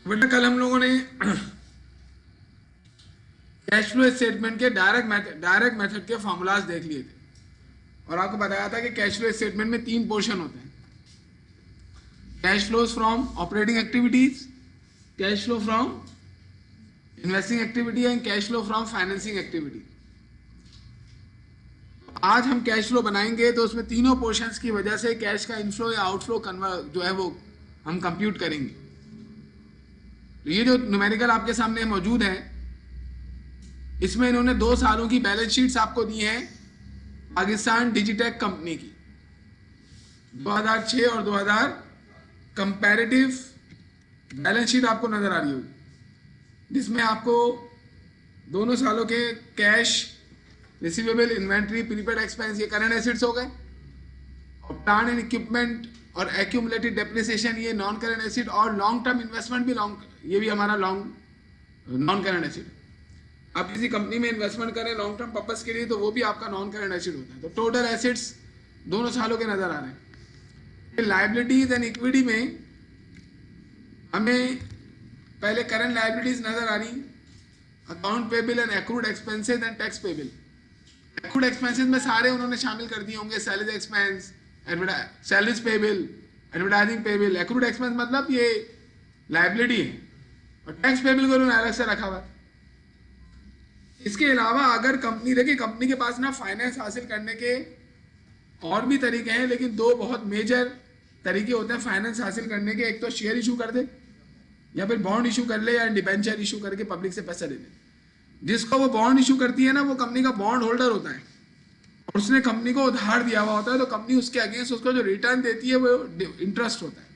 बेटा कल हम लोगों ने कैश फ्लो स्टेटमेंट के डायरेक्ट मेथड के फॉर्मूलाज देख लिए थे और आपको बताया था कि कैश फ्लो स्टेटमेंट में 3 पोर्शन होते हैं। Cash flows from operating activities, cash flow from investing activity and cash flow from financing activity. आज हम कैश फ्लो बनाएंगे तो उसमें तीनों पोर्शंस की वजह से कैश का इनफ्लो या आउटफ्लो जो है वो हम कंप्यूट करेंगे। तो ये जो न्यूमेरिकल आपके सामने मौजूद है, इसमें इन्होंने 2 सालों की बैलेंस शीट्स आपको दी हैं पाकिस्तान डिजिटेक कंपनी की, 2006 और 2000 कंपैरेटिव बैलेंस शीट आपको नजर आ रही होगी, जिसमें आपको दोनों सालों के cash, receivable, inventory, prepaid expense, ये करंट एसेट्स हो गए, और प्लांट एंड इक्विपमेंट और एक्यूमुलेटेड डेप्रिसिएशन ये नॉन करंट एसेट, और लॉन्ग टर्म इन्वेस्टमेंट भी ये भी हमारा नॉन करंट एसेट। आप किसी कंपनी में इन्वेस्टमेंट करें लॉन्ग टर्म पर्पस के लिए तो वो भी आपका नॉन करंट एसेट होता है। तो टोटल एसेट्स दोनों सालों के नजर आ रहे हैं। लायबिलिटीज एंड इक्विटी में हमें पहले करंट लायबिलिटीज नजर आ रही, account payable and accrued expenses and tax payable. Accrued expenses में सारे उन्होंने शामिल कर दिए होंगे, salary expense, salaries payable, advertising payable. Accrued expense मतलब ये लायबिलिटी है, और टैक्स पेबल को उन्होंने अलग से रखा हुआ। इसके अलावा अगर कंपनी के पास ना फाइनेंस हासिल करने के और भी तरीके हैं, लेकिन 2 बहुत मेजर तरीके होते हैं फाइनेंस हासिल करने के। एक तो शेयर इशू कर दे, या फिर बॉन्ड इशू कर ले, या डिबेंचर इशू करके पब्लिक से पैसा ले ले। जिसको वो बॉन्ड इशू करती है ना, वो कंपनी का बॉन्ड होल्डर होता है और उसने कंपनी को उधार दिया हुआ होता है, तो कंपनी उसके अगेंस्ट उसको जो रिटर्न देती है वो इंटरेस्ट होता है।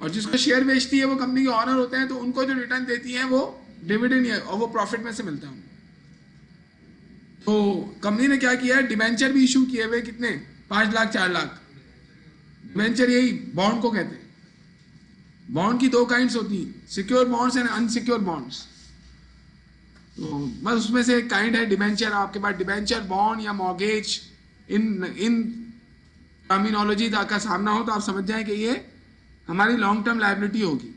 और जिसको शेयर बेचती है वो कंपनी के ऑनर होते हैं, तो उनको जो रिटर्न देती है वो डिविडेंड है और वो प्रॉफिट में से मिलता है। तो कंपनी ने क्या किया है, डिबेंचर भी इशू किए हुए, कितने, 5 लाख 4 लाख। डिबेंचर यही बॉन्ड को कहते हैं। बॉन्ड की 2 काइंड्स होती हैं, secure bonds and unsecure bonds. तो बस उसमें से एक काइंड है डिबेंचर। आपके पास डिबेंचर, बॉन्ड या मॉर्गेज, इन टर्मिनोलॉजी का सामना हो तो आप समझ जाएं कि ये हमारी लॉन्ग टर्म लायबिलिटी होगी।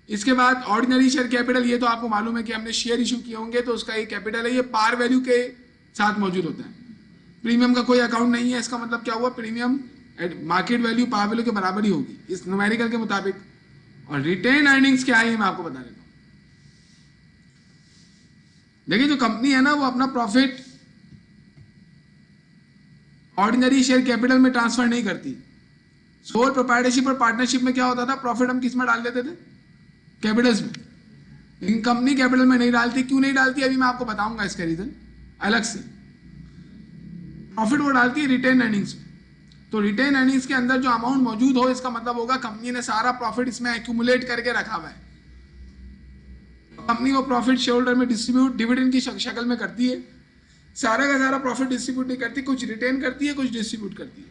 इसके बाद ऑर्डिनरी शेयर कैपिटल, ये तो आपको मालूम है कि हमने शेयर इशू किए होंगे तो उसका ये कैपिटल है, ये पार वैल्यू के साथ मौजूद होता है। प्रीमियम का कोई अकाउंट नहीं है। इसका मतलब क्या हुआ, premium market value par value के बराबर ही होगी इस न्यूमेरिकल के मुताबिक। और रिटेन अर्निंग्स क्या है मैं आपको बता देता हूँ। देखिए जो कंपनी है ना, वो अपना प्रॉफिट ऑर्डिनरी शेयर कैपिटल में ट्रांसफर नहीं करती। सोल प्रोप्राइटरशिप और पार्टनरशिप में क्या होता था, प्रॉफिट हम किस में डाल देते थे, कैपिटल्स में। लेकिन कंपनी कैपिटल में नहीं डालती। क्यों नहीं डालती, अभी मैं आपको बताऊंगा इसका रीजन अलग से। प्रॉफिट वो डालती है रिटेन अर्निंग्स में। तो रिटेन अर्निंग्स के अंदर जो अमाउंट मौजूद हो, इसका मतलब होगा कंपनी ने सारा प्रॉफिट इसमें एक्यूमुलेट करके रखा हुआ है। कंपनी वो प्रॉफिट शेयर होल्डर में डिस्ट्रीब्यूट डिविडेंड की शक्ल में करती है। सारा का सारा प्रॉफिट डिस्ट्रीब्यूट नहीं करती, कुछ रिटेन करती है, कुछ डिस्ट्रीब्यूट करती है।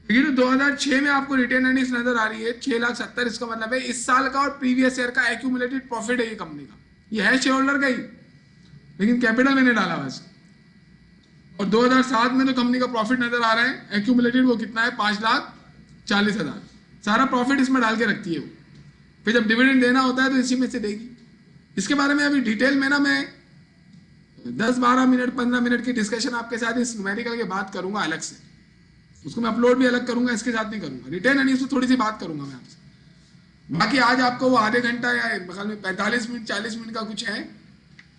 ये 2006 में आपको रिटेन अर्निंग्स नजर आ रही है 6,70,000। इसका मतलब है इस साल का और प्रीवियस ईयर का एक्यूमुलेटेड प्रॉफिट है ये कंपनी का। ये है शेयर होल्डर का ही, लेकिन कैपिटल में नहीं डाला हुआ इसका। और 2007 में जो कंपनी का प्रॉफिट नजर आ रहा है एक्यूमुलेटेड, वो कितना है, 5,40,000। सारा प्रॉफिट इसमें डाल के रखती है वो। फिर जब डिविडेंड देना होता है तो इसी में से देगी। इसके बारे में अभी डिटेल में ना मैं 10-12 मिनट 15 मिनट की डिस्कशन आपके साथ इस न्यूमेरिकल के बात करूंगा अलग से। उसको मैं अपलोड भी अलग करूंगा, इसके साथ नहीं करूंगा। रिटेन अर्निंग्स पे थोड़ी सी बात करूंगा मैं आपसे। बाकी आज आपको वो आधे घंटा या 45 मिनट 40 मिनट का कुछ है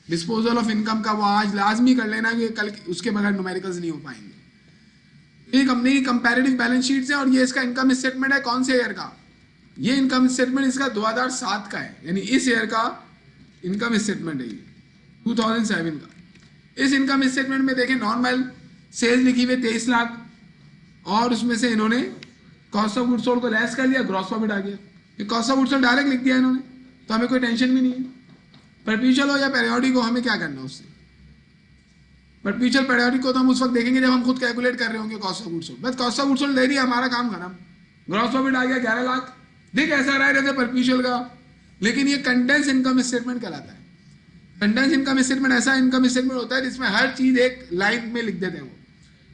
डिस्पोजल ऑफ इनकम का, वो आज लाजमी कर लेना कि कल उसके बगैर न्यूमेरिकल्स नहीं हो पाएंगे। ये कंपनी की कंपैरेटिव बैलेंस शीट्स है और ये इसका इनकम स्टेटमेंट है कौन से ईयर का। ये इनकम स्टेटमेंट इसका 2007 का है, यानी इस ईयर का इनकम स्टेटमेंट है ये 2007 का। इस इनकम स्टेटमेंट में देखें, नॉर्मल सेल्स लिखी हुई 23 लाख, और उसमें से इन्होंने कॉस्ट ऑफ गुड्स सोल्ड को लेस कर लिया, ग्रॉस प्रॉफिट आ गया। ये cost of goods sold direct लिख दिया इन्होंने, तो हमें कोई टेंशन भी नहीं है। परपेचुअल हो या पेरियोडिक हो, हमें क्या करना उससे। परपेचुअल पेरियोडिक को तो हम उस वक्त देखेंगे जब हम खुद कैलकुलेट कर रहे होंगे कॉस्ट ऑफ गुड्स सोल्ड। बस कॉस्ट ऑफ गुड्स सोल्ड ले रही है, हमारा काम खत्म। ग्रॉस प्रॉफिट आ गया 11 लाख, देख ऐसा रहा है जैसे परपेचुअल का, लेकिन ये कंडेंस इनकम स्टेटमेंट कहलाता है। कंडेंस इनकम स्टेटमेंट ऐसा इनकम स्टेटमेंट होता है जिसमें हर चीज एक लाइन में लिख देते हैं वो।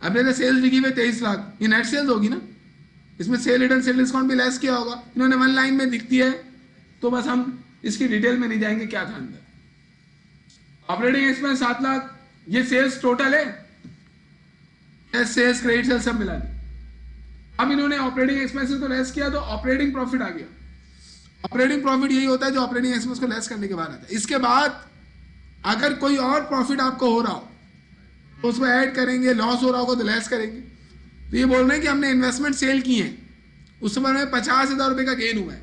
अब जैसे सेल्स लिखी हुई 23 लाख, ये नेट सेल्स होगी ना, इसमें सेल रिटर्न सेल डिस्काउंट भी लेस किया होगा, इन्होंने वन लाइन में लिख दिया है, तो बस हम इसकी डिटेल में नहीं जाएंगे क्या था अंदर। ऑपरेटिंग एक्सपेंस 7 लाख, ये सेल्स टोटल है, सेल्स क्रेडिट सेल्स सब मिला दी। अब इन्होंने ऑपरेटिंग एक्सपेंसेस को लेस किया तो ऑपरेटिंग प्रॉफिट आ गया। ऑपरेटिंग प्रॉफिट यही होता है जो ऑपरेटिंग एक्सपेंस को लेस करने के बाद आता है। इसके बाद अगर कोई और प्रॉफिट आपको हो रहा हो तो उसको ऐड करेंगे, लॉस हो रहा होगा तो लेस करेंगे। तो ये बोल रहे हैं कि हमने इन्वेस्टमेंट सेल की है, उस समय में 50,000 रुपये का गेन हुआ है।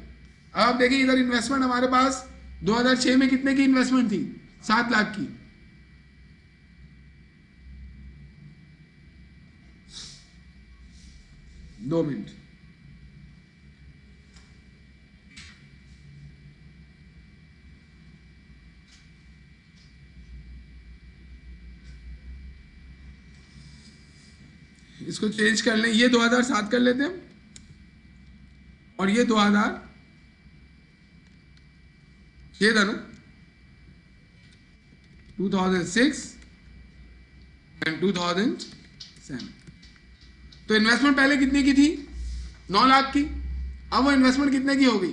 अब आप देखिए इधर इन्वेस्टमेंट हमारे पास 2006 में कितने की इन्वेस्टमेंट थी, 7 लाख की। दो मिनट, इसको चेंज कर लें, ये 2007 कर लेते हैं और ये 2000 ये था ना 2006 एंड 2007। तो इन्वेस्टमेंट पहले कितने की थी, 9 लाख की। अब वो इन्वेस्टमेंट कितने की हो गई,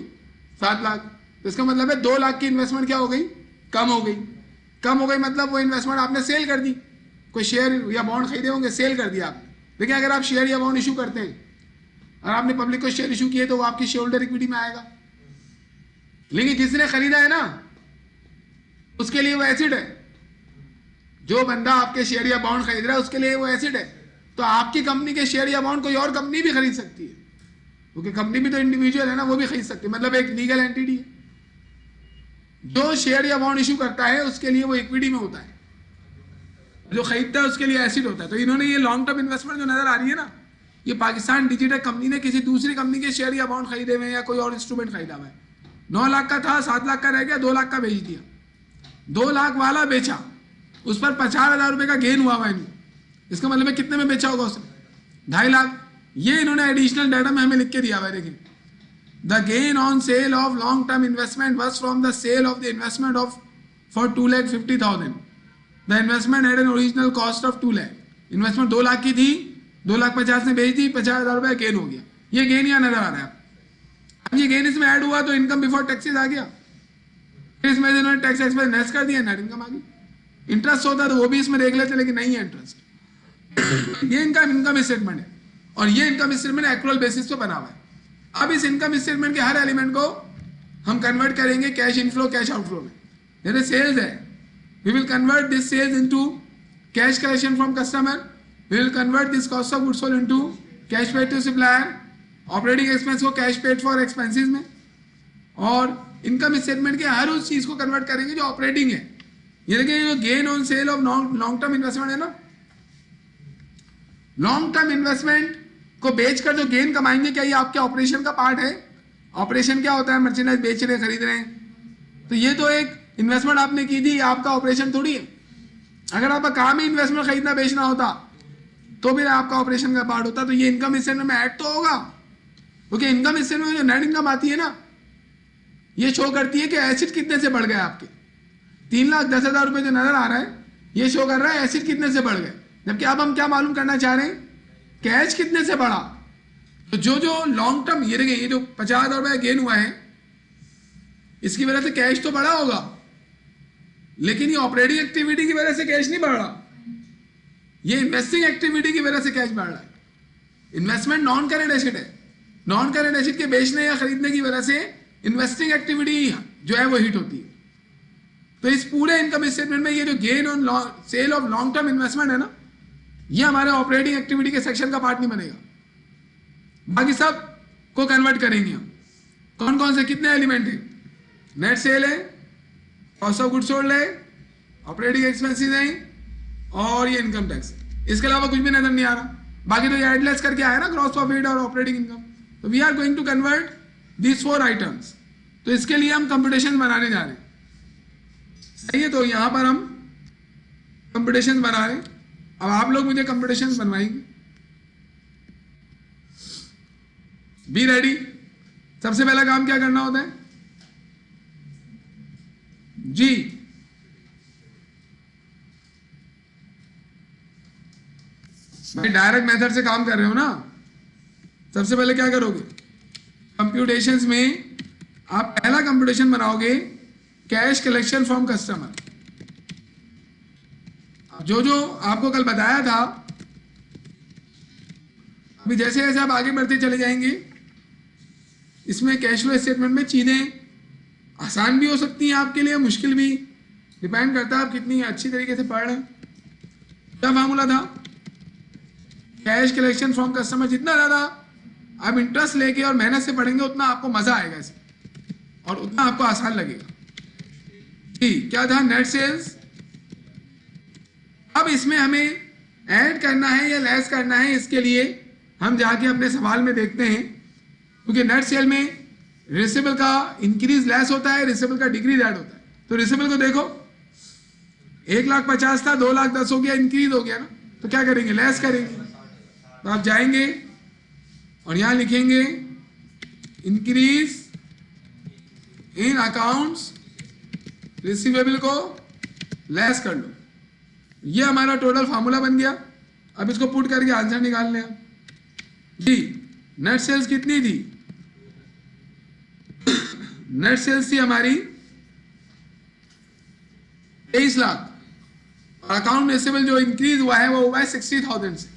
7 लाख। तो इसका मतलब है 2 लाख की इन्वेस्टमेंट क्या हो गई, कम हो गई। कम हो गई मतलब वो इन्वेस्टमेंट आपने सेल कर दी, कोई शेयर या बॉन्ड खरीदे होंगे, सेल कर दिया आपने। देखिए अगर आप शेयर या बॉन्ड इशू करते हैं और आपने पब्लिक को शेयर इशू किए तो वो आपकी शेयर होल्डर इक्विटी में आएगा, लेकिन जिसने खरीदा है ना उसके लिए वो एसिड है। जो बंदा आपके शेयर या बॉन्ड खरीद रहा है उसके लिए वो एसिड है। तो आपकी कंपनी के शेयर या बॉन्ड कोई और कंपनी भी खरीद सकती है, क्योंकि कंपनी भी तो इंडिविजुअल है ना, वो भी खरीद सकती है, मतलब एक लीगल एंटिटी है। जो शेयर या बॉन्ड इशू करता है उसके लिए वो इक्विटी में होता है, जो खरीदता है उसके लिए एसिड होता है। तो इन्होंने ये लॉन्ग टर्म इन्वेस्टमेंट जो नजर आ रही है ना, ये पाकिस्तान डिजिटल कंपनी ने किसी दूसरी कंपनी के शेयर या बॉन्ड खरीदे हुए या कोई और इंस्ट्रूमेंट खरीदा हुआ है। 9 लाख का था, 7 लाख का रह गया, 2 लाख का बेच दिया। 2 लाख वाला बेचा, उस पर 50,000 रुपये का गेन हुआ इनको। इसका मतलब है कितने में बेचा होगा उसने, 2.5 लाख। ये इन्होंने एडिशनल डाटा में हमें लिख के दिया हुआ है, देखिए the gain on sale of long term investment was from the sale of the investment of for 2,50,000। The investment had an original cost of 2 lakh. Investment 2 lakh की थी, 2,50,000 ने बेच दी, 50,000 रुपये गेन हो गया। ये गेन यहाँ नजर आ रहा है। अब ये गेन इसमें ऐड हुआ तो इनकम बिफोर टैक्सेस आ गया, फिर इसमें इन्होंने टैक्स एक्सपेंस लेस कर दिया, नेट इनकम आ गई। इंटरेस्ट होता तो वो भी इसमें देख लेते, लेकिन नहीं है इंटरेस्ट। ये इनकम स्टेटमेंट है और ये इनकम स्टेटमेंट एक्रुअल बेसिस पे बना हुआ है। अब इस इनकम स्टेटमेंट के हर एलिमेंट को हम कन्वर्ट करेंगे कैश इनफ्लो कैश आउटफ्लो में। जैसे सेल्स है, we will convert this sales into cash collection from customer, we will convert this cost of goods sold into cash paid to supplier, operating expense को cash paid for expenses में, और income statement के हर उस चीज को convert करेंगे जो operating है। ये देखिए जो gain on sale of long term investment है ना, लॉन्ग टर्म इन्वेस्टमेंट को बेचकर जो गेन कमाएंगे, क्या ये आपके ऑपरेशन का पार्ट है? ऑपरेशन क्या होता है, मर्चेंडाइज बेच रहे हैं, खरीद रहे हैं। तो ये तो एक इन्वेस्टमेंट आपने की थी, आपका ऑपरेशन थोड़ी है। अगर आपका काम ही इन्वेस्टमेंट खरीदना बेचना होता तो फिर आपका ऑपरेशन का पार्ट होता। तो ये इनकम स्टेटमेंट में ऐड तो होगा, क्योंकि इनकम स्टेटमेंट में जो नेट इनकम आती है ना, ये शो करती है कि एसिड कितने से बढ़ गए आपके। 3,10,000 रुपये जो नजर आ रहा है, ये शो कर रहा है एसिड कितने से बढ़ गए। जबकि अब हम क्या मालूम करना चाह रहे हैं, कैश कितने से बढ़ा। तो जो लॉन्ग टर्म, ये देखिए ये जो 50,000 रुपये गेन हुआ है, इसकी वजह से कैश तो बढ़ा होगा, लेकिन ये ऑपरेटिंग एक्टिविटी की वजह से कैश नहीं बढ़ रहा, ये इन्वेस्टिंग एक्टिविटी की वजह से कैश बढ़ रहा है। इन्वेस्टमेंट नॉन करेंट एसेट है, नॉन करेंट एसेट के बेचने या खरीदने की वजह से इन्वेस्टिंग एक्टिविटी जो है वो हिट होती है। तो इस पूरे इनकम स्टेटमेंट में ये जो gain on sale of long term investment है ना, ये हमारे ऑपरेटिंग एक्टिविटी के सेक्शन का पार्ट नहीं बनेगा। बाकी सब को कन्वर्ट करेंगे हम। कौन कौन से कितने एलिमेंट है, नेट सेल है, कॉस्ट ऑफ गुड्स सोल्ड है, ऑपरेटिंग एक्सपेंसेस है और ये इनकम टैक्स। इसके अलावा कुछ भी नजर नहीं आ रहा। बाकी तो ये एडलेस करके आया ना, ग्रॉस प्रॉफिट और ऑपरेटिंग इनकम। तो we are going to convert these 4 items. तो इसके लिए हम कंप्यूटेशन बनाने जा रहे हैं, सही है। तो यहां पर हम कंप्यूटेशन बना रहे हैं। अब आप लोग मुझे कंप्यूटेशन बनवाएंगे। Be ready. सबसे पहला काम क्या करना होता है जी, भाई डायरेक्ट मेथड से काम कर रहे हो ना, सबसे पहले क्या करोगे, कंप्यूटेशंस में आप पहला कंप्यूटेशन बनाओगे कैश कलेक्शन फ्रॉम कस्टमर। जो जो आपको कल बताया था, अभी जैसे जैसे आप आगे बढ़ते चले जाएंगे, इसमें कैश फ्लो स्टेटमेंट में चीजें आसान भी हो सकती हैं आपके लिए, मुश्किल भी, डिपेंड करता है आप कितनी अच्छी तरीके से पढ़ रहे हैं। क्या फार्मूला था, कैश कलेक्शन फ्रॉम कस्टमर। जितना ज्यादा आप इंटरेस्ट लेके और मेहनत से पढ़ेंगे उतना आपको मजा आएगा इसमें और उतना आपको आसान लगेगा। ठीक, क्या था, नेट सेल्स। अब इसमें हमें ऐड करना है या लेस करना है, इसके लिए हम जाके अपने सवाल में देखते हैं, क्योंकि नेट सेल में रिसीवेबल का इंक्रीज लेस होता है, रिसीवेबल का डिक्रीज ऐड होता है। तो रिसीवेबल को देखो, 1,50,000 था, 2,10,000 हो गया, इंक्रीज हो गया ना, तो क्या करेंगे, लेस करेंगे। तो आप जाएंगे और यहां लिखेंगे इंक्रीज इन अकाउंट्स रिसीवेबल को लेस कर लो। ये हमारा टोटल फार्मूला बन गया। अब इसको पुट करके आंसर निकाल लें जी। नेट सेल्स कितनी थी, नेट सेल्स थी हमारी 23 लाख, और अकाउंट रिसीवेबल जो इंक्रीज हुआ है वो हुआ है 60,000 से।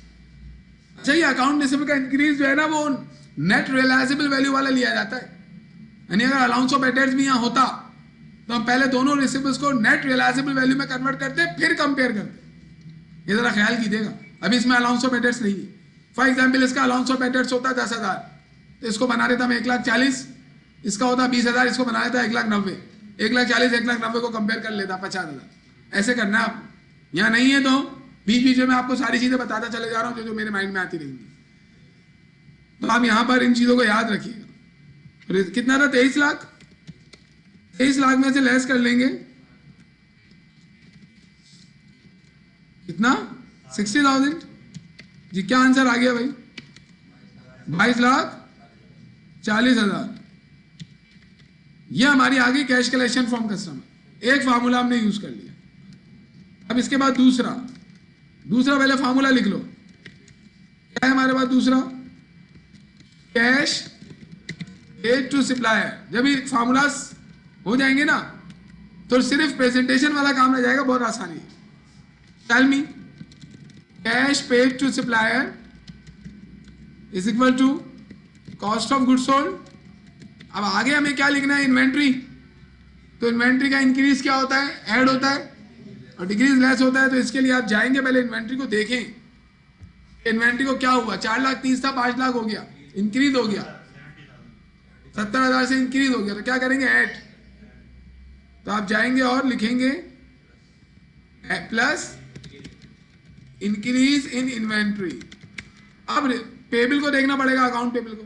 अच्छा, ये अकाउंट रिसीवेबल का इंक्रीज जो है ना, वो नेट रियलाइजेबल वैल्यू वाला लिया जाता है। यानी अगर अलाउंस ऑफ डेटर्स भी यहाँ होता तो हम पहले दोनों रिसीवेबल्स को नेट रियलाइजेबल वैल्यू में कन्वर्ट करते, फिर कंपेयर करते। ये जरा ख्याल कीजिएगा, अभी इसमें अलाउंस ऑफ डेटर्स नहीं है। फॉर एग्जाम्पल, इसका अलाउंस ऑफ डेटर्स होता 10,000, तो इसको बना देता मैं 1,40,000, इसका होता 20,000, इसको बना देता 1,90,000, 1,40,000 1,90,000 को कंपेयर कर लेता 50,000। ऐसे करना आप, यहाँ नहीं है तो बीच बीच में आपको सारी चीजें बताता चले जा रहा हूँ जो मेरे माइंड में आती रहेंगी। तो आप यहाँ पर इन चीजों को याद रखिएगा। कितना था, 23 लाख। 23 लाख में से लेस कर लेंगे कितना, 60,000 जी। क्या आंसर आ गया भाई, 22,40,000। यह हमारी आ गई कैश कलेक्शन फ्रॉम कस्टमर। एक फार्मूला हमने यूज कर लिया। अब इसके बाद दूसरा पहले फार्मूला लिख लो। क्या है हमारे पास दूसरा, कैश पेड टू सप्लायर। जब ये फार्मूलास हो जाएंगे ना तो सिर्फ प्रेजेंटेशन वाला काम रह जाएगा, बहुत आसानी है। Tell me, cash paid to supplier is equal to cost of goods sold. अब आगे हमें क्या लिखना है, इन्वेंट्री। तो इन्वेंट्री का इंक्रीज क्या होता है, ऐड होता है, और डिक्रीज लेस होता है। तो इसके लिए आप जाएंगे, पहले इन्वेंट्री को देखें, इन्वेंट्री को क्या हुआ, 4,30,000 था, 5 लाख हो गया, इंक्रीज हो गया, 70,000 से इंक्रीज हो गया। तो क्या करेंगे, ऐड। तो आप जाएंगे और लिखेंगे प्लस इंक्रीज इन इन्वेंट्री। अब पेबल को देखना पड़ेगा, अकाउंट पेबल को।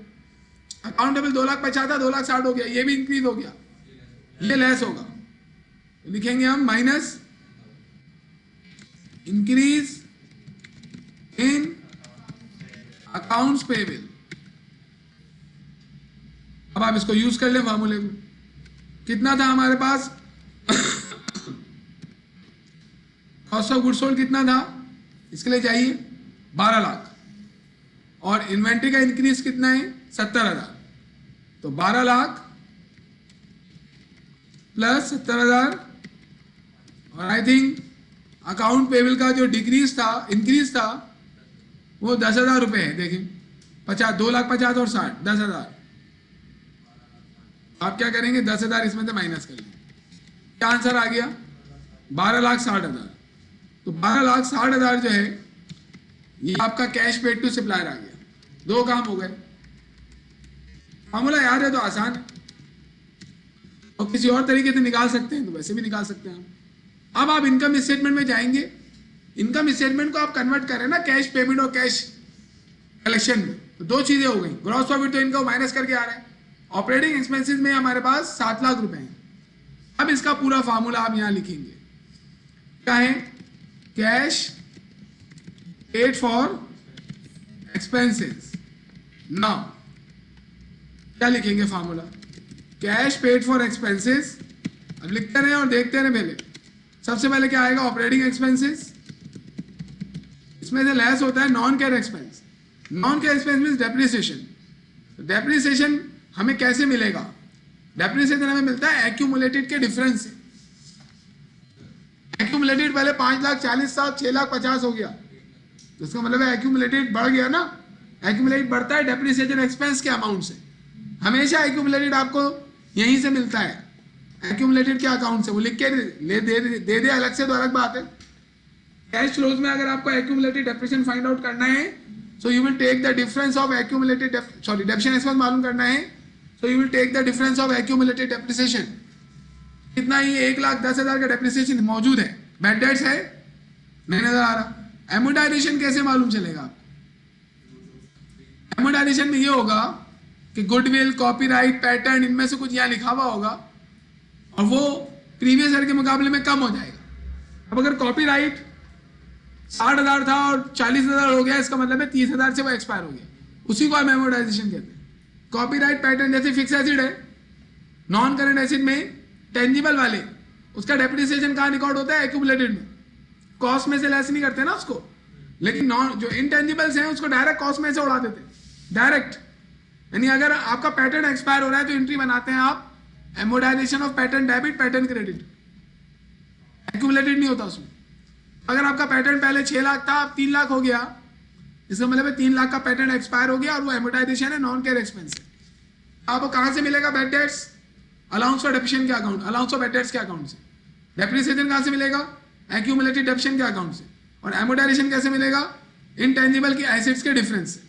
अकाउंट पेबल 2,50,000 था, 2,60,000 हो गया, ये भी इंक्रीज हो गया, ये लेस होगा। तो लिखेंगे हम minus increase in accounts payable. अब आप इसको यूज कर लें फार्मूले को। कितना था हमारे पास, कॉस्ट ऑफ गुड्स सोल्ड कितना था, इसके लिए चाहिए 12 लाख, और इन्वेंट्री का इंक्रीज कितना है, 70,000। तो 12 लाख प्लस 70,000, और आई थिंक अकाउंट पेबल का जो डिक्रीज था, इंक्रीज था, वो 10,000 रुपए है। देखिए 50, 2,50,000 और 60, 10,000। आप क्या करेंगे, 10,000 इसमें से माइनस कर लेंगे। क्या आंसर आ गया, 12,60,000। तो 12,60,000 जो है ये आपका कैश पेड टू सप्लायर आ गया। 2 काम हो गए। फार्मूला याद है तो आसान है, और किसी और तरीके से निकाल सकते हैं तो वैसे भी निकाल सकते हैं। अब आप इनकम स्टेटमेंट में जाएंगे, इनकम स्टेटमेंट को आप कन्वर्ट करें ना कैश पेमेंट और कैश कलेक्शन में, तो 2 चीजें हो गई। ग्रॉस प्रॉफिट तो इनका माइनस करके आ रहा है, ऑपरेटिंग एक्सपेंसेस में हमारे पास 7 लाख रुपए हैं। अब इसका पूरा फार्मूला आप यहां लिखेंगे, क्या है, cash paid for expenses. Now क्या लिखेंगे formula, cash paid for expenses. अब लिखते रहे और देखते रहे। पहले सबसे पहले क्या आएगा, ऑपरेटिंग एक्सपेंसेस, इसमें से लेस होता है non cash expense. Non cash expense means depreciation. Depreciation हमें कैसे मिलेगा? डेप्रिसिएशन हमें मिलता है एक्यूमुलेटेड के डिफरेंस से। एक्यूमुलेटेड पहले 5,40,000 था, 6,50,000 हो गया, तो इसका मतलब है एक्यूमुलेटेड बढ़ गया ना। एक्यूमुलेटेड बढ़ता है डेप्रिसिएशन एक्सपेंस के अमाउंट से। हमेशा एक्यूमुलेटेड आपको यहीं से मिलता है, एक्यूमुलेटेड के अकाउंट से। वो लिख के दे अलग से तो अलग बात है। कैश फ्लोज में अगर आपको एक्यूमुलेटेड डेप्रिसिएशन फाइंड आउट करना है, so you will take the difference of accumulated depreciation expense मालूम करना है, so you will take the difference of accumulated depreciation. कितना ही 1,10,000 का डेप्रिसिएशन मौजूद है, बैड डेट्स है नहीं नजर आ रहा। एमोर्टाइजेशन कैसे मालूम चलेगा? एमोर्टाइजेशन में ये होगा कि गुडविल, कॉपीराइट, पैटर्न, इनमें से कुछ यहाँ लिखा हुआ होगा और वो प्रीवियस ईयर के मुकाबले में कम हो जाएगा। अब अगर कॉपीराइट 60,000 था और 40,000 हो गया, इसका मतलब है 30,000 से वो एक्सपायर हो गया, उसी को हम एमोर्टाइजेशन कहते हैं। कॉपीराइट पैटर्न जैसे फिक्स एसिड है, नॉन करंट एसिड में टेंजिबल वाले, उसका डेप्रिसिएशन कहाँ रिकॉर्ड होता है? एक्यूमुलेटेड में। कॉस्ट में से लेस नहीं करते ना उसको, लेकिन नॉन जो इनटेंजिबल्स हैं उसको डायरेक्ट कॉस्ट में से उड़ा देते हैं डायरेक्ट। यानी अगर आपका पैटर्न एक्सपायर हो रहा है तो एंट्री बनाते हैं आप amortisation of pattern debit, pattern credit. Accumulated नहीं होता उसमें। अगर आपका पैटर्न पहले 6 लाख था, अब 3 लाख हो गया, इसका मतलब है 3 लाख का पैटर्न एक्सपायर हो गया और वो एमोर्टाइजेशन है, नॉन कैश एक्सपेंस है। आपको कहाँ से मिलेगा? Bad debts, allowance for depreciation के account, allowance for bad debts के अकाउंट से। डेप्रिसिएशन कहाँ से मिलेगा? एक्यूमुलेटेड डेप्रिसिएशन के अकाउंट से। और एमोर्टाइजेशन कैसे मिलेगा? इनटेंजिबल के एसेट्स के डिफरेंस से।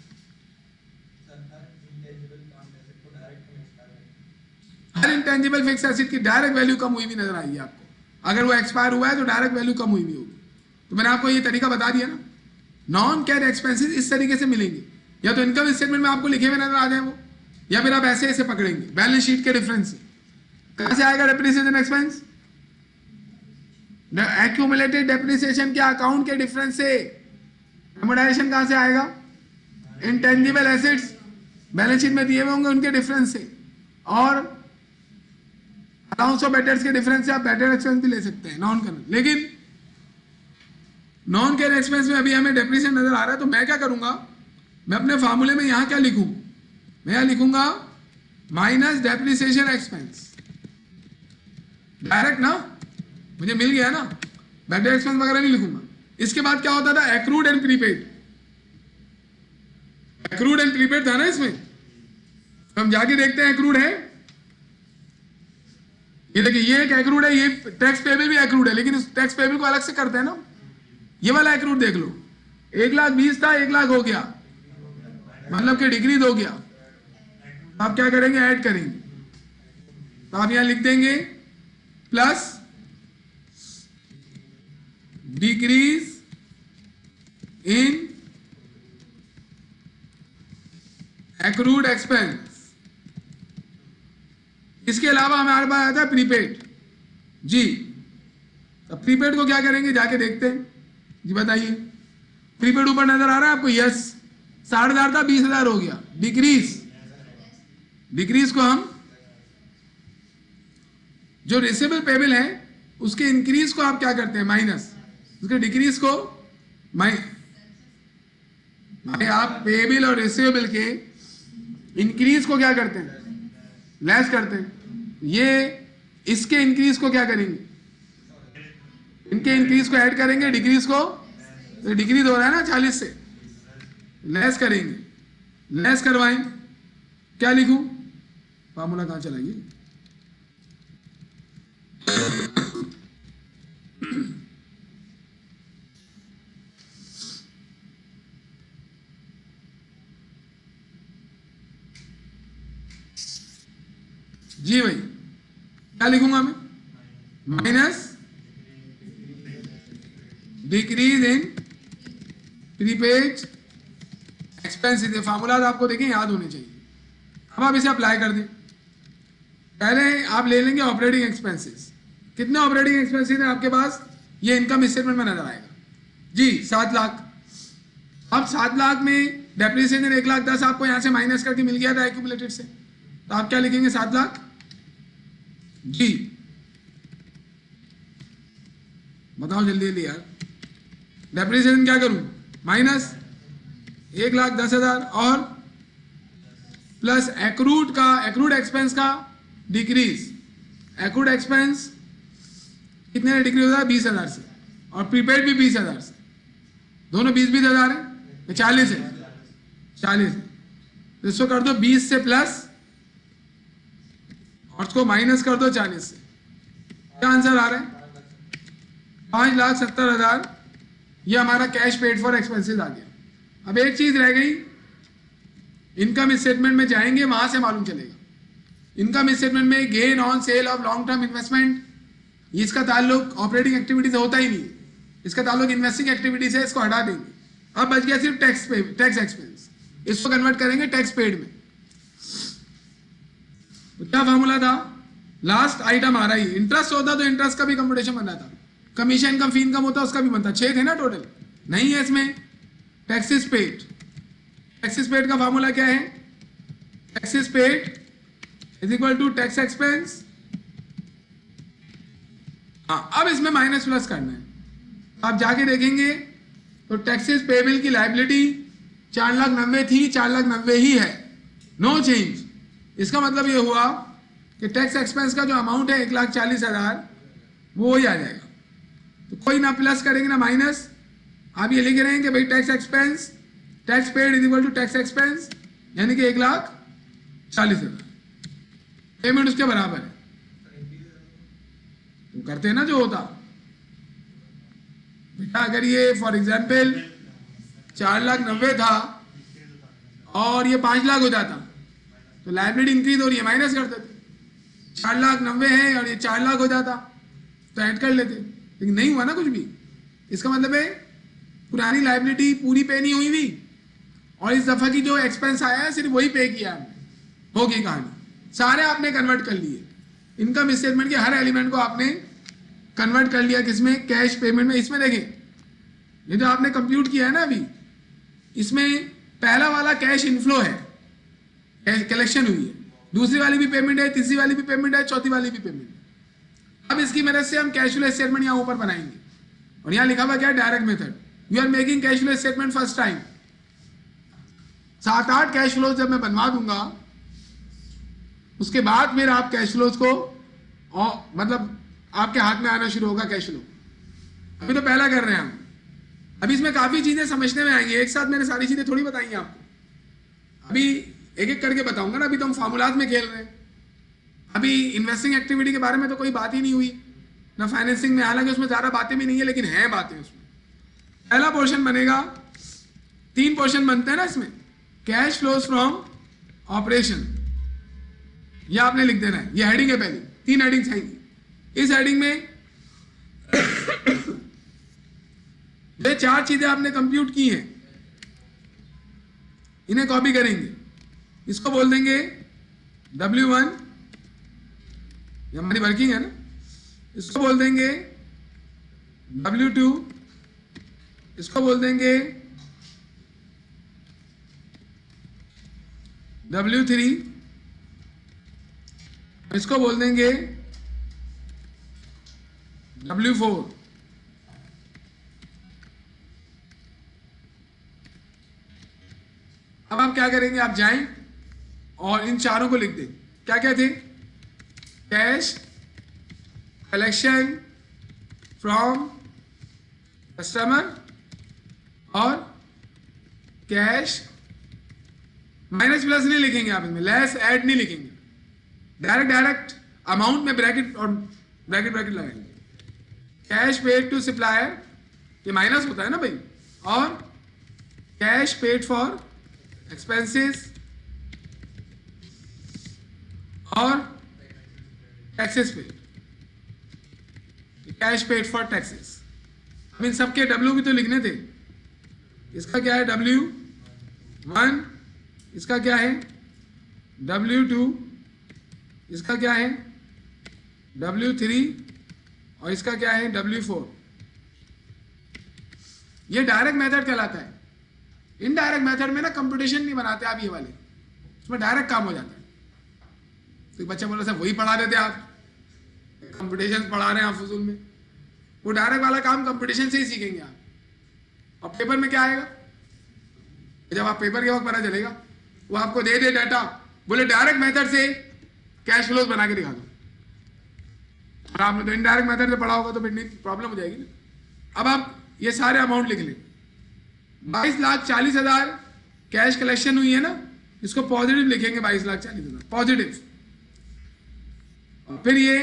हर इंटेंजिबल फिक्स एसेट की डायरेक्ट वैल्यू कम हुई भी नजर आएगी आपको। अगर वो एक्सपायर हुआ है तो डायरेक्ट वैल्यू कम हुई भी होगी। तो मैंने आपको ये तरीका बता दिया ना। नॉन कैश एक्सपेंसेस इस तरीके से मिलेंगे, या तो इनकम स्टेटमेंट में आपको लिखे हुए नजर आ जाए वो, या फिर आप ऐसे ऐसे पकड़ेंगे बैलेंस शीट के डिफरेंस से। कहां से आएगा डेप्रिसिएशन एक्सपेंस? एक्यूमुलेटेड डेप्रिसिएशन के अकाउंट के डिफरेंस से। एमोर्टाइजेशन कहां से आएगा? इंटेंजिबल एसेट्स बैलेंस शीट में दिए हुए होंगे उनके डिफरेंस से, और अलाउंस ऑफ डेटर्स के डिफरेंस से आप डेटर एक्सपेंस भी ले सकते हैं नॉन करंट। लेकिन नॉन कैश एक्सपेंस में अभी हमें डेप्रिसिएशन नजर आ रहा है, तो मैं क्या करूंगा? मैं अपने फार्मूले में यहां क्या लिखूं? मैं यहां लिखूंगा माइनस डेप्रिसिएशन एक्सपेंस। डायरेक्ट ना, मुझे मिल गया ना, बैड डेट एक्सपेंस वगैरह नहीं लिखूंगा। इसके बाद क्या होता था? Accrued and prepaid. Accrued and prepaid था ना इसमें। हम जाके देखते हैं एक्रूड है, ये देखिए ये एक एक्रूड है, ये टैक्स पेबल भी एक्रूड है, लेकिन इस टैक्स पेबल को अलग से करते हैं ना। ये वाला एक्रूड देख लो, 1,20,000 था, 1 लाख हो गया, मतलब कि डिक्रीज हो गया। आप क्या करेंगे? ऐड करेंगे। तो आप यहां लिख देंगे plus decrease in accrued expense. इसके अलावा हमारे पास आता है प्रीपेड जी। तो प्रीपेड को क्या करेंगे? जाके देखते हैं जी, बताइए। प्रीपेड ऊपर नजर आ रहा है आपको? यस। 60,000 था, 20,000 हो गया, डिक्रीज। डिक्रीज को हम जो रिसीवेबल पेबल है उसके इंक्रीज को आप क्या करते हैं? माइनस। उसके डिक्रीज को आप पेबल और रिसीवेबल के इंक्रीज को क्या करते हैं? लेस करते हैं। ये इसके इंक्रीज को क्या करेंगे? इनके इंक्रीज को ऐड करेंगे, डिक्रीज को, तो डिक्रीज हो रहा है ना 40 से, लेस करेंगे। लेस करवाएं, क्या लिखूं? फार्मूला कहां चला ये? जी भाई, क्या लिखूंगा मैं? Minus decrease in prepaid expenses. ये फार्मूलाज आपको देखें याद होने चाहिए। अब आप इसे अप्लाई कर दें। पहले आप ले लेंगे ऑपरेटिंग एक्सपेंसेस। कितने ऑपरेटिंग एक्सपेंसेस हैं आपके पास? ये इनकम स्टेटमेंट में नजर आएगा जी, 7 लाख। अब 7 लाख में डेप्रिसिएशन 1,10,000 आपको यहां से माइनस करके मिल गया था एक्यूमुलेटेड से, तो आप क्या लिखेंगे? 7 लाख जी। बताओ जल्दी जल्दी यार। डेप्रिसिएशन क्या करूं? माइनस 1,10,000 और प्लस एक्रूड एक्सपेंस का डिक्रीज। एक्रूड एक्सपेंस कितने में डिक्रीज होता है? 20,000 से, और प्रीपेड भी 20,000 से, दोनों 20,000 है, 40 है, 40 है। तो इसको कर दो 20 से प्लस और इसको माइनस कर दो 40 से। क्या आंसर आ रहा है? 5,70,000। ये हमारा कैश पेड फॉर एक्सपेंसेस आ गया। अब एक चीज रह गई, इनकम स्टेटमेंट में जाएंगे, वहां से मालूम चलेगा। इनकम स्टेटमेंट में gain on sale of long term investment, इसका ताल्लुक ऑपरेटिंग एक्टिविटी से होता ही नहीं है, इसका ताल्लुक इन्वेस्टिंग एक्टिविटी से, इसको हटा देंगे। अब बच गया सिर्फ टैक्स एक्सपेंस, इसको कन्वर्ट करेंगे टैक्स पेड में। तो क्या फॉर्मूला था? लास्ट आइटम आ रहा है, इंटरेस्ट होता तो इंटरेस्ट का भी कंप्यूटेशन बन जाता, कमीशन इनकम फी इनकम होता उसका भी बनता। 6 थे ना टोटल, नहीं है इसमें। टैक्सेस पेड, टैक्सेस पेड का फॉर्मूला क्या है? Taxes paid is equal to tax expense. हाँ, अब इसमें माइनस प्लस करना है। आप जाके देखेंगे तो टैक्सेस पेबल की लायबिलिटी 4,90,000 थी, 4,90,000 ही है, नो चेंज। इसका मतलब ये हुआ कि टैक्स एक्सपेंस का जो अमाउंट है 1,40,000 वो ही आ जाएगा। तो कोई ना प्लस करेंगे ना माइनस, आप ये लिख रहे हैं कि भाई tax expense, tax paid is equal to tax expense, यानी कि 1,40,000 पेमेंट उसके बराबर है। तो करते हैं ना जो होता बेटा। अगर ये फॉर एग्जाम्पल 4,90,000 था और ये 5,00,000 हो जाता तो लायबिलिटी इंक्रीज हो रही है, माइनस कर देते। 4,90,000 है और ये 4,00,000 हो जाता तो ऐड कर लेते, लेकिन नहीं हुआ ना कुछ भी। इसका मतलब है पुरानी लायबिलिटी पूरी पे नहीं हुई भी, और इस दफा की जो एक्सपेंस आया है सिर्फ वही पे किया हमने। होगी कहानी, सारे आपने कन्वर्ट कर लिए। इनकम स्टेटमेंट के हर एलिमेंट को आपने कन्वर्ट कर लिया, किसमें? कैश पेमेंट में। इसमें देखें, ये जो आपने कंप्यूट किया है ना अभी, इसमें पहला वाला कैश इनफ्लो है, कैश कलेक्शन हुई है, दूसरी वाली भी पेमेंट है, तीसरी वाली भी पेमेंट है, चौथी वाली भी पेमेंट है। अब इसकी मदद से हम कैश फ्लो स्टेटमेंट यहाँ ऊपर बनाएंगे, और यहाँ लिखा हुआ क्या है? Direct method. You are making cash flow statement first time. 7-8 cash flows जब मैं बनवा दूंगा, उसके बाद फिर आप कैश फ्लोज को मतलब आपके हाथ में आना शुरू होगा कैश फ्लो। अभी तो पहला कर रहे हैं हम। अभी इसमें काफी चीजें समझने में आएंगी, एक साथ मैंने सारी चीजें थोड़ी बताई आपको, अभी एक एक करके बताऊंगा ना। अभी तो हम फार्मूलाज में खेल रहे हैं, अभी इन्वेस्टिंग एक्टिविटी के बारे में तो कोई बात ही नहीं हुई ना, फाइनेंसिंग में, हालांकि उसमें ज्यादा बातें भी नहीं है, लेकिन है बातें उसमें। पहला पोर्शन बनेगा, 3 पोर्शन बनते हैं ना इसमें, कैश फ्लोज फ्रॉम ऑपरेशन, यह आपने लिख देना है। ये हेडिंग है पहली, 3 हेडिंग्स आएंगी। इस हेडिंग में ये 4 चीजें आपने कंप्यूट की हैं, इन्हें कॉपी करेंगे। इसको बोल देंगे W1, ये हमारी वर्किंग है ना। इसको बोल देंगे W2, इसको बोल देंगे W3, इसको बोल देंगे W4। अब आप क्या करेंगे? आप जाएं और इन चारों को लिख दें। क्या क्या थे? कैश कलेक्शन फ्रॉम कस्टमर और कैश, माइनस प्लस नहीं लिखेंगे आप इसमें, लेस ऐड नहीं लिखेंगे, डायरेक्ट अमाउंट में ब्रैकेट और ब्रैकेट लगाएंगे। कैश पेड टू सप्लायर, ये माइनस होता है ना भाई, और कैश पेड फॉर एक्सपेंसेस और taxes paid, cash paid for taxes. अब इन सबके डब्ल्यू भी तो लिखने थे। इसका क्या है? W1, इसका क्या है? W2, इसका क्या है? W3, और इसका क्या है? W4। ये डायरेक्ट मेथड कहलाता है। इनडायरेक्ट मेथड में ना कंप्यूटेशन नहीं बनाते आप, ये वाले उसमें डायरेक्ट काम हो जाता है। तो बच्चा बोला सर वही पढ़ा देते आप, कंप्यूटेशन पढ़ा रहे हैं आप फजूल में। वो डायरेक्ट वाला काम कंप्यूटेशन से ही सीखेंगे आप। और पेपर में क्या आएगा? जब आप पेपर के वक्त पता चलेगा, वो आपको दे दे डाटा बोले डायरेक्ट मेथड से कैश फ्लोज बना के दिखा दो। और आपने तो इनडायरेक्ट मेथड से पढ़ा होगा तो फिर प्रॉब्लम हो जाएगी ना। अब आप ये सारे अमाउंट लिख लें। 22,40,000 कैश कलेक्शन हुई है ना, इसको पॉजिटिव लिखेंगे, 22,40,000 पॉजिटिव। फिर ये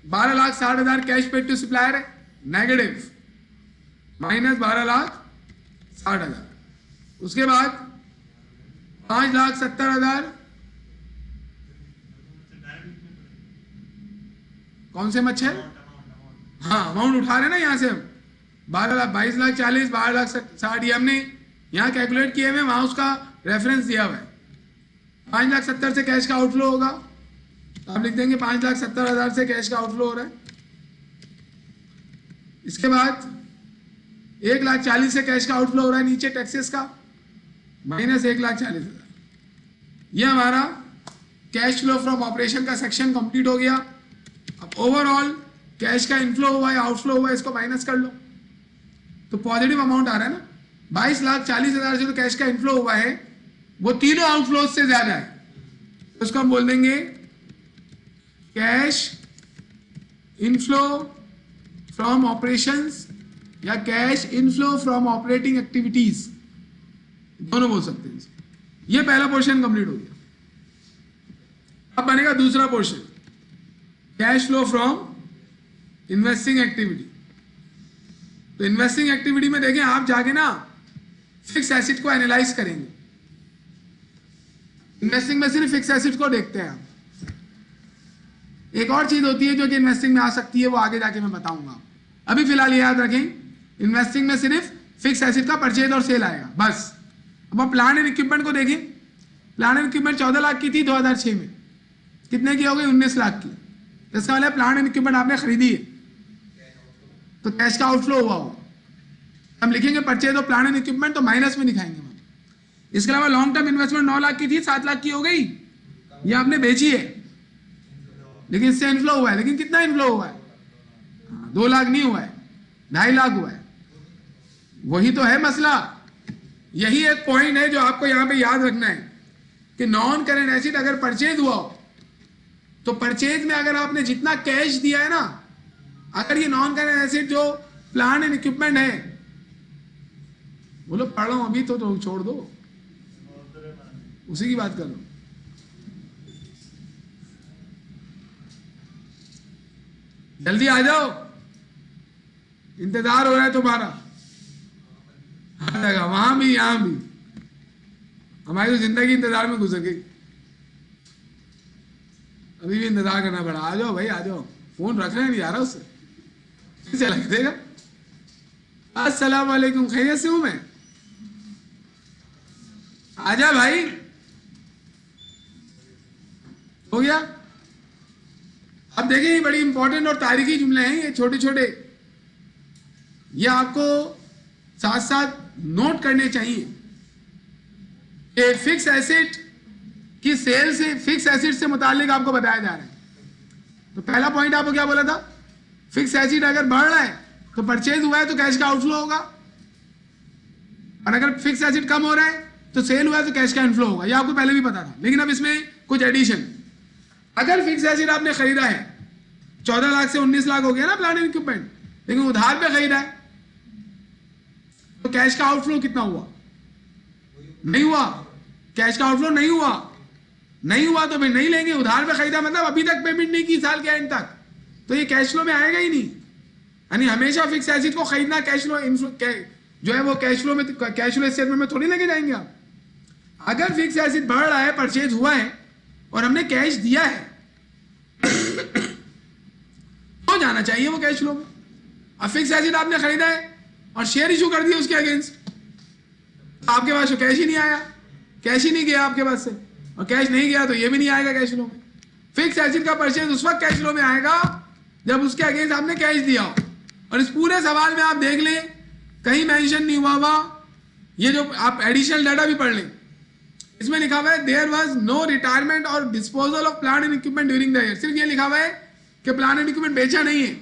12,60,000 कैश पेड टू सप्लायर है, नेगेटिव, माइनस 12,60,000। उसके बाद 5,70,000 कौन से मच्छर, हाँ अमाउंट उठा रहे हैं ना यहाँ से हम, 22,40,000, 12,60,000 ये हमने यहाँ कैलकुलेट किए हुए, वहां उसका रेफरेंस दिया हुआ है। 5,70,000 से कैश का आउटफ्लो होगा, तो आप लिख देंगे 5,70,000 से कैश का आउटफ्लो हो रहा है। इसके बाद 1,40,000 से कैश का आउटफ्लो हो रहा है नीचे टैक्सेस का, माइनस 1,40,000। ये हमारा कैश फ्लो फ्रॉम ऑपरेशन का सेक्शन कंप्लीट हो गया। अब ओवरऑल कैश का इनफ्लो हुआ है, आउटफ्लो हुआ है, इसको माइनस कर लो तो पॉजिटिव अमाउंट आ रहा है ना। 22,40,000 जो कैश का इनफ्लो हुआ है वो तीनों आउटफ्लो से ज्यादा है, तो उसको हम बोल देंगे कैश इनफ्लो फ्रॉम ऑपरेशंस या cash inflow from operating activities, दोनों बोल सकते हैं। ये पहला पोर्शन कंप्लीट हो गया। अब बनेगा दूसरा portion, cash flow from investing activity. तो इन्वेस्टिंग एक्टिविटी में देखें आप जाके ना फिक्स एसेट को एनालाइज करेंगे। इन्वेस्टिंग में सिर्फ फिक्स एसेट को देखते हैं आप। एक और चीज होती है जो कि इन्वेस्टिंग में आ सकती है, वो आगे जाके मैं बताऊंगा। अभी फिलहाल ये याद रखें, इन्वेस्टिंग में सिर्फ फिक्स एसेट का परचेज और सेल आएगा बस। अब आप प्लांट एंड इक्विपमेंट को देखें, प्लांट एंड इक्विपमेंट 14 लाख की थी 2006 में, कितने की हो गई 19 लाख की। इसका मतलब प्लांट एंड इक्विपमेंट आपने खरीदी है तो कैश का आउटफ्लो हुआ हो, हम लिखेंगे purchase of plant and equipment, तो माइनस में दिखाएंगे हम। इसके अलावा लॉन्ग टर्म इन्वेस्टमेंट 9 लाख की थी, 7 लाख की हो गई, ये आपने बेची है लेकिन इससे इनफ्लो हुआ है। लेकिन कितना इनफ्लो हुआ है, 2 लाख नहीं हुआ है, 2.5 लाख हुआ है। वही तो है मसला। यही एक पॉइंट है जो आपको यहां पे याद रखना है कि नॉन करेंट एसेट अगर परचेज हुआ हो तो परचेज में अगर आपने जितना कैश दिया है ना, अगर ये नॉन करेंट एसेट जो प्लांट एंड इक्विपमेंट है, बोलो पढ़ रहा हूं अभी तो छोड़ दो, उसी की बात कर लो। जल्दी आ जाओ, इंतजार हो रहा है तुम्हारा। वहां भी यहां भी हमारी तो जिंदगी इंतजार में गुजर गई, अभी भी इंतजार करना पड़ा। आ जाओ भाई आ जाओ, फोन रख रहे हैं नहीं आ रहा उससे चला देगा। अस्सलाम वालेकुम, खैरियत से हूं मैं, आजा भाई, हो गया। अब देखिए ये बड़ी इंपॉर्टेंट और तारीखी जुमले हैं ये छोटे छोटे, ये आपको साथ साथ नोट करने चाहिए कि फिक्स एसेट की सेल से, फिक्स एसेट से मुतालिक आपको बताया जा रहा है। तो पहला पॉइंट आपको क्या बोला था, फिक्स एसेट अगर बढ़ रहा है तो परचेज हुआ है तो कैश का आउटफ्लो होगा, और अगर फिक्स एसेट कम हो रहा है तो सेल हुआ है तो कैश का इनफ्लो होगा। ये आपको पहले भी पता था, लेकिन अब इसमें कुछ एडिशन। अगर फिक्स एसेट आपने खरीदा है, 14 लाख से 19 लाख हो गया ना प्लांट एंड इक्विपमेंट, लेकिन उधार पे खरीदा है, तो कैश का आउटफ्लो कितना हुआ, नहीं हुआ, कैश का आउटफ्लो नहीं हुआ, नहीं हुआ तो फिर नहीं लेंगे। उधार पे खरीदा मतलब अभी तक पेमेंट नहीं की साल के एंड तक, तो ये कैश फ्लो में आएगा ही नहीं। यानी हमेशा फिक्स एसेट को खरीदना कैश फ्लो जो है वो कैश फ्लो में, कैश फ्लो स्टेटमेंट में थोड़ी लेके जाएंगे आप। अगर फिक्स एसेट बढ़ रहा है, परचेज हुआ है और हमने कैश दिया है तो जाना चाहिए वो कैश फ्लो में। अब फिक्स एसेट आपने खरीदा है और शेयर इशू कर दिया उसके अगेंस्ट, तो आपके पास तो कैश ही नहीं आया, कैश ही नहीं गया आपके पास से, और कैश नहीं गया तो ये भी नहीं आएगा कैश फ्लो में। फिक्स एसेट का परचेज उस वक्त कैश फ्लो में आएगा जब उसके अगेंस्ट आपने कैश दिया हो। और इस पूरे सवाल में आप देख लें कहीं मेंशन नहीं हुआ ये जो आप एडिशनल डाटा भी पढ़ लें, इसमें लिखा हुआ है देयर वाज नो रिटायरमेंट और disposal of plant and equipment during the year. सिर्फ ये लिखा हुआ है कि प्लांट एंड इक्विपमेंट बेचा नहीं है,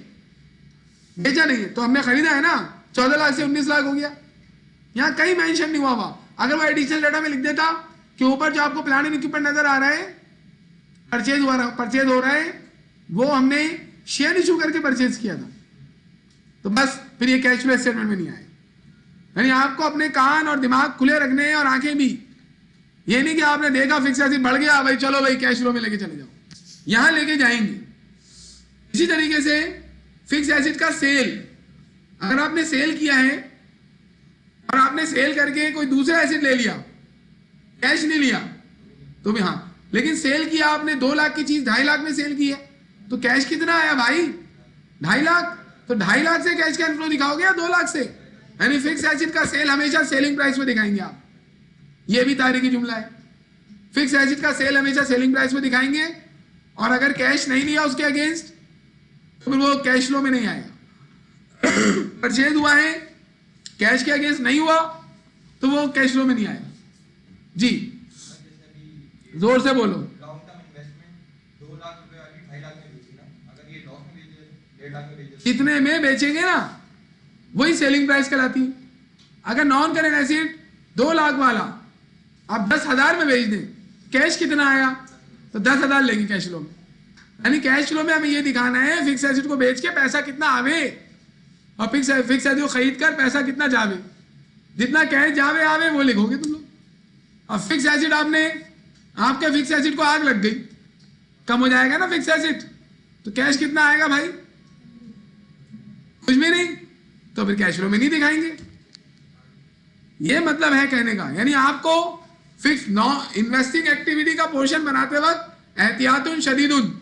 बेचा नहीं है, तो हमने खरीदा है ना, 14 लाख से 19 लाख हो गया, यहां कहीं मेंशन नहीं हुआ। अगर वो एडिशनल डाटा में लिख देता कि ऊपर जो आपको प्लांट एंड इक्विपमेंट नजर आ रहा है परचेज हो रहा है, वो हमने शेयर इशू करके परचेज किया था, तो बस फिर ये कैश फ्लो स्टेटमेंट में नहीं आएगा। यानी आपको अपने कान और दिमाग खुले रखने हैं और आंखें भी। ये नहीं कि आपने देखा फिक्स एसेट बढ़ गया भाई चलो भाई कैश फ्लो में लेके चले जाओ, यहां लेके जाएंगे। इसी तरीके से फिक्स एसेट का सेल, अगर आपने सेल किया है और आपने सेल करके कोई दूसरा एसेट ले लिया, कैश नहीं लिया तो भी हाँ, लेकिन सेल किया आपने 2 लाख की चीज 2.5 लाख में सेल की है, तो कैश कितना आया भाई 2.5 लाख, तो 2.5 लाख से कैश का इनफ्लो दिखाओगे या 2 लाख से? यानी फिक्स एसेट का सेल हमेशा सेलिंग प्राइस में दिखाएंगे आप, ये भी तारीखी जुमला है। फिक्स एसेट का सेल हमेशा सेलिंग प्राइस में दिखाएंगे, और अगर कैश नहीं लिया उसके अगेंस्ट तो फिर वो कैश फ्लो में नहीं आएगा। परचेज हुआ है कैश के अगेंस्ट नहीं हुआ तो वो कैश फ्लो में नहीं आएगा। जी जोर से बोलो। लॉन्ग टर्म इन्वेस्टमेंट 2 लाख रुपए वाली 2.5 लाख में बेची ना, अगर ये लॉस में बेचे 1.5 लाख में बेचे, कितने में बेचेंगे ना, वही सेलिंग प्राइस कहलाती है। अगर नॉन करेंट एसेट 2 लाख वाला आप 10,000 में बेच दें, कैश कितना आया तो 10,000 लेंगे कैश फ्लो में। यानी कैश फ्लो में हमें ये दिखाना है फिक्स एसेट को बेच के पैसा कितना आवे, और फिक्स एसेट को खरीद कर पैसा कितना जावे। जितना कैश जावे आवे वो लिखोगे तुम लोग। और फिक्स एसेट आपके फिक्स एसेट को आग लग गई, कम हो जाएगा ना फिक्स एसेट, तो कैश कितना आएगा भाई, कुछ भी नहीं, तो फिर कैश फ्लो में नहीं दिखाएंगे। ये मतलब है कहने का, यानी आपको फिक्स इन्वेस्टिंग एक्टिविटी का पोर्शन बनाते वक्त एहतियातुन शदीदुन,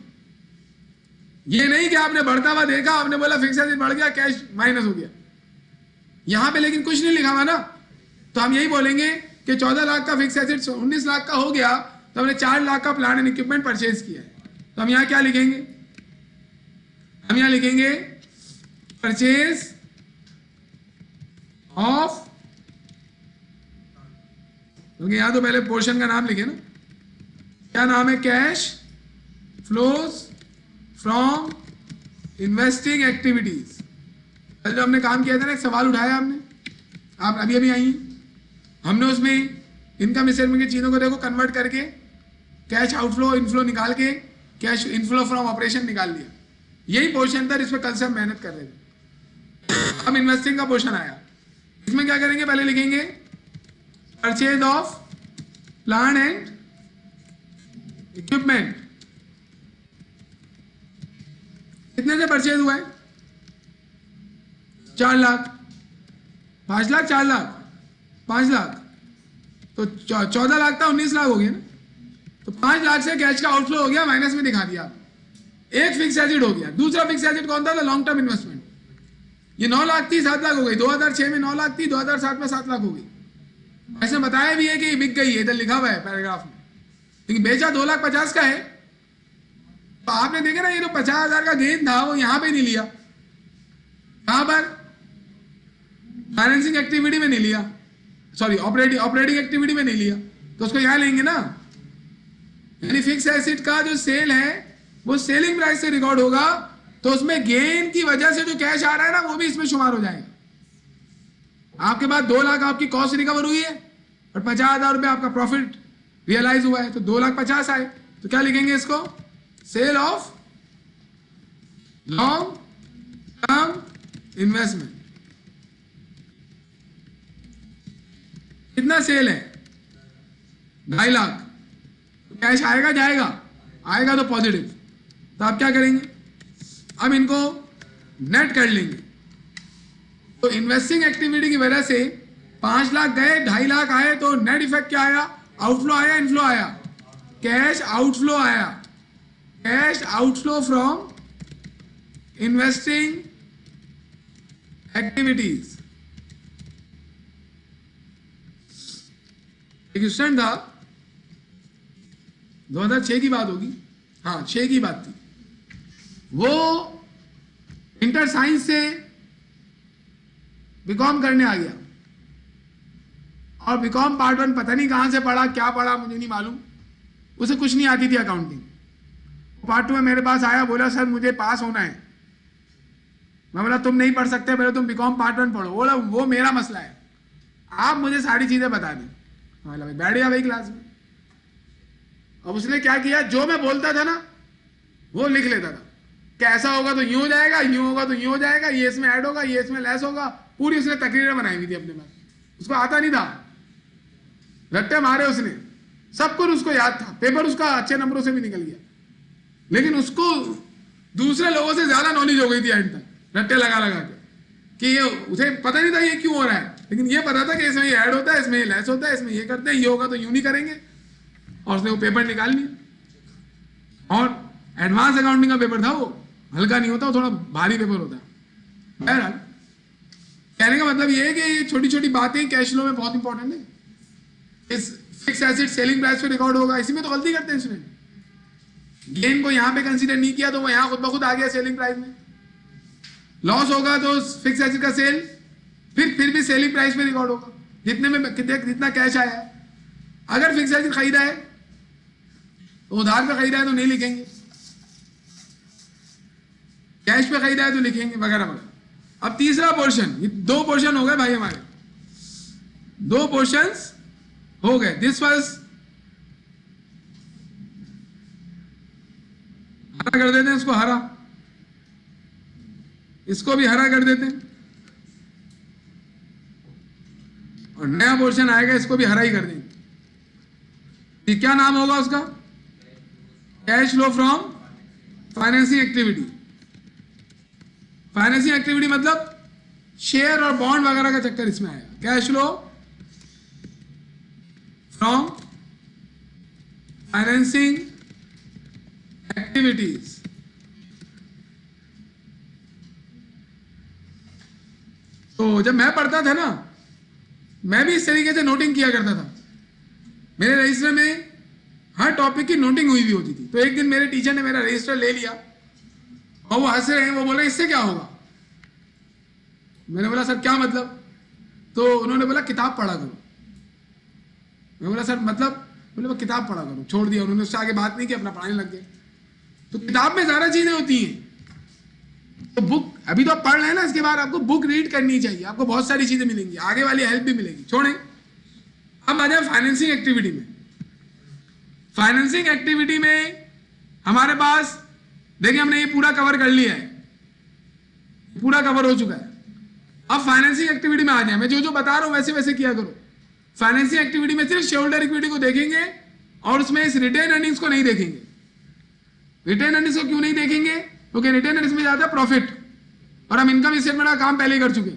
ये नहीं कि आपने बढ़ता हुआ देखा, आपने बोला फिक्स एसेट बढ़ गया कैश माइनस हो गया, यहां पे लेकिन कुछ नहीं लिखा हुआ ना, तो हम यही बोलेंगे कि 14 लाख का फिक्स एसेट 19 लाख का हो गया, तो हमने 4 लाख का प्लांट एंड इक्विपमेंट परचेज किया है, तो हम यहां क्या लिखेंगे, हम यहां लिखेंगे परचेज ऑफ, क्योंकि यहां तो पहले पोर्शन का नाम लिखे ना, क्या नाम है, cash flows from investing activities. जो हमने काम किया था ना, एक सवाल उठाया हमने, आप अभी अभी आई, हमने उसमें इनकम स्टेटमेंट की चीजों को देखो कन्वर्ट करके कैश आउटफ्लो इनफ्लो निकाल के कैश इनफ्लो फ्रॉम ऑपरेशन निकाल दिया, यही पोर्शन था, इस पर कल से हम मेहनत कर रहे थे। अब इन्वेस्टिंग का पोर्शन आया, इसमें क्या करेंगे, पहले लिखेंगे purchase of plant and equipment, कितने से परचेज हुआ है, 4 लाख, 5 लाख 4 लाख 5 लाख, तो 14 लाख था 19 लाख हो गया ना, तो 5 लाख से कैश का आउटफ्लो हो गया, माइनस में दिखा दिया। एक फिक्स एसेट हो गया, दूसरा फिक्स एसेट कौन था, लॉन्ग टर्म इन्वेस्टमेंट, ये 9 लाख थी 7 लाख हो गई, 2006 में 9 लाख थी, 2007 में 7 लाख हो गई। ऐसे बताया भी है कि बिक गई है, इधर लिखा हुआ है पैराग्राफ में, लेकिन बेचा 2,50,000 का है, तो आपने देखा ना ये जो 50,000 का गेन था वो यहां पे नहीं लिया, कहां पर, फाइनेंसिंग एक्टिविटी में नहीं लिया, सॉरी ऑपरेटिंग एक्टिविटी में नहीं लिया, तो उसको यहां लेंगे ना। यानी फिक्स एसेट का जो सेल है वो सेलिंग प्राइस से रिकॉर्ड होगा, तो उसमें गेन की वजह से जो कैश आ रहा है ना वो भी इसमें शुमार हो जाएगा। आपके पास 2 लाख आपकी कॉस्ट रिकवर हुई है और 50,000 रुपये आपका प्रॉफिट रियलाइज हुआ है, तो 2,50,000 आए, तो क्या लिखेंगे इसको, sale of long term investment. कितना सेल है, 2.5 लाख, कैश आएगा जाएगा, आएगा तो पॉजिटिव, तो आप क्या करेंगे, अब इनको नेट कर लेंगे। तो इन्वेस्टिंग एक्टिविटी की वजह से 5 लाख गए, 2.5 लाख आए, तो नेट इफेक्ट क्या आया, आउटफ्लो आया इनफ्लो आया, कैश आउटफ्लो आया, cash outflow from investing activities. एक स्टूडेंट था, 2006 की बात होगी, हाँ 6 की बात थी, वो इंटर साइंस से बीकॉम करने आ गया, और बीकॉम पार्ट 1 पता नहीं कहां से पढ़ा, क्या पढ़ा मुझे नहीं मालूम, उसे कुछ नहीं आती थी अकाउंटिंग। पार्ट 2 में मेरे पास आया, बोला सर मुझे पास होना है। मैं बोला तुम नहीं पढ़ सकते, पहले तुम बीकॉम पार्ट 1 पढ़ो। बोला वो मेरा मसला है, आप मुझे सारी चीजें बता दें। बोला भाई बैठ गया भाई क्लास में, अब उसने क्या किया, जो मैं बोलता था ना वो लिख लेता था कि ऐसा होगा तो यूं हो जाएगा, यूं होगा तो यूं हो जाएगा, ये इसमें ऐड होगा, ये इसमें लेस होगा। पूरी उसने तकरीरें बनाई हुई थी अपने पास, उसको आता नहीं था, रट्टे मारे उसने, सब कुछ उसको याद था, पेपर उसका अच्छे नंबरों से भी निकल गया, लेकिन उसको दूसरे लोगों से ज्यादा नॉलेज हो गई थी एंड तक, रट्टे लगा लगा के, कि ये उसे पता नहीं था ये क्यों हो रहा है, लेकिन ये पता था कि इसमें ये ऐड होता है, इसमें ये लेस होता है, इसमें ये करते हैं, ये होगा तो यूं नहीं करेंगे, और उसने वो पेपर निकाल लिया। और एडवांस अकाउंटिंग का पेपर था वो, हल्का नहीं होता, वो थोड़ा भारी पेपर होता है। बहरहाल कहने का मतलब ये है कि ये छोटी छोटी बातें कैश फ्लो में बहुत इंपॉर्टेंट है। इस फिक्स एसेट सेलिंग प्राइस पे रिकॉर्ड होगा, इसी में तो गलती करते हैं स्टूडेंट। गेन को यहां पे कंसीडर नहीं किया तो वो यहां खुद ब खुद आ गया सेलिंग प्राइस में। लॉस होगा तो फिक्स एसेट का सेल फिर भी सेलिंग प्राइस पे रिकॉर्ड होगा, जितने में कितना कैश आया है। अगर फिक्स एसेट खरीदा है तो उधार पे खरीदा है तो नहीं लिखेंगे, कैश पे खरीदा है तो लिखेंगे, वगैरह वगैरह। अब तीसरा पोर्शन, ये दो पोर्शन हो गए भाई हमारे, दो पोर्शंस हो गए। दिस वाज, हरा कर देते हैं इसको, हरा, इसको भी हरा कर देते हैं, और नया पोर्शन आएगा, इसको भी हरा ही कर देंगे। ये क्या नाम होगा उसका? Cash flow from financing activity. Financing activity मतलब शेयर और बॉन्ड वगैरह का चक्कर इसमें आएगा। Cash flow from financing activities. तो जब मैं पढ़ता था ना, मैं भी इस तरीके से नोटिंग किया करता था। मेरे रजिस्टर में हर टॉपिक की नोटिंग हुई भी होती थी। तो एक दिन मेरे टीचर ने मेरा रजिस्टर ले लिया और वो हंस रहे हैं, वो बोले इससे क्या होगा? मैंने बोला सर क्या मतलब? तो उन्होंने बोला किताब पढ़ा करो। मैं बोला सर मतलब? बोले वो किताब पढ़ा करो। छोड़ दिया उन्होंने, उससे आगे बात नहीं की, अपना पढ़ाने लग गए। तो किताब में ज्यादा चीजें होती हैं, तो बुक अभी तो आप पढ़ रहे हैं ना, इसके बाद आपको बुक रीड करनी चाहिए, आपको बहुत सारी चीजें मिलेंगी, आगे वाली हेल्प भी मिलेगी। छोड़ें, अब आ जाए फाइनेंसिंग एक्टिविटी में। फाइनेंसिंग एक्टिविटी में हमारे पास देखिए, हमने ये पूरा कवर कर लिया है, पूरा कवर हो चुका है। अब फाइनेंसिंग एक्टिविटी में आ जाए, मैं जो जो बता रहा हूं वैसे वैसे किया करो। फाइनेंसिंग एक्टिविटी में सिर्फ शेयर होल्डर इक्विटी को देखेंगे और उसमें इस रिटेन अर्निंग्स को नहीं देखेंगे। रिटेन अर्निंग्स को क्यों नहीं देखेंगे? क्योंकि रिटेन अर्निंग्स में जाता है प्रॉफिट, और हम इनकम स्टेटमेंट का काम पहले ही कर चुके।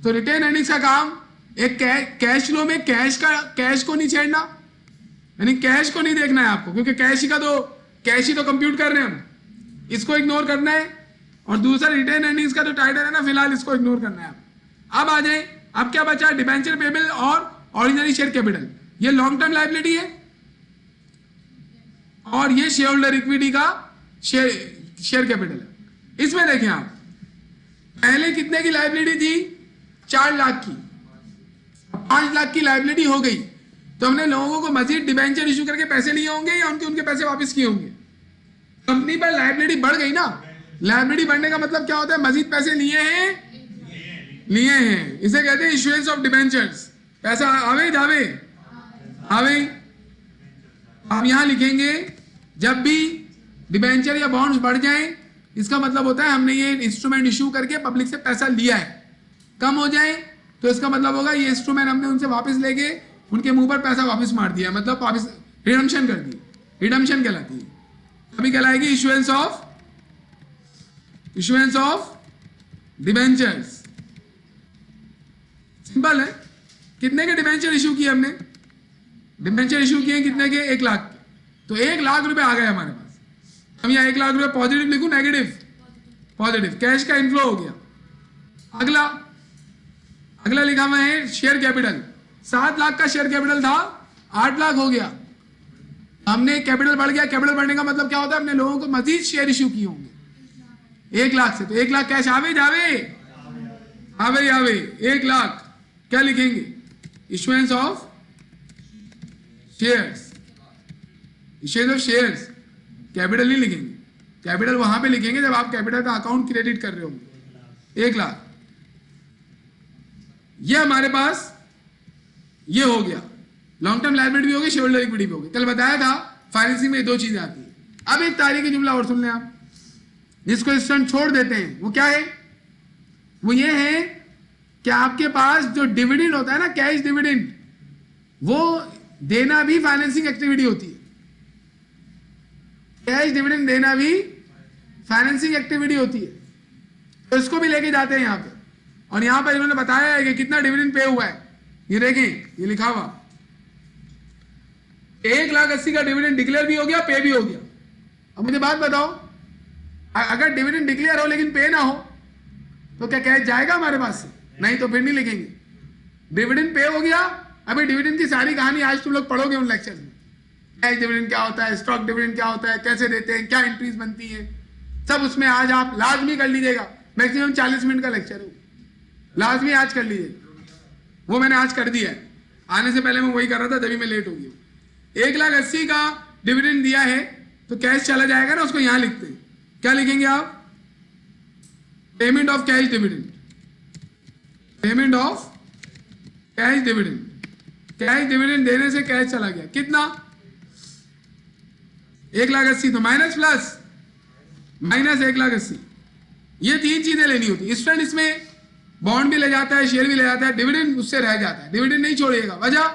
तो रिटेन अर्निंग्स का काम एक कैश फ्लो में कैश को नहीं छेड़ना, यानी कैश को नहीं देखना है आपको, क्योंकि कैश ही तो कंप्यूट कर रहे हैं हम, इसको इग्नोर करना है। और दूसरा रिटेन अर्निंग्स का जो टाइटल है ना, फिलहाल इसको इग्नोर करना है। अब आ जाए, अब क्या बचा? डिबेंचर पेबल और ऑर्डिनरी शेयर कैपिटल। ये लॉन्ग टर्म लायबिलिटी है और ये शेयर होल्डर इक्विटी का शेयर कैपिटल है। इसमें देखें आप, पहले कितने की लायबिलिटी थी? 4 लाख की। 5 लाख की लायबिलिटी हो गई, तो हमने लोगों को मजीद डिबेंचर इशू करके पैसे लिए होंगे या उनके पैसे वापस किए होंगे? कंपनी पर लायबिलिटी बढ़ गई ना। लायबिलिटी बढ़ने का मतलब क्या होता है? मजीद पैसे लिए हैं। इसे कहते हैं इशुएंस ऑफ डिबेंचर्स। पैसा आवे जावे आवे। आप यहां लिखेंगे, जब भी डिबेंचर या बॉन्ड्स बढ़ जाएं, इसका मतलब होता है हमने ये इंस्ट्रूमेंट इशू करके पब्लिक से पैसा लिया है। कम हो जाए तो इसका मतलब होगा ये इंस्ट्रूमेंट हमने उनसे वापस लेके उनके मुंह पर पैसा वापस मार दिया, मतलब वापस रिडम्पशन कर दी। रिडम्पशन कहलाती है। अभी कहलाएगी इशुएंस ऑफ डिबेंचर्स। सिंपल है। कितने के डिबेंचर इशू किए हमने? डिबेंचर इशू किए कितने के? 1 लाख के। तो 1 लाख रुपए आ गए हमारे पास। हम यहाँ 1 लाख रुपए पॉजिटिव लिखूं, नेगेटिव? पॉजिटिव। कैश का इनफ्लो हो गया। अगला लिखा हुआ है शेयर कैपिटल। 7 लाख का शेयर कैपिटल था, 8 लाख हो गया। हमने कैपिटल बढ़ गया। कैपिटल बढ़ने का मतलब क्या होता है? हमने लोगों को मजीद शेयर इशू किए होंगे 1 लाख से। तो 1 लाख कैश आवे जावे 1 लाख। क्या लिखेंगे? Issuance of shares. Issuance of shares. Capital नहीं लिखेंगे। कैपिटल वहां पे लिखेंगे जब आप कैपिटल का अकाउंट क्रेडिट कर रहे होंगे। 1 लाख। ये हमारे पास ये हो गया। लॉन्ग टर्म लायबिलिटी भी होगी, शेयर होल्डर इक्विटी भी होगी। कल बताया था फाइनेंसिंग में 2 चीजें आती है। अब एक तारीखी जुमला और सुन लें आप, जिसको स्टूडेंट छोड़ देते हैं, वो क्या है? वो ये है कि आपके पास जो डिविडेंड होता है ना, कैश डिविडेंड, वो देना भी फाइनेंसिंग एक्टिविटी होती है। कैश डिविडेंड देना भी फाइनेंसिंग एक्टिविटी होती है। तो इसको भी लेके जाते हैं यहाँ पे, और यहाँ पर इन्होंने बताया है कि कितना डिविडेंड पे हुआ है। ये देखें, ये लिखा हुआ 1,80,000 का डिविडेंड डिक्लेयर भी हो गया, पे भी हो गया। अब मुझे बात बताओ, अगर डिविडेंड डिक्लेयर हो लेकिन पे ना हो तो क्या कैश जाएगा हमारे पास से? नहीं, तो फिर नहीं लिखेंगे। डिविडेंड पे हो गया, अभी डिविडेंड की सारी कहानी आज तुम लोग पढ़ोगे उन लेक्चर में। कैश डिविडेंड क्या होता है, स्टॉक डिविडेंड क्या होता है, कैसे देते हैं, क्या एंट्रीज बनती है, सब उसमें आज आप लाजमी कर लीजिएगा। मैक्सिमम 40 मिनट का लेक्चर हो, लाजमी आज कर लीजिएगा। वो मैंने आज कर दिया है, आने से पहले मैं वही कर रहा था, तभी मैं लेट हो गया। 1,80,000 का डिविडेंड दिया है तो कैश चला जाएगा ना, उसको यहां लिखते हैं। क्या लिखेंगे आप? Payment of cash dividend, payment of cash dividend. Cash dividend देने से कैश चला गया, कितना? 1,80,000, तो माइनस प्लस माइनस 1,80,000। ये 3 चीजें लेनी होती है। स्टूडेंट इसमें बॉन्ड भी ले जाता है, शेयर भी ले जाता है, डिविडेंड उससे रह जाता है। डिविडेंड नहीं छोड़िएगा, वजह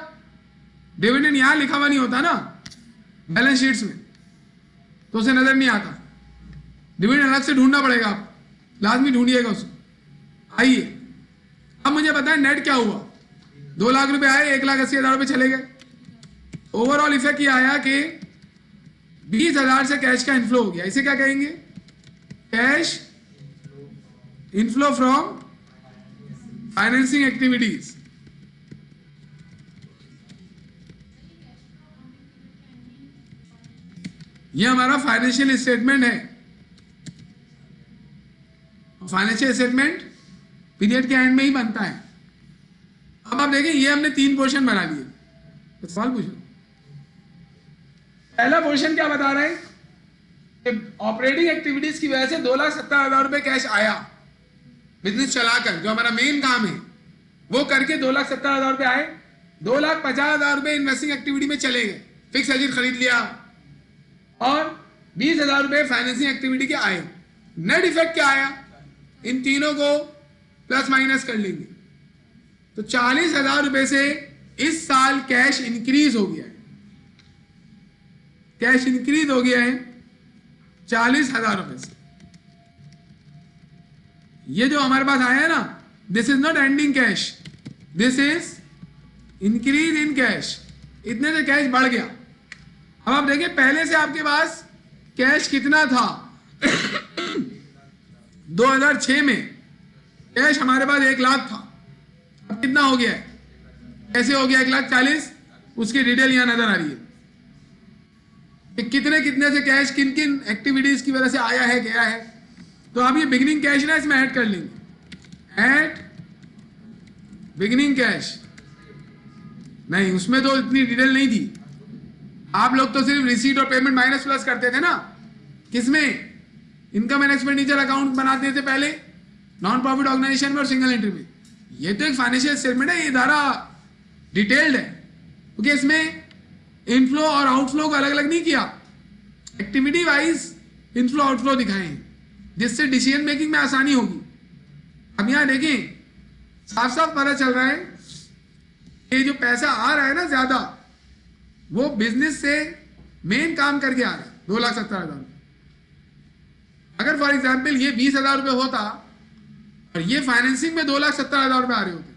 डिविडेंड यहां लिखा हुआ नहीं होता ना बैलेंस शीट्स में, तो उसे नजर नहीं आता। डिविडेंड अलग से ढूंढना पड़ेगा, आप लाजमी ढूंढिएगा उसको। आइए, अब मुझे बताएं नेट क्या हुआ। 2 लाख रुपए आए, 1,80,000 रुपए चले गए। ओवरऑल इफेक्ट ये आया कि 20,000 से कैश का इनफ्लो हो गया। इसे क्या कहेंगे? Cash inflow from financing activities. ये हमारा फाइनेंशियल स्टेटमेंट है। फाइनेंशियल स्टेटमेंट पीरियड के एंड में ही बनता है। अब आप देखें, ये हमने 3 पोर्शन बना लिए। तो सवाल पूछो, पहला पोर्शन क्या बता रहे हैं कि ऑपरेटिंग एक्टिविटीज की वजह से 2,70,000 रुपए कैश आया। बिजनेस चलाकर जो हमारा मेन काम है वो करके 2,70,000 रुपए आए। 2,50,000 रुपए इन्वेस्टिंग एक्टिविटी में चले गए, फिक्स एसेट खरीद लिया, और 20,000 रुपए फाइनेंसिंग एक्टिविटी के आए। नेट इफेक्ट क्या आया? इन तीनों को प्लस माइनस कर लेंगे तो 40,000 रुपए से इस साल कैश इंक्रीज हो गया है। कैश इंक्रीज हो गया है 40,000 रुपए से। ये जो हमारे पास आया है ना, this is not ending cash, this is increase in cash. इतने से कैश बढ़ गया। अब आप देखिए, पहले से आपके पास कैश कितना था? 2006 में कैश हमारे पास 1 लाख था। अब कितना हो गया है? कैसे हो गया 1,40,000? उसकी डिटेल यहां नजर आ रही है कि कितने कितने से कैश किन किन एक्टिविटीज की वजह से आया है, गया है। तो आप ये बिगिनिंग कैश ना इसमें ऐड कर लेंगे। ऐड बिगिनिंग कैश नहीं, उसमें तो इतनी डिटेल नहीं थी। आप लोग तो सिर्फ रिसीट और पेमेंट माइनस प्लस करते थे ना। किसमें? इनकम एंड एक्सपेंडिचर अकाउंट बनाते थे पहले, नॉन प्रॉफिट ऑर्गेनाइजेशन में और सिंगल एंट्री में। ये तो एक फाइनेंशियल स्टेटमेंट है, ये धारा डिटेल्ड है, क्योंकि इसमें इनफ्लो और आउटफ्लो को अलग अलग नहीं किया, एक्टिविटी वाइज इनफ्लो आउटफ्लो दिखाए हैं, जिससे डिसीजन मेकिंग में आसानी होगी। अब यहां देखें, साफ साफ पता चल रहा है कि जो पैसा आ रहा है ना ज्यादा, वो बिजनेस से मेन काम करके आ रहा है। 2,70,000। अगर फॉर एग्जाम्पल ये 20,000 रुपए होता और ये फाइनेंसिंग में 2,70,000 रुपए आ रहे होते,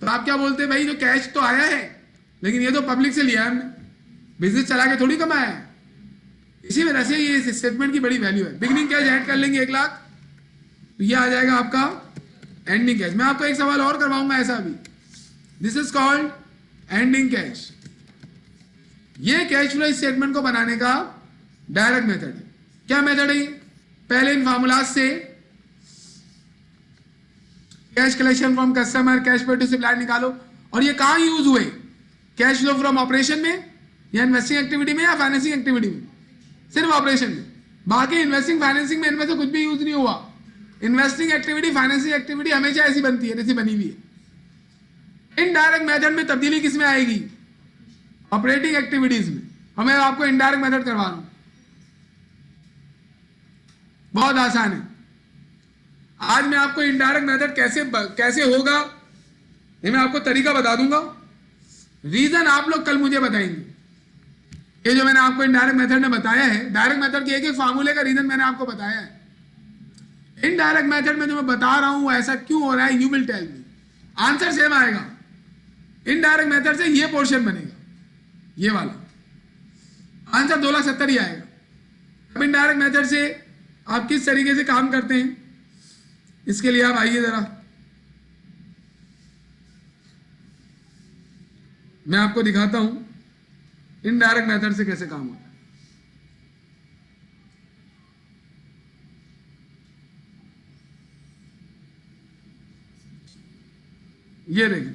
तो आप क्या बोलते? भाई जो कैश तो आया है, लेकिन ये तो पब्लिक से लिया है हमने, बिजनेस चला के थोड़ी कमाया है। इसी वजह से ये स्टेटमेंट की बड़ी वैल्यू है। बिगिनिंग कैश ऐड कर लेंगे 1 लाख, तो ये आ जाएगा आपका एंडिंग कैश। मैं आपको एक सवाल और करवाऊंगा ऐसा भी। This is called ending cash. ये कैश फ्लो स्टेटमेंट को बनाने का डायरेक्ट मेथड है। क्या मेथड है? पहले इन फार्मूलाज से cash collection from customer, cash paid to supplier निकालो। और ये कहां यूज हुए? कैश फ्लो फ्रॉम ऑपरेशन में, या इन्वेस्टिंग एक्टिविटी में, या फाइनेंसिंग एक्टिविटी में? सिर्फ ऑपरेशन में। बाकी इन्वेस्टिंग फाइनेंसिंग में इनमें से कुछ भी यूज नहीं हुआ। इन्वेस्टिंग एक्टिविटी, फाइनेंसिंग एक्टिविटी हमेशा ऐसी बनती है जैसी बनी हुई है। इनडायरेक्ट मेथड में तब्दीली किस में आएगी? ऑपरेटिंग एक्टिविटीज में। और मैं आपको इनडायरेक्ट मेथड करवा रहा हूं, बहुत आसान है। आज मैं आपको इनडायरेक्ट मेथड कैसे होगा ये मैं आपको तरीका बता दूंगा। रीजन आप लोग कल मुझे बताएंगे। ये जो मैंने आपको इनडायरेक्ट मेथड में बताया है, डायरेक्ट मेथड के एक फार्मूले का रीजन मैंने आपको बताया है। इनडायरेक्ट मेथड में जो मैं बता रहा हूं ऐसा क्यों हो रहा है, you will tell me. Answer same आएगा। इनडायरेक्ट मेथड से ये पोर्शन बनेगा, ये वाला आंसर 2,70,000 ही आएगा। अब इनडायरेक्ट मेथड से आप किस तरीके से काम करते हैं इसके लिए आप आइए जरा, मैं आपको दिखाता हूं इनडायरेक्ट मेथड से कैसे काम होता है। ये देखें,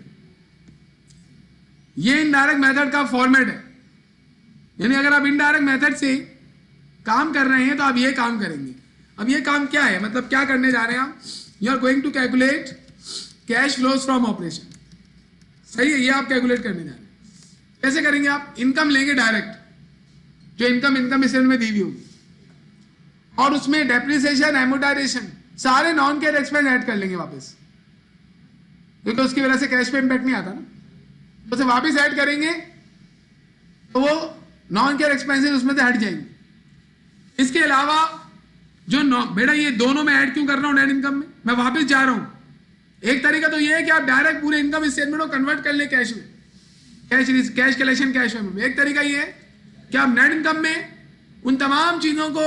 ये इनडायरेक्ट मेथड का फॉर्मेट है। यानी अगर आप इनडायरेक्ट मेथड से काम कर रहे हैं तो आप ये काम करेंगे। अब ये काम क्या है, मतलब क्या करने जा रहे हैं आप, you are going to calculate cash flows from operation. सही है, ये आप कैलकुलेट करने जा रहे हैं। कैसे करेंगे आप, इनकम लेंगे डायरेक्ट, जो इनकम स्टेटमेंट में दी हुई होगी, और उसमें डेप्रिसिएशन, एमोर्टाइजेशन, सारे नॉन कैश एक्सपेंस ऐड कर लेंगे वापस, क्योंकि उसकी वजह से कैश पे इंपैक्ट नहीं आता ना, तो उसे वापस ऐड करेंगे तो वो नॉन कैश एक्सपेंसेस उसमें से हट जाएंगे। इसके अलावा जो बेटा ये दोनों में ऐड क्यों कर रहा हूं नेट इनकम में, मैं वापस जा रहा हूं। एक तरीका तो ये है कि आप डायरेक्ट पूरे इनकम स्टेटमेंट को कन्वर्ट कर ले कैश में, कैश कलेक्शन कैश में। एक तरीका ये है कि आप नेट इनकम में उन तमाम चीजों को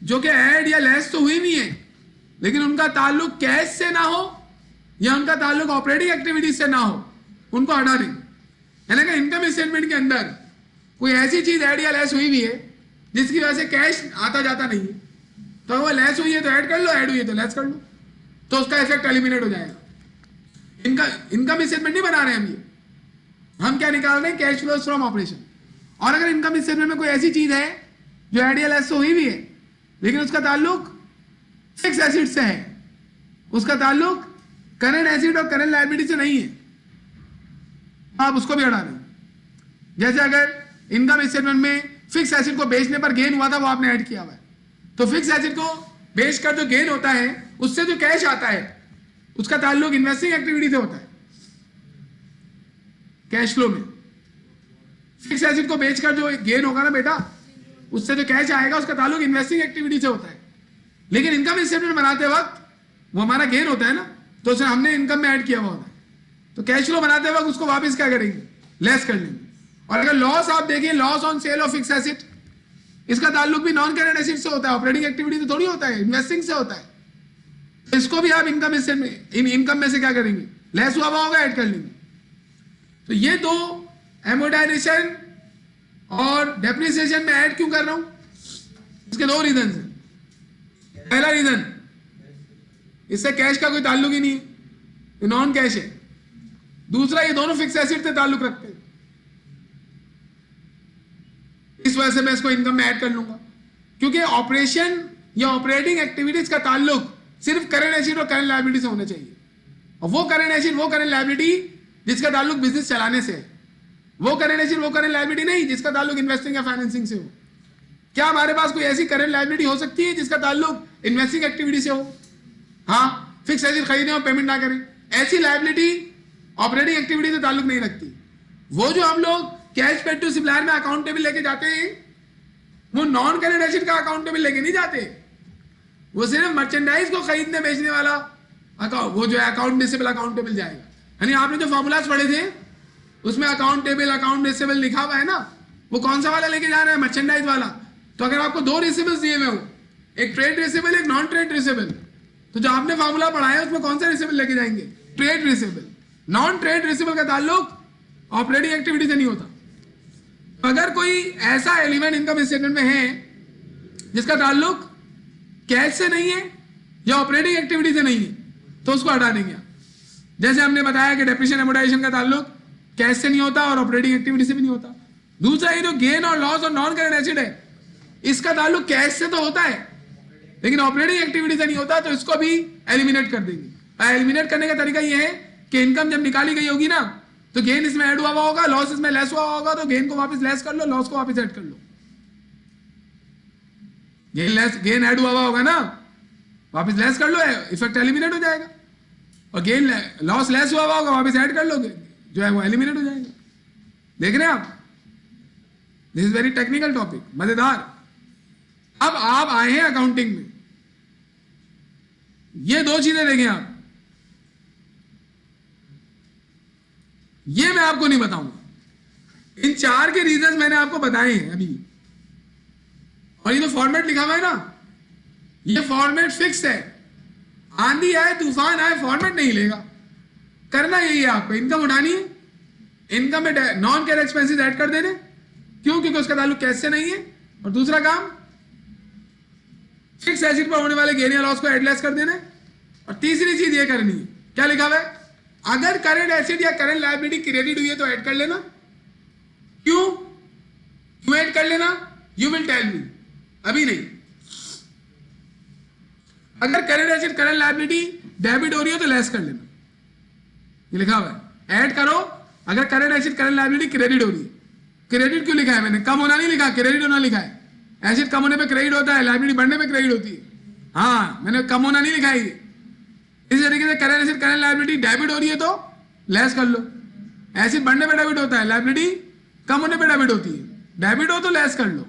जो कि ऐड या लेस तो हुई नहीं है लेकिन उनका ताल्लुक कैश से ना हो या उनका ताल्लुक ऑपरेटिंग एक्टिविटीज से ना हो, उनको हटा देंगे। यानी कि इनकम स्टेटमेंट के अंदर कोई ऐसी चीज ऐड या लेस हुई भी है जिसकी वजह से कैश आता जाता नहीं है, तो वो लेस हुई है तो ऐड कर लो, ऐड हुई है तो लेस कर लो, तो उसका इफेक्ट एलिमिनेट हो जाएगा। इनकम स्टेटमेंट नहीं बना रहे हम क्या निकाल रहे हैं, कैश फ्लोज फ्रॉम ऑपरेशन। और अगर इनकम स्टेटमेंट में कोई ऐसी चीज है जो ऐड या लेस तो हुई भी है लेकिन उसका ताल्लुक फिक्स एसिड से है, उसका ताल्लुक करंट एसिड और करंट लायबिलिटी से नहीं है, आप उसको भी हटा दें। जैसे अगर इनकम स्टेटमेंट में फिक्स एसिड को बेचने पर गेन हुआ था, वो आपने ऐड किया हुआ है, तो फिक्स एसिड को बेचकर जो गेन होता है उससे जो कैश आता है उसका ताल्लुक इन्वेस्टिंग एक्टिविटी से होता है। कैश फ्लो में फिक्स एसिड को बेचकर जो गेन होगा ना बेटा, उससे जो कैश आएगा उसका ताल्लुक इन्वेस्टिंग एक्टिविटी से होता है। लेकिन इनकम स्टेटमेंट बनाते वक्त वो हमारा गेन होता है ना, तो उसे हमने इनकम में ऐड किया हुआ होता है, तो कैश फ्लो बनाते वक्त उसको वापस क्या करेंगे, लेस कर लेंगे। और अगर लॉस आप देखिए, loss on sale of fix acid, इसका ताल्लुक भी नॉन करंट एसिड से होता है, ऑपरेटिंग एक्टिविटी तो थोड़ी होता है, इन्वेस्टिंग से होता है। तो इसको भी आप इनकम स्टेटमेंट इनकम में से क्या करेंगे, लेस हुआ होगा, ऐड कर लेंगे। तो ये दो एमोर्टाइजेशन और डेप्रिसिएशन में ऐड क्यों कर रहा हूं, इसके दो रीजन है। पहला रीजन, इससे कैश का कोई ताल्लुक ही नहीं है, ये नॉन कैश है। दूसरा, ये दोनों फिक्स एसिड से ताल्लुक रखते हैं, इस वजह से मैं इसको इनकम में ऐड कर लूंगा, क्योंकि ऑपरेशन या ऑपरेटिंग एक्टिविटीज का ताल्लुक सिर्फ करंट एसिड और करंट लायबिलिटी से होना चाहिए। और वो करंट एसिड, वो करंट लायबिलिटी जिसका ताल्लुक बिजनेस चलाने से है, वो करंट एसिड, वो करंट लायबिलिटी नहीं जिसका ताल्लुक इन्वेस्टिंग या फाइनेंसिंग से हो। क्या हमारे पास कोई ऐसी करंट लायबिलिटी हो सकती है जिसका ताल्लुक इन्वेस्टिंग एक्टिविटी से हो? हाँ, फिक्स एसिड खरीदें और पेमेंट ना करें, ऐसी लायबिलिटी ऑपरेटिंग एक्टिविटी से ताल्लुक नहीं रखती। वो जो हम लोग कैश पेड टू सप्लायर में अकाउंटेबल लेके जाते हैं, वो नॉन करंट एसिड का अकाउंटेबल लेके नहीं जाते, वो सिर्फ मर्चेंडाइज को खरीदने बेचने वाला वो जो है अकाउंट रिसीवेबल अकाउंटेबल जाएगा। यानी आपने जो फॉर्मूलाज पढ़े थे उसमें अकाउंटेबल, अकाउंट रिसीवेबल लिखा हुआ है ना, वो कौन सा वाला लेके जा रहा है, मर्चेंडाइज वाला। तो अगर आपको दो रिसीवेबल्स दिए हुए हो, एक ट्रेड रिसीवेबल, एक नॉन ट्रेड रिसीवेबल, तो जो आपने फॉर्मूला पढ़ा है उसमें कौन सा रिसीवेबल लेके जाएंगे, trade receivable. Non trade receivable का ताल्लुक ऑपरेटिंग एक्टिविटी से नहीं होता। अगर कोई ऐसा एलिमेंट इनकम स्टेटमेंट में है जिसका ताल्लुक कैश से नहीं है या ऑपरेटिंग एक्टिविटी से नहीं है, तो उसको हटा देंगे। जैसे हमने बताया कि डेप्रिसिएशन एमोर्टाइजेशन का ताल्लुक कैश से नहीं होता और ऑपरेटिंग एक्टिविटी से भी नहीं होता। दूसरा, ये जो गेन और लॉस और नॉन करंट एसिड है, इसका ताल्लुक कैश से तो होता है लेकिन ऑपरेटिंग एक्टिविटी से नहीं होता, तो इसको भी एलिमिनेट कर देंगे। एलिमिनेट करने का तरीका ये है कि इनकम जब निकाली गई होगी ना, तो गेन इसमें ऐड हुआ होगा, लॉस इसमें लेस हुआ होगा, तो गेन को वापस लेस कर लो, लॉस को वापस ऐड कर लो। गेन ऐड हुआ होगा ना, वापस लेस कर लो, इफेक्ट एलिमिनेट हो जाएगा। और गेन लॉस लेस हुआ होगा, वापस ऐड कर लो, जो है वो एलिमिनेट हो जाएगा। देख रहे हैं आप? This is very technical topic, मजेदार। अब आप आए हैं अकाउंटिंग में, ये दो चीजें देखें आप, ये मैं आपको नहीं बताऊंगा। इन चार के रीजंस मैंने आपको बताए हैं अभी। और ये जो फॉर्मेट लिखा हुआ है ना, ये फॉर्मेट फिक्स है। आंधी आए तूफान आए फॉर्मेट नहीं लेगा। करना यही है आपको, इनकम उठानी है, इनकम में नॉन कैश एक्सपेंसेस ऐड कर देने, क्यों? क्योंकि उसका ताल्लुक कैश से नहीं है। और दूसरा काम, फिक्स एसेट पर होने वाले गेन या लॉस को ऐड लेस कर देना। और तीसरी चीज ये करनी है, क्या लिखा हुआ है? अगर करंट एसेट या करंट लायबिलिटी क्रेडिट हुई है तो ऐड कर लेना। क्यों ऐड कर लेना? यू विल टेल मी, अभी नहीं। अगर current asset current liability debit हो रही है तो लेस कर लेना, ये लिखा हुआ है। ऐड करो अगर current asset current liability credit हो रही है। क्रेडिट क्यों लिखा है मैंने? कम होना नहीं लिखा, क्रेडिट होना लिखा है। एसेट कम होने पे क्रेडिट होता है, लायबिलिटी बढ़ने पे क्रेडिट होती है। हाँ, मैंने कम होना नहीं लिखा है। इस तरीके से current asset current liability debit हो रही है तो लेस कर लो। एसेट बढ़ने पे डेबिट होता है, लायबिलिटी कम होने पे डेबिट होती है। डेबिट हो तो लेस कर लो,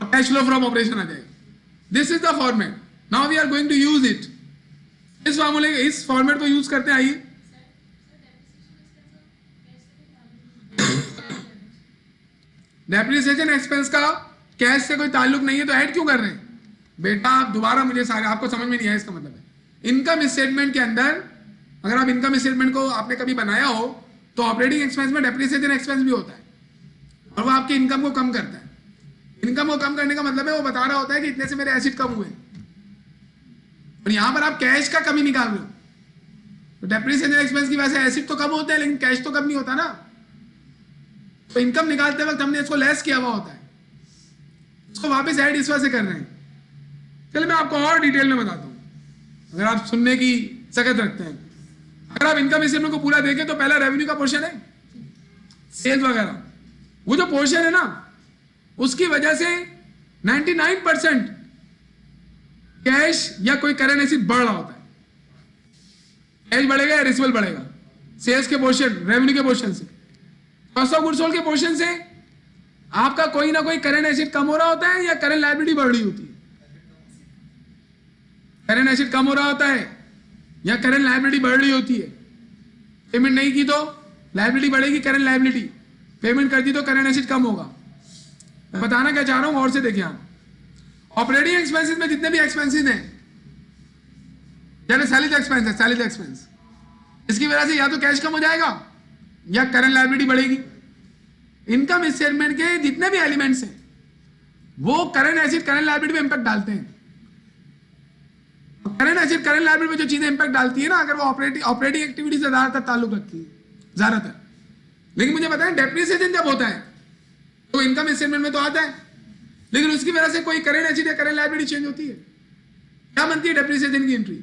कैश फ्लो फ्रॉम ऑपरेशन आ जाएगा। This is the format, now we are going to use it. इस फॉर्मूले, इस फॉर्मेट को यूज करते हैं। आइए, डेप्रिसिएशन एक्सपेंस का कैश से कोई ताल्लुक नहीं है तो ऐड क्यों कर रहे हैं? बेटा आप दोबारा, मुझे सारे आपको समझ में नहीं आया, इसका मतलब है इनकम स्टेटमेंट के अंदर, अगर आप इनकम स्टेटमेंट को आपने कभी बनाया हो तो ऑपरेटिंग एक्सपेंस में डेप्रिसिएशन एक्सपेंस भी होता है और वो आपकी इनकम को कम करता है। इनकम को कम करने का मतलब है वो बता रहा होता है कि इतने से मेरे एसेट कम हुए, और यहां पर आप कैश का कमी निकाल रहे हो। तो डेप्रिसिएशन एक्सपेंस की वजह से एसेट तो कम होते हैं लेकिन कैश तो कम नहीं होता ना। तो इनकम निकालते वक्त हमने इसको लेस किया हुआ होता है, इसको वापस ऐड इस वजह से कर रहे हैं। चलिए मैं आपको और डिटेल में बताता हूं, अगर आप सुनने की सकत रखते हैं। अगर आप इनकम स्टेटमेंट को पूरा देखें तो पहला रेवेन्यू का पोर्शन है, सेल्स वगैरह, वो जो पोर्शन है ना उसकी वजह से 99% कैश या कोई करंट एसेट बढ़ रहा होता है। कैश बढ़ेगा या रिसीवेबल बढ़ेगा? सेल्स के पोर्शन, रेवेन्यू के पोर्शन से, कॉस्ट ऑफ गुड्स सोल्ड के पोर्शन से आपका कोई ना कोई करंट एसेट कम हो रहा होता है या करंट लायबिलिटी बढ़ रही होती है। करंट एसेट कम हो रहा होता है या करंट लायबिलिटी बढ़ रही होती है। पेमेंट नहीं की तो लायबिलिटी बढ़ेगी, करंट लायबिलिटी। पेमेंट कर दी तो करंट एसेट कम होगा। मैं बताना क्या चाह रहा हूं और से देखिए आप, ऑपरेटिंग एक्सपेंसेस में जितने भी एक्सपेंसेस हैं, जैसे सैलरी एक्सपेंस है, सैलरी एक्सपेंस, इसकी वजह से या तो कैश कम हो जाएगा या करंट लायबिलिटी बढ़ेगी। इनकम स्टेटमेंट के जितने भी एलिमेंट्स हैं वो करंट एसेट करंट लायबिलिटी में इंपैक्ट डालते हैं। करंट एसेट करंट लायबिलिटी में जो चीजें इंपैक्ट डालती है ना, अगर वो ऑपरेटिंग एक्टिविटी से ज्यादातर ताल्लुक रखती है, ज्यादातर। लेकिन मुझे पता है डेप्रिसिएशन जब होता है तो इनकम स्टेटमेंट में तो आता है, लेकिन उसकी वजह से कोई करंट एसेट या करंट लायबिलिटी चेंज होती है। क्या बनती है डेप्रिसिएशन की entry?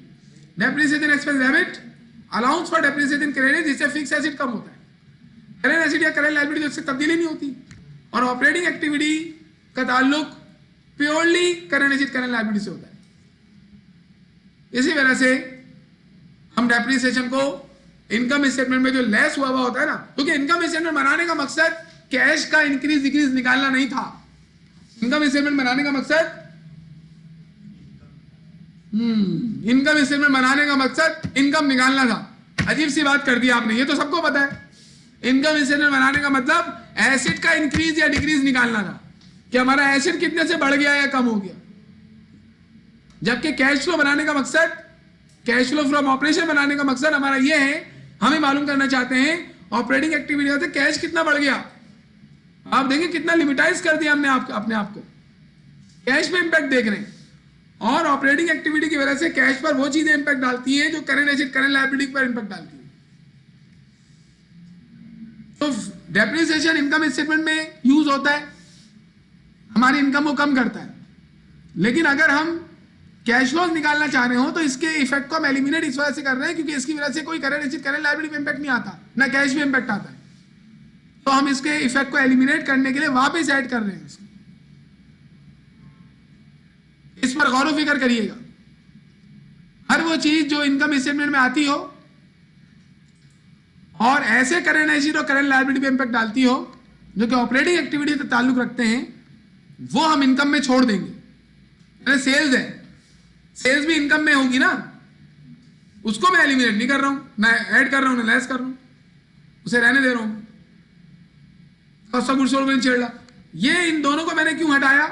Depreciation expense debit, allowance for depreciation credit, जिससे फिक्स एसेट कम होता है। करंट एसेट या करंट लायबिलिटी उससे तब्दीली नहीं होती। और ऑपरेटिंग एक्टिविटी का ताल्लुक purely current asset current liability से होता है। इसी वजह से हम डेप्रिसिएशन को इनकम स्टेटमेंट में जो लेस हुआ होता है ना, क्योंकि इनकम स्टेटमेंट बनाने का मकसद कैश का इंक्रीज डिक्रीज निकालना नहीं था। इनकम स्टेटमेंट बनाने का मकसद इनकम स्टेटमेंट बनाने का मकसद इनकम निकालना था। अजीब सी बात कर दी आपने, ये तो सबको पता है। इनकम स्टेटमेंट बनाने का मतलब एसेट का इंक्रीज या डिक्रीज निकालना था कि हमारा एसेट कितने से बढ़ गया या कम हो गया। जबकि कैश फ्लो बनाने का मकसद, कैश फ्लो फ्रॉम ऑपरेशन बनाने का मकसद हमारा यह है, हमें मालूम करना चाहते हैं ऑपरेटिंग एक्टिविटी से कैश कितना बढ़ गया। आप देखें कितना लिमिटाइज कर दिया हमने अपने आप को, कैश पे इंपैक्ट देख रहे हैं। और ऑपरेटिंग एक्टिविटी की वजह से कैश पर वो चीजें इंपैक्ट डालती हैं जो करंट एसेट करंट लायबिलिटी पर इंपैक्ट डालती है। तो डेप्रिसिएशन इनकम स्टेटमेंट में यूज होता है, हमारी इनकम को कम करता है। लेकिन अगर हम कैश फ्लोज निकालना चाह रहे हो तो इसके इफेक्ट को हम एलिमिनेट इस वजह से कर रहे हैं क्योंकि इसकी वजह से कोई करंट एसेट करंट लायबिलिटी पे इंपैक्ट नहीं आता, ना कैश में इंपैक्ट आता है। तो हम इसके इफेक्ट को एलिमिनेट करने के लिए वापस ऐड कर रहे हैं इसको। इस पर गौर फिक्र करिएगा। हर वो चीज जो इनकम स्टेटमेंट में आती हो और ऐसे करंट एसेट और करंट लायबिलिटी पे इंपैक्ट डालती हो जो कि ऑपरेटिंग एक्टिविटी से ताल्लुक रखते हैं, वो हम इनकम में छोड़ देंगे। अरे सेल्स है, सेल्स भी इनकम में होगी ना, उसको मैं एलिमिनेट नहीं कर रहा हूं, ना ऐड कर रहा हूं ना लेस कर रहा हूं, उसे रहने दे रहा हूं। कॉस्ट ऑफ गुड्स सोल्ड को नहीं छेड़ रहा। ये इन दोनों को मैंने क्यों हटाया?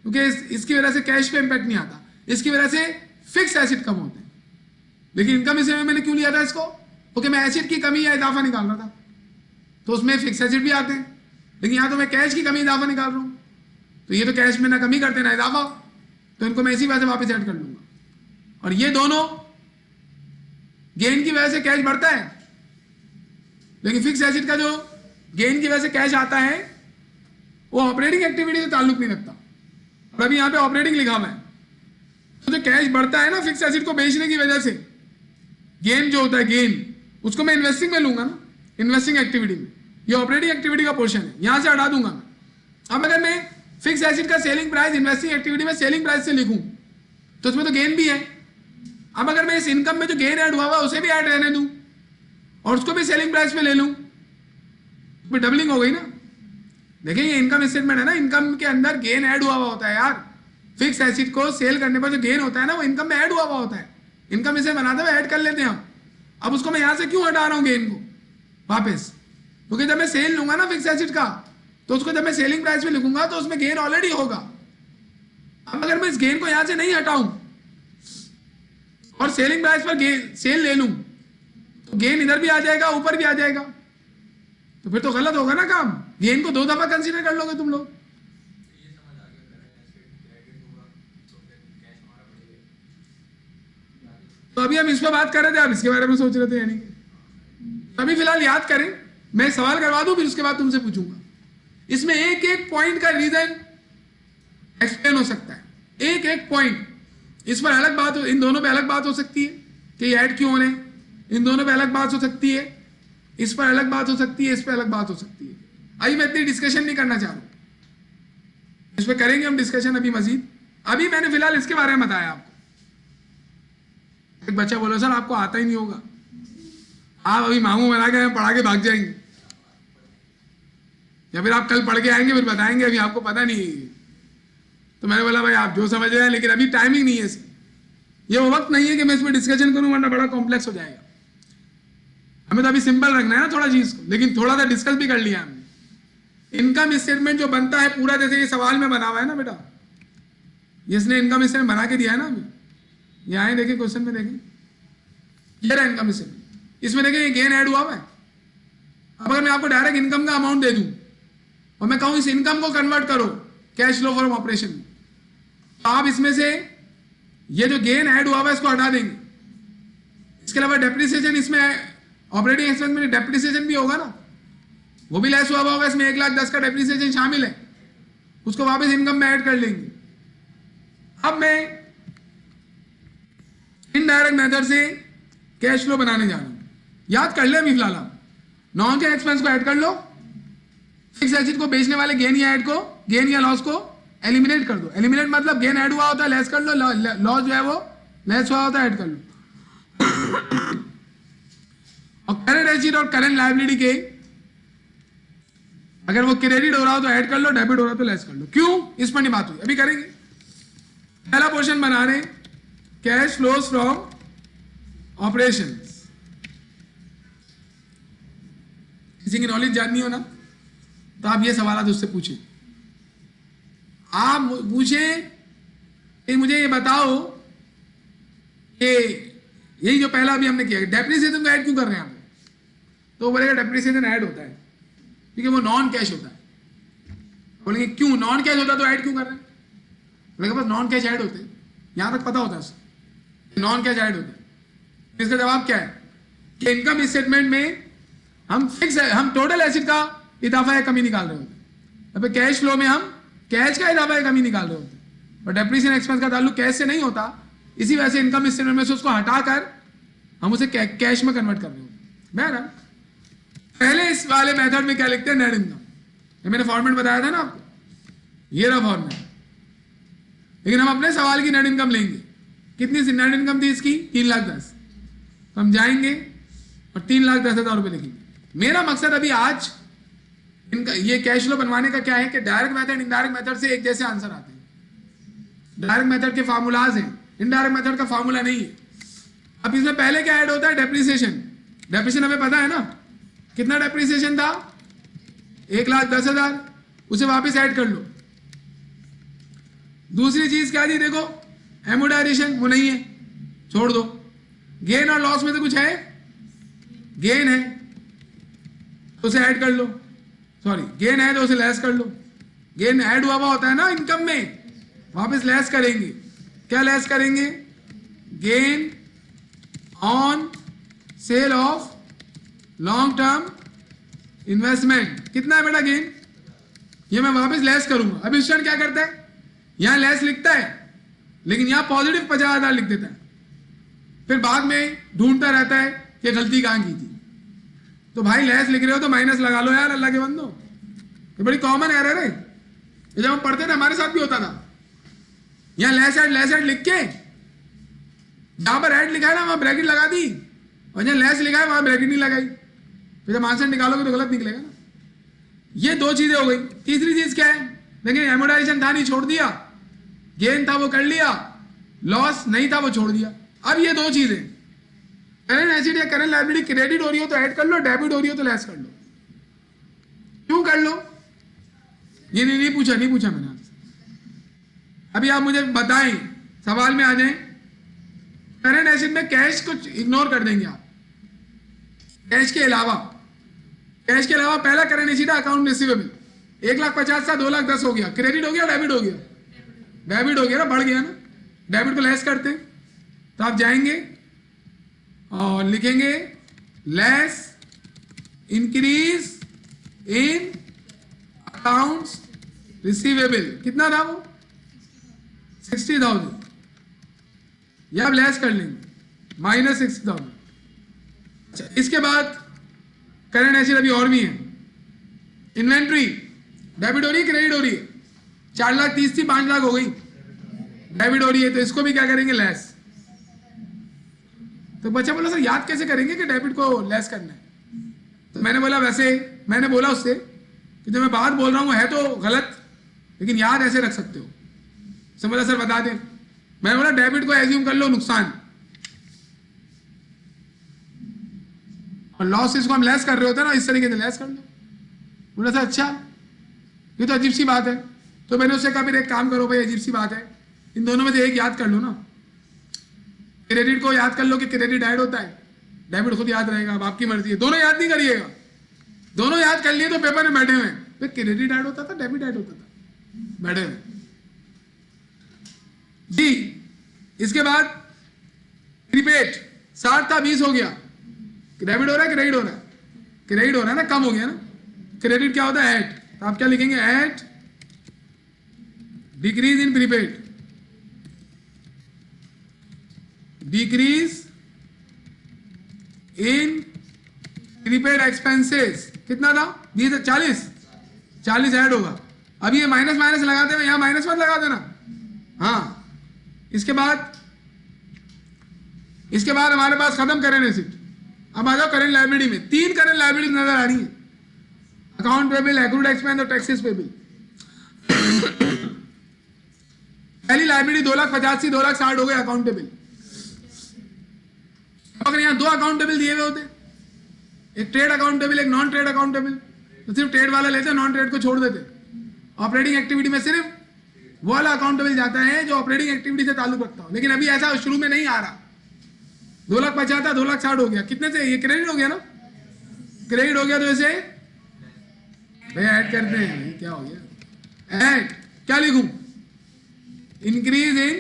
क्योंकि इसकी वजह से कैश पे इंपैक्ट नहीं आता, इसकी वजह से फिक्स एसेट कम होते हैं। लेकिन इनकम से मैंने क्यों लिया था इसको? क्योंकि मैं एसेट की कमी या इजाफा निकाल रहा था, तो उसमें फिक्स एसेट भी आते हैं। लेकिन यहां तो मैं कैश की कमी इजाफा निकाल रहा हूं, तो ये तो कैश में ना कमी करते ना इजाफा, तो इनको मैं इसी वजह से वापस ऐड कर लूंगा। और ये दोनों गेन की वजह से कैश बढ़ता है, लेकिन फिक्स एसेट का जो गेन की वजह से कैश आता है वो ऑपरेटिंग एक्टिविटी से ताल्लुक नहीं रखता। और अभी यहां पे ऑपरेटिंग लिखा हुआ है, तो जो कैश बढ़ता है ना फिक्स एसेट को बेचने की वजह से, गेन जो होता है गेन, उसको मैं इन्वेस्टिंग में लूंगा ना, इन्वेस्टिंग एक्टिविटी में। ये ऑपरेटिंग एक्टिविटी का पोर्शन है, यहां से हटा दूंगा मैं। अब अगर मैं फिक्स एसेट का सेलिंग प्राइस इन्वेस्टिंग एक्टिविटी में सेलिंग प्राइस से लिखूं तो उसमें तो गेन भी है। अब अगर मैं इस इनकम में जो गेन ऐड हुआ उसे भी ऐड रहने दूं और उसको भी सेलिंग प्राइस पे ले लूं, तो डबलिंग हो गई ना। देखिए ये इनकम स्टेटमेंट है ना, इनकम के अंदर गेन ऐड हुआ होता है यार। फिक्स एसेट को सेल करने पर जो गेन होता है ना, वो इनकम में ऐड हुआ होता है। इनकम इसे बनाते हुए ऐड कर लेते हैं हम। अब उसको मैं यहां से क्यों हटा रहा हूं गेन को वापस? क्योंकि जब मैं सेल लूंगा ना फिक्स एसेट का, तो उसको जब मैं सेलिंग प्राइस में लिखूंगा तो उसमें गेन ऑलरेडी होगा। अब अगर मैं इस गेन को यहां से नहीं हटाऊं और सेलिंग प्राइस पर सेल ले लूं, तो गेन इधर भी आ जाएगा, ऊपर भी आ जाएगा, तो फिर तो गलत होगा ना काम। गेन को 2 दफा कंसीडर कर लोगे तुम लोग। तो अभी हम इस पर बात कर रहे थे, आप इसके बारे में सोच रहे थे यानी। अभी फिलहाल याद करें, मैं सवाल करवा दूं फिर उसके बाद तुमसे पूछूंगा। इसमें एक एक पॉइंट का रीजन एक्सप्लेन हो सकता है, एक एक पॉइंट। इस पर अलग बात, इन दोनों पे अलग बात हो सकती है कि ये ऐड क्यों हो रहे हैं, इन दोनों पे अलग बात हो सकती है, इस पर अलग बात हो सकती है, इस पर अलग बात हो सकती है। अभी मैं इतनी डिस्कशन नहीं करना चाह रहा, इस पर करेंगे हम डिस्कशन अभी मजीद। अभी मैंने फिलहाल इसके बारे में बताया आपको। एक बच्चा बोला सर आपको आता ही नहीं होगा, आप अभी मामू बना के पढ़ा के भाग जाएंगे, या फिर आप कल पढ़ के आएंगे फिर बताएंगे अभी आपको पता नहीं। तो मैंने बोला भाई आप जो समझ रहे हैं, लेकिन अभी टाइमिंग नहीं है इसकी, ये वो वक्त नहीं है कि मैं इस पर डिस्कशन करूं, वरना बड़ा कॉम्प्लेक्स हो जाएगा। हमें तो अभी सिंपल रखना है ना थोड़ा चीज को, लेकिन थोड़ा सा डिस्कस भी कर लिया हमने। इनकम स्टेटमेंट जो बनता है पूरा, जैसे ये सवाल में बना हुआ है ना बेटा, जिसने इनकम स्टेटमेंट बना के दिया है ना, अभी यहाँ आए देखिए क्वेश्चन में देखें, ये रहा इनकम स्टेटमेंट। इसमें देखें ये गेन ऐड हुआ है। अब अगर मैं आपको डायरेक्ट इनकम का अमाउंट दे दूं और मैं कहूं इस इनकम को कन्वर्ट करो कैश फ्लो फ्रॉम ऑपरेशन में, तो आप इसमें से ये जो गेन ऐड हुआ है इसको हटा देंगे। इसके अलावा डेप्रिसिएशन, इसमें ऑपरेटिंग एक्सपेंस में डेप्रिसिएशन भी होगा ना, वो भी लेस हुआ होगा। इसमें 1,10,000 का डेप्रिसिएशन शामिल है, उसको वापस इनकम में ऐड कर लेंगे। अब मैं इनडायरेक्ट मेथड से कैश फ्लो बनाने जा रहा हूं। याद कर ले अभी फिलहाल आप नॉन कैश एक्सपेंस को ऐड कर लो, फिक्स एसेट को बेचने वाले गेन या ऐड को, गेन या लॉस को एलिमिनेट कर दो। एलिमिनेट मतलब गेन ऐड हुआ होता है लेस कर लो, लॉस जो है वो लेस हुआ होता है ऐड कर लो। और करंट एसेट और करंट लायबिलिटी के अगर वो क्रेडिट हो रहा हो तो ऐड कर लो, डेबिट हो रहा हो तो लेस कर लो। क्यों? इस पर नहीं बात हुई, अभी करेंगे। पहला पोर्शन बना रहे कैश फ्लोज फ्रॉम ऑपरेशंस। किसी की नॉलेज जाननी हो ना तो आप ये सवाल उससे पूछें। आप पूछे कि मुझे ये बताओ कि यही जो पहला अभी हमने किया डेप्रिसिएशन को ऐड क्यों कर रहे हैं आप, तो बोलेगा डेप्रिसिएशन ऐड होता है क्योंकि वो नॉन कैश होता है। बोलेंगे क्यों नॉन कैश होता तो ऐड क्यों कर रहे हैं? बोलेगा बस नॉन कैश ऐड होते हैं, यहां तक पता होता है नॉन कैश ऐड होते हैं। इसका जवाब क्या है कि इनकम स्टेटमेंट में हम टोटल एसेट का इजाफा या कमी निकाल रहे होते हैं, कैश फ्लो में हम कैश का इजाफा या कमी निकाल रहे होते हैं। और डेप्रिसिएशन एक्सपेंस का ताल्लुक कैश से नहीं होता, इसी वजह से इनकम स्टेटमेंट में से उसको हटाकर हम उसे कैश में कन्वर्ट कर रहे होते हैं। बहरहाल पहले इस वाले मेथड में क्या लिखते हैं, नेट इनकम, ये मैंने फॉर्मेट बताया था ना आपको, ये रहा फॉर्मेट। लेकिन हम अपने सवाल की नेट इनकम लेंगे, कितनी नेट इनकम थी इसकी, 3,10,000। तो हम जाएंगे और 3,10,000 रुपये लिखेंगे। मेरा मकसद अभी आज इनका ये कैश फ्लो बनवाने का क्या है कि डायरेक्ट मेथड इनडायरेक्ट मेथड से एक जैसे आंसर आते हैं। डायरेक्ट मेथड के फार्मूलाज हैं, इनडायरेक्ट मेथड का फार्मूला नहीं है। अब इसमें पहले क्या ऐड होता है, डेप्रिसिएशन। डेप्रिसिएशन हमें पता है ना, कितना डेप्रिसिएशन था, 1,10,000, उसे वापस ऐड कर लो। दूसरी चीज क्या थी, देखो एमोडाइजेशन, वो नहीं है, छोड़ दो। गेन और लॉस में से कुछ है, गेन है तो उसे ऐड कर लो, सॉरी गेन है तो उसे लेस कर लो। गेन ऐड हुआ होता है ना इनकम में, वापस लेस करेंगे। क्या लेस करेंगे, gain on sale of long term investment. कितना है बेटा गेन, ये मैं वापस लेस करूंगा। अब स्टूडेंट क्या करता है, यहां लेस लिखता है लेकिन यहां पॉजिटिव 50,000 लिख देता है, फिर बाद में ढूंढता रहता है कि गलती कहां की थी। तो भाई लेस लिख रहे हो तो माइनस लगा लो यार, अल्लाह के बंदो, ये बड़ी कॉमन एरर है। ये जब हम पढ़ते थे हमारे साथ भी होता था, यहां लेस एड लिख के जहां पर एड लिखा है ना वहां ब्रैकेट लगा दी, और जहां लेस लिखा है वहां ब्रैकेट नहीं लगाई, फिर जब आंसर निकालोगे तो गलत निकलेगा ना। ये दो चीजें हो गई। तीसरी चीज क्या है, देखिए एमोडाइजेशन था नहीं, छोड़ दिया। गेन था वो कर लिया, लॉस नहीं था वो छोड़ दिया। अब ये दो चीजें, करंट एसेट या करंट लायबिलिटी क्रेडिट हो रही हो तो ऐड कर लो, डेबिट हो रही हो तो लेस कर लो। क्यों कर लो, ये नहीं पूछा मैंने आपसे। अभी आप मुझे बताएं, सवाल में आ जाएं, करंट एसेट में कैश को इग्नोर कर देंगे आप। कैश के अलावा पहला करंट एसेट है अकाउंट रिसीवेबल, 1,50,000 था 2,10,000 हो गया, क्रेडिट हो गया डेबिट हो गया, डेबिट हो गया ना, बढ़ गया ना। डेबिट को लेस करते हैं तो आप जाएंगे और लिखेंगे less increase in accounts receivable. कितना था वो, 60,000, या आप लेस कर लेंगे -60,000। अच्छा, इसके बाद करंट एसेट अभी और भी है। इन्वेंट्री डेबिट हो रही है क्रेडिट हो रही है, 4,30,000 थी 5,00,000 हो गई, डेबिट हो रही है, तो इसको भी क्या करेंगे, लेस। तो बच्चा बोला सर याद कैसे करेंगे कि डेबिट को लेस करना है, तो मैंने बोला वैसे मैंने बोला उससे कि जो मैं बात बोल रहा हूं है तो गलत, लेकिन याद ऐसे रख सकते हो। समझा सर, बता दें। मैंने बोला डेबिट को एज्यूम कर लो नुकसान, और लॉसेस को हम लेस कर रहे होते हैं ना, इस तरीके से लेस कर लो। बोला सर अच्छा, ये तो अजीब सी बात है। तो मैंने उससे कहा फिर एक काम करो भाई, अजीब सी बात है, इन दोनों में से एक याद कर लो ना। क्रेडिट को याद कर लो कि क्रेडिट ऐड होता है, डेबिट खुद याद रहेगा, अब आपकी मर्जी है। दोनों याद नहीं करिएगा, दोनों याद कर लिए तो पेपर में बैठे हुए, फिर क्रेडिट ऐड होता था डेबिट ऐड होता था, बैठे हुए जी। इसके बाद प्रीपेड 60 था 20 हो गया, डेबिट हो रहा है क्रेडिट हो रहा है, क्रेडिट हो रहा है ना, कम हो गया ना। क्रेडिट क्या होता है, ऐड, तो आप क्या लिखेंगे, add decrease in prepaid, decrease in prepaid expenses. कितना था, 20, 40 ऐड होगा। अब ये माइनस माइनस लगाते हैं, यहां माइनस मत लगा देना। हाँ, इसके बाद हमारे पास खत्म करंट एसेट। अब आ जाओ करंट लायबिलिटी में। 3 करंट लायबिलिटी नजर आ रही है, अकाउंट पेबल, एक्रूड एक्सपेंस और टैक्सेस पेबल। पहली लायबिलिटी 2,85,000 2,60,000 हो गए अकाउंटेबल। अगर यहां 2 अकाउंटेबल दिए हुए होते, एक ट्रेड अकाउंटेबल एक नॉन ट्रेड अकाउंटेबल, तो सिर्फ ट्रेड वाला लेते, नॉन ट्रेड को छोड़ देते। ऑपरेटिंग एक्टिविटी में सिर्फ वो वाला अकाउंटेबल जाता है जो ऑपरेटिंग एक्टिविटी से ताल्लुक रखता हो। लेकिन अभी ऐसा शुरू में नहीं आ रहा। 2,50,000 था 2,60,000 हो गया, कितने से, ये क्रेडिट हो गया ना, क्रेडिट हो गया तो इसे भाई ऐड करते हैं। क्या हो गया, ऐड क्या लिखूं, इंक्रीज इन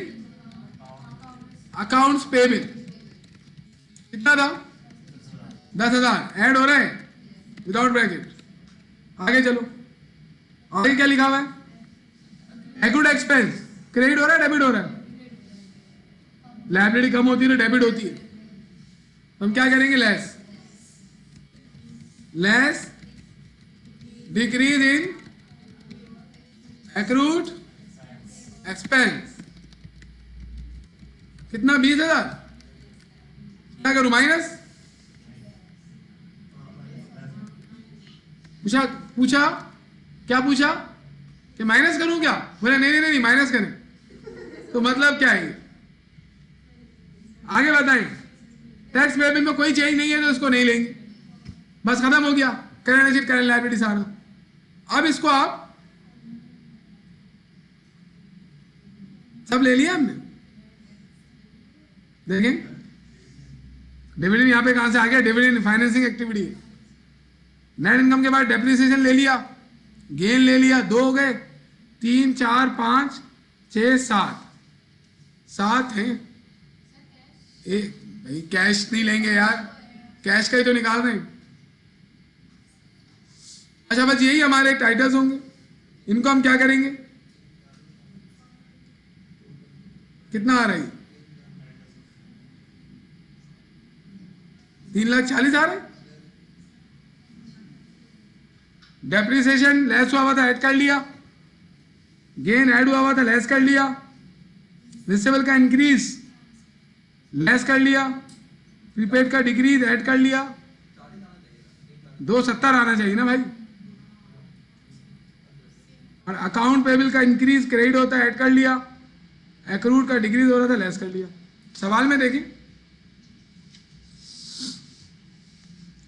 अकाउंट्स पेबल। कितना था, 10,000 ऐड हो रहा है विदाउट ब्रैकेट। आगे चलो, आगे क्या लिखा हुआ है, एक्रूड एक्सपेंस, क्रेडिट हो रहा है डेबिट हो रहा है, लायबिलिटी कम होती है तो डेबिट होती है, हम क्या करेंगे, less. Less decrease in accrued expense. कितना? 20,000। क्या करूं? माइनस? पूछा क्या पूछा कि माइनस करूं क्या? बोला नहीं माइनस करें। तो मतलब क्या है? आगे बताएं। टैक्स पेबल में कोई चेंज नहीं है तो इसको नहीं लेंगे, बस खत्म हो गया। करंट एसेट करंट लायबिलिटी सारा। अब इसको आप सब ले लिया हमने। देखें डिविडेंड यहां पे कहां से आ गया? Dividend financing activity. Net income के बाद डेप्रिसिएशन ले लिया, गेन ले लिया, 2 हो गए, 3 4 5 6 7 है। भाई कैश नहीं लेंगे यार, कैश का ही तो निकाल रहे हैं। अच्छा बस यही हमारे टाइटल्स होंगे, इनको हम क्या करेंगे? कितना आ रहा है? 3,40,000 है। डेप्रिसिएशन लेस हुआ था, ऐड कर लिया। गेन ऐड हुआ था, लेस कर लिया। रिसीवेबल का इंक्रीज लेस कर लिया। प्रीपेड का डिक्रीज ऐड कर लिया। 270 आना चाहिए ना भाई। और अकाउंट पेबल का इंक्रीज क्रेडिट होता है, ऐड कर लिया। एक्रूड का डिक्रीज हो रहा था, लेस कर लिया। सवाल में देखिए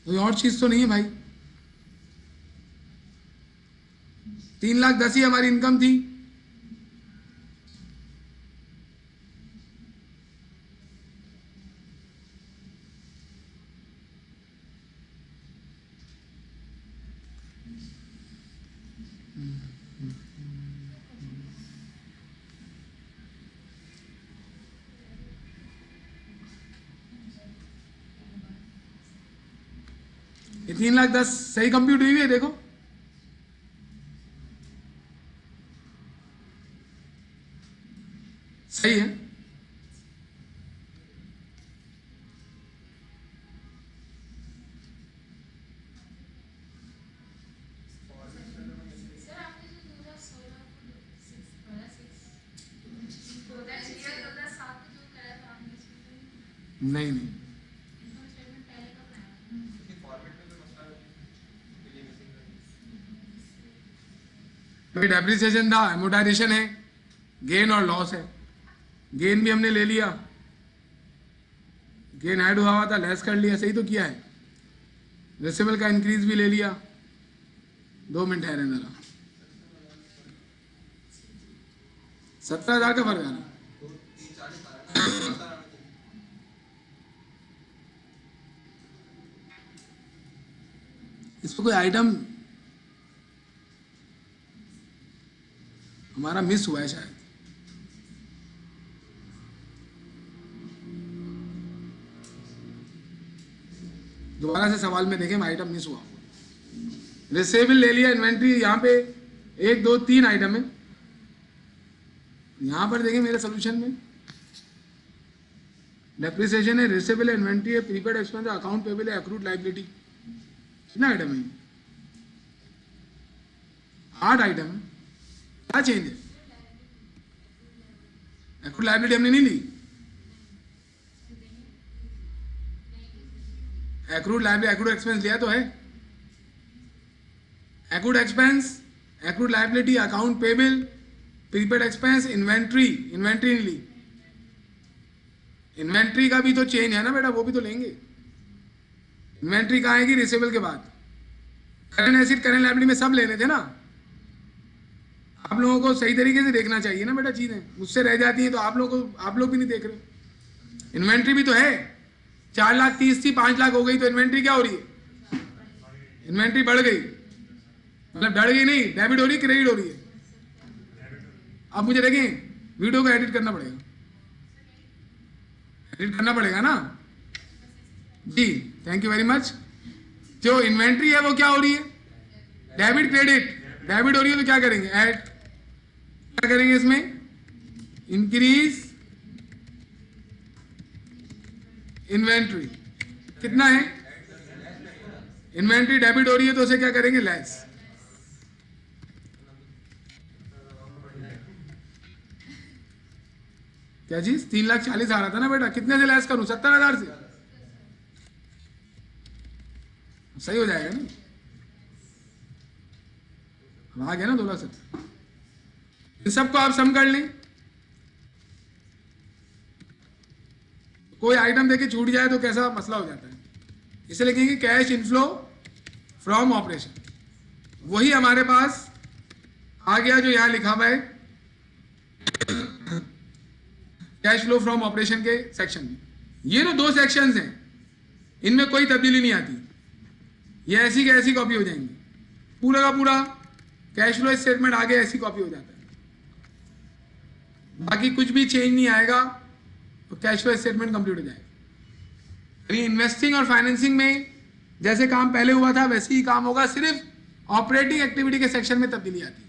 कोई और चीज तो नहीं है भाई। 3,10,000 ही हमारी इनकम थी। ये 3,10,000 सही कंप्यूट हुई है। देखो सही है। नहीं डेप्रिसिएशन था, एमोटाइजेशन है, गेन और लॉस है। गेन भी हमने ले लिया, गेन ऐड हुआ था, लेस कर लिया। सही तो किया है। रिसीवेबल का इंक्रीज भी ले लिया। 2 मिनट है जरा। 17,000 का फर्क आ रहा। इसमें कोई आइटम हमारा मिस हुआ है शायद। दोबारा से सवाल में देखें, आइटम मिस हुआ। रिसीवेबल ले लिया, इन्वेंट्री यहाँ पे 1 2 3 आइटम है। यहां पर देखें मेरे सोल्यूशन में डेप्रिसिएशन है, रिसीवेबल है, इन्वेंट्री है, प्रीपेड एक्सपेंस है, अकाउंट पेबल है, एक्रूड लायबिलिटी। कितना आइटम है? 8 आइटम है। क्या चेंज है? एक्रूड लायबिलिटी हमने नहीं ली। एक्रूड लायबिलिटी, एक्रूड एक्सपेंस लिया तो है। Accrued expense, accrued liability, account payable, prepaid expense, inventory नहीं ली। इन्वेंट्री का भी तो चेंज है ना बेटा, वो भी तो लेंगे। इन्वेंट्री कहाँ आएगी? रिसीवेबल के बाद। करंट एसेट करंट लायबिलिटी में सब लेने थे ना। आप लोगों को सही तरीके से देखना चाहिए ना बेटा चीजें। मुझसे रह जाती हैं तो आप लोग भी नहीं देख रहे। इन्वेंट्री भी तो है। 4,30,000 थी, 5 लाख हो गई, तो इन्वेंट्री क्या हो रही है? इन्वेंट्री बढ़ गई, मतलब बढ़ गई नहीं, डेबिट हो रही, क्रेडिट हो रही है। अब मुझे देखें, वीडियो को एडिट करना पड़ेगा, ना जी। Thank you very much. जो इन्वेंट्री है वो क्या हो रही है? Debit credit. डेबिट हो रही है तो क्या करेंगे? ऐड। क्या करेंगे इसमें? Increase inventory. कितना है? इन्वेंट्री डेबिट हो रही है तो उसे क्या करेंगे, लेस। क्या चीज, 3,40,000 आ रहा था ना बेटा, कितने से लेस करूं, 70,000 से, सही हो जाएगा ना, आ गया ना 2,70,000। इन सबको आप सम कर लें, कोई आइटम देके छूट जाए तो कैसा मसला हो जाता है, इसे लिखेंगे कैश इनफ्लो फ्रॉम ऑपरेशन। वही हमारे पास आ गया जो यहां लिखा हुआ है कैश फ्लो फ्रॉम ऑपरेशन के सेक्शन में। ये ना 2 सेक्शंस हैं, इनमें कोई तब्दीली नहीं आती, ये ऐसी की ऐसी कॉपी हो जाएंगी, पूरा का पूरा कैश फ्लो स्टेटमेंट आगे ऐसी कॉपी हो जाता है, बाकी कुछ भी चेंज नहीं आएगा तो कैश फ्लो स्टेटमेंट कंप्लीट हो जाएगा। इन्वेस्टिंग और फाइनेंसिंग में जैसे काम पहले हुआ था वैसे ही काम होगा, सिर्फ ऑपरेटिंग एक्टिविटी के सेक्शन में तब्दीली आती है।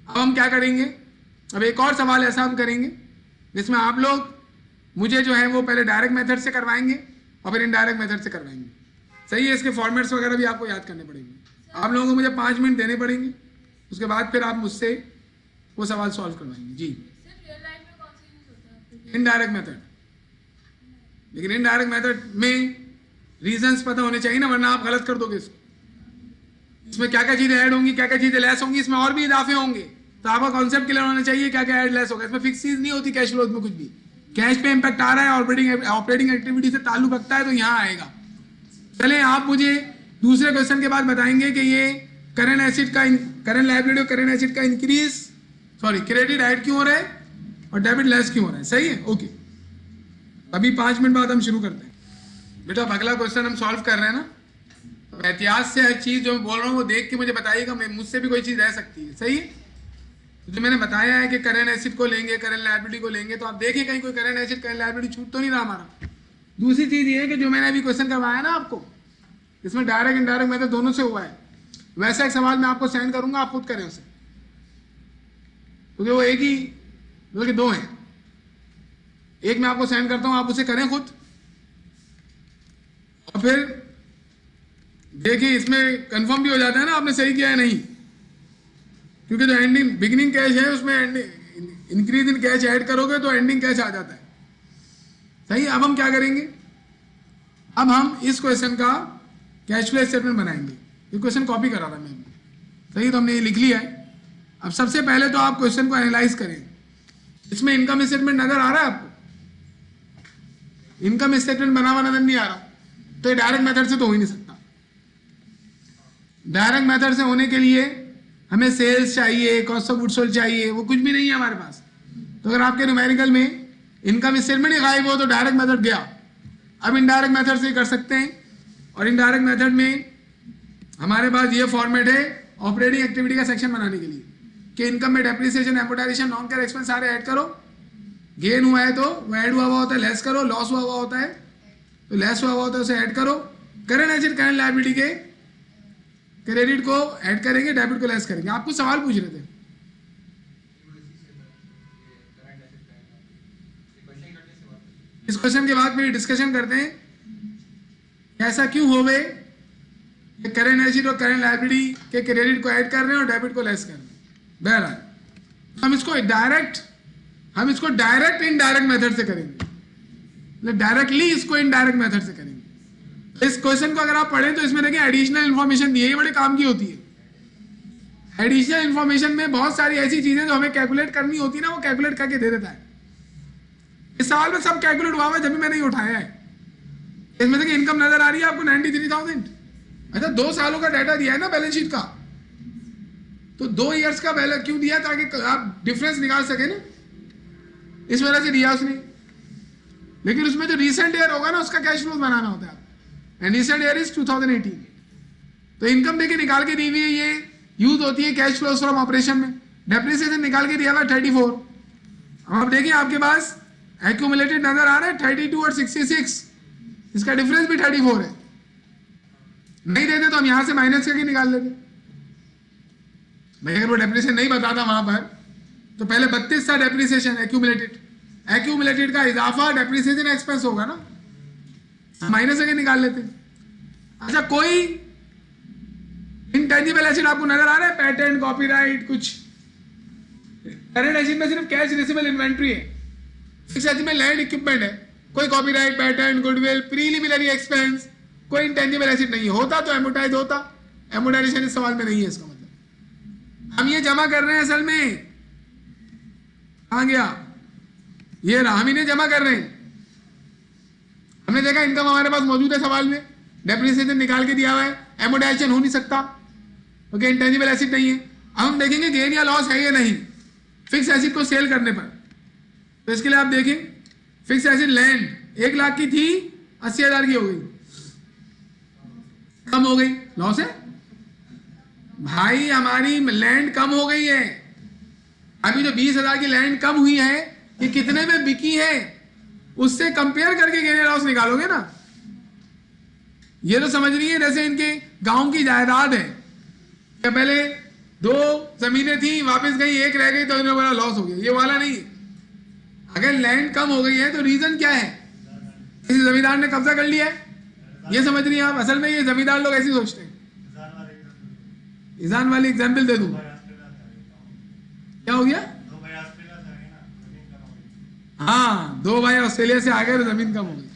अब हम क्या करेंगे, अब एक और सवाल ऐसा हम करेंगे जिसमें आप लोग मुझे जो है वो पहले डायरेक्ट मेथड से करवाएंगे और फिर इनडायरेक्ट मेथड से करवाएंगे, सही है। इसके फॉर्मेट्स वगैरह भी आपको याद करने पड़ेंगे, आप लोगों को मुझे 5 मिनट देने पड़ेंगे, उसके बाद फिर आप मुझसे वो सवाल सॉल्व करवाएंगे। जी, इनडायरेक्ट मेथड, लेकिन इनडायरेक्ट मेथड में रीजंस पता होने चाहिए ना, वरना आप गलत कर दोगे इसको। इसमें क्या क्या चीजें ऐड होंगी, क्या क्या चीजें लेस होंगी, इसमें और भी इजाफे होंगे, तो आपका कॉन्सेप्ट क्लियर होना चाहिए क्या क्या ऐड लेस होगा। इसमें फिक्स चीज नहीं होती कैश फ्लो में, कुछ भी कैश पे इंपैक्ट आ रहा है, ऑपरेटिंग एक्टिविटी से ताल्लुक रखता है तो यहाँ आएगा। चले आप मुझे दूसरे क्वेश्चन के बाद बताएंगे कि ये करंट एसिड का, करंट लायबिलिटी और करंट एसिड का इंक्रीज, सॉरी क्रेडिट ऐड क्यों हो रहा है और डेबिट लेस क्यों हो रहा है, सही है। ओके, अभी 5 मिनट बाद हम शुरू करते हैं। बेटा अगला क्वेश्चन हम सॉल्व कर रहे हैं ना, तो एहतियात से हर चीज जो मैं बोल रहा हूँ वो देख के मुझे बताइएगा, मुझसे भी कोई चीज रह सकती है, सही है। तो जो मैंने बताया है कि करंट एसिड को लेंगे, करंट लायबिलिटी को लेंगे, तो आप देखिए कहीं कोई करंट एसिड करंट लायबिलिटी छूट तो नहीं रहा हमारा। दूसरी चीज ये है कि जो मैंने अभी क्वेश्चन करवाया ना आपको, इसमें डायरेक्ट इनडायरेक्ट मेथड दोनों से हुआ है, वैसा एक सवाल मैं आपको सेंड करूंगा, आप खुद करें उसे, क्योंकि वो एक ही बल्कि 2 हैं, एक मैं आपको सेंड करता हूं, आप उसे करें खुद, और फिर देखिए इसमें कंफर्म भी हो जाता है ना आपने सही किया है नहीं, क्योंकि जो एंडिंग बिगिनिंग कैश है उसमें इंक्रीज इन कैश ऐड करोगे तो एंडिंग कैश आ जाता है, सही। अब हम क्या करेंगे, अब हम इस क्वेश्चन का कैश फ्लो स्टेटमेंट बनाएंगे। ये क्वेश्चन कॉपी करा था मैं, सही, तो हमने ये लिख लिया है। अब सबसे पहले तो आप क्वेश्चन को एनालाइज करें, इसमें इनकम स्टेटमेंट नजर आ रहा है आपको, इनकम स्टेटमेंट बना हुआ नजर नहीं आ रहा, तो ये डायरेक्ट मेथड से तो हो ही नहीं सकता। डायरेक्ट मेथड से होने के लिए हमें सेल्स चाहिए, कॉस्ट ऑफ गुड्स सोल्ड चाहिए, वो कुछ भी नहीं है हमारे पास। तो अगर आपके न्यूमेरिकल में इनकम स्टेटमेंट ही गायब हो तो डायरेक्ट मेथड गया। अब इनडायरेक्ट मेथड से कर सकते हैं, और इनडायरेक्ट मेथड में हमारे पास ये फॉर्मेट है ऑपरेटिंग एक्टिविटी का सेक्शन बनाने के लिए कि इनकम में depreciation, amortisation, non cash expense सारे ऐड करो, गेन हुआ है तो वो ऐड हुआ होता है, लेस करो, लॉस हुआ होता है तो लेस हुआ होता है उसे ऐड करो, करंट एसेट करंट लायबिलिटी के क्रेडिट को ऐड करेंगे, डेबिट को लेस करेंगे। आपको सवाल पूछ रहे थे, इस क्वेश्चन के बाद फिर डिस्कशन करते हैं ऐसा क्यों हो गए कि करंट एसेट और करंट लायबिलिटी के क्रेडिट को ऐड कर रहे हैं और डेबिट को लेस कर रहे हैं। बहरहाल हम इसको डायरेक्ट इनडायरेक्ट मेथड से करेंगे, डायरेक्टली इसको इनडायरेक्ट मेथड से करेंगे। इस क्वेश्चन को अगर आप पढ़ें तो इसमें देखिए एडिशनल इन्फॉर्मेशन दी है, ये बड़े काम की होती है। एडिशनल इन्फॉर्मेशन में बहुत सारी ऐसी चीजें जो हमें कैलकुलेट करनी होती है ना, वो कैलकुलेट करके दे देता है। इस सवाल में सब कैलकुलेट हुआ है, जब भी मैंने ये उठाया है। इसमें देखिए इनकम नजर आ रही है आपको 93,000। अच्छा 2 सालों का डाटा दिया है ना बैलेंस शीट का, तो 2 ईयर्स का बैलेंस क्यों दिया, ताकि आप डिफरेंस निकाल सके ना, इस वजह से दिया उसने। लेकिन उसमें जो रिसेंट ईयर होगा ना उसका कैश फ्लो बनाना होता है, एंड रिसेंट ईयर इज 2018। तो इनकम देखिए निकाल के दी हुई है, ये यूज होती है कैश फ्लो फ्रॉम ऑपरेशन में। डेप्रिसिएशन निकाल के दिया हुआ 34। अब आप देखिए आपके पास एक्यूमुलेटेड नजर आ रहा है 32 और 66, इसका डिफरेंस भी 34 है। नहीं देते तो हम यहां से माइनस करके निकाल लेते भाई। अगर वो डेप्रिसिएशन नहीं बताता वहां पर तो पहले 32 था डेप्रिसिएशन एक्यूमुलेटेड का इजाफा डेप्रिसिएशन एक्सपेंस होगा ना, माइनस करके निकाल लेते। अच्छा कोई इंटेंजिबल एसेट आपको नजर आ रहा है, पेटेंट, कॉपीराइट, कुछ। करंट एसेट में सिर्फ कैश रिसीवेबल इन्वेंट्री है। फिक्स एसेट में लैंड इक्विपमेंट है, कोई copyright, patent, goodwill, preliminary expense, कोई इंटेंजिबल एसेट नहीं है। होता तो एमोटाइज होता, एमोटाइजेशन इस सवाल में नहीं है। इसका मतलब हम ये जमा कर रहे हैं, असल में कहां गया ये रहा, हम इन्हें जमा कर रहे हैं। हमने देखा इनकम हमारे पास मौजूद है सवाल में, डेप्रिसिएशन निकाल के दिया हुआ है, एमोटाइजेशन हो नहीं सकता क्योंकि इंटेंजिबल एसेट नहीं है। अब हम देखेंगे गेन या लॉस है या नहीं फिक्स एसेट को सेल करने पर। तो इसके लिए आप देखें, फिक्स एसेट लैंड 1 लाख की थी, 80,000 की हो गई, कम हो गई, लॉस है भाई। हमारी लैंड कम हो गई है। अभी जो 20,000 की लैंड कम हुई है, ये कितने में बिकी है, उससे कंपेयर करके गेन या लॉस निकालोगे ना। ये तो समझ रही है जैसे इनके गांव की जायदाद है, क्या पहले 2 जमीनें थी, वापस गई, 1 रह गई, तो इन्होंने बोला लॉस हो गया। ये वाला नहीं है। अगर लैंड कम हो गई है तो रीजन क्या है, किसी जमींदार ने कब्जा कर लिया है, ये समझ रही हैं आप। असल में ये जमींदार लोग ऐसे सोचते हैं। ईजान वाली एग्जाम्पल दे दूं, क्या हो गया? हाँ, 2 भाई ऑस्ट्रेलिया से आ गए तो जमीन कम हो गई।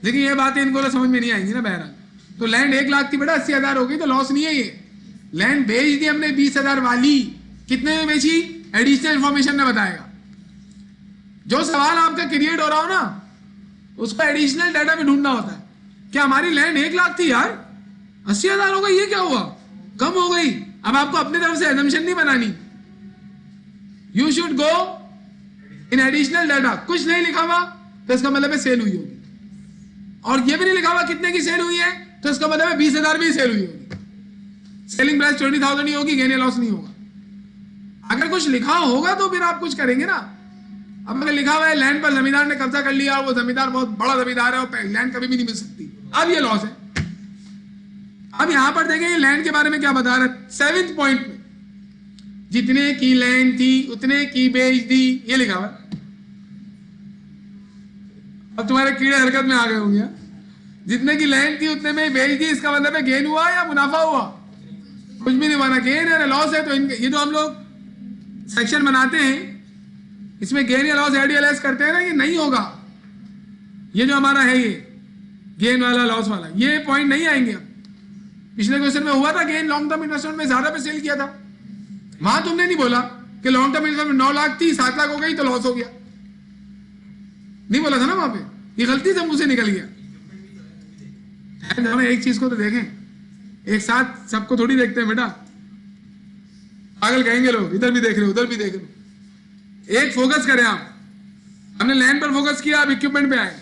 लेकिन ये बातें इनको तो समझ में नहीं आएंगी ना। बहरहाल तो लैंड 1 लाख थी बेटा, 80,000 हो गई तो लॉस नहीं है। ये लैंड बेच दी हमने 20,000 वाली, कितने में बेची एडिशनल इंफॉर्मेशन ने बताएगा। जो सवाल आपका क्रिएट हो रहा हो ना, उसको एडिशनल डाटा में ढूंढना होता है। क्या हमारी लैंड 1 लाख थी यार, 80,000 हो गई, ये क्या हुआ, कम हो गई। अब आपको अपनी तरफ से एजम्पशन नहीं बनानी, you should go in additional data. कुछ नहीं लिखा हुआ तो इसका मतलब है सेल हुई होगी, और ये भी नहीं लिखा हुआ कितने की सेल हुई है, तो इसका मतलब है 20,000 भी सेल हुई होगी। सेलिंग प्राइस 20,000 ही होगी, गेन या लॉस नहीं होगा। अगर कुछ लिखा होगा तो फिर आप कुछ करेंगे ना। अब अगर लिखा हुआ है लैंड पर जमींदार ने कब्जा कर लिया, वो जमींदार बहुत बड़ा जमींदार है और लैंड कभी भी नहीं मिल सकती, अब ये लॉस है। अब यहां पर देखें लैंड के बारे में क्या बता रहा है 7th पॉइंट में, जितने की लैंड थी उतने की बेच दी, ये लिखा हुआ है। अब तुम्हारे कीड़े हरकत में आ गए होंगे। जितने की लैंड थी उतने में बेच दी, इसका मतलब है गेन हुआ या मुनाफा हुआ, कुछ भी नहीं हुआ, ना गेन है ना लॉस है। तो ये जो हम लोग सेक्शन बनाते हैं, इसमें गेन या लॉस एड या लेस करते हैं ना, ये नहीं होगा। ये जो हमारा है ये गेन वाला लॉस वाला, ये पॉइंट नहीं आएंगे। अब पिछले क्वेश्चन में हुआ था गेन लॉन्ग टर्म इन्वेस्टमेंट में ज्यादा पे सेल किया था, वहां तुमने नहीं बोला कि लॉन्ग टर्म इन्वेस्टमेंट 9 लाख थी 7 लाख हो गई तो लॉस हो गया, नहीं बोला था ना वहां पे, ये गलती से मुंह से निकल गया। हम एक चीज को तो देखें, एक साथ सबको थोड़ी देखते हैं बेटा, पागल कहेंगे लोग, इधर भी देख रहे हो उधर भी देख रहे हो। एक फोकस करें आप, हमने लैंड पर फोकस किया, अब इक्विपमेंट पे आए।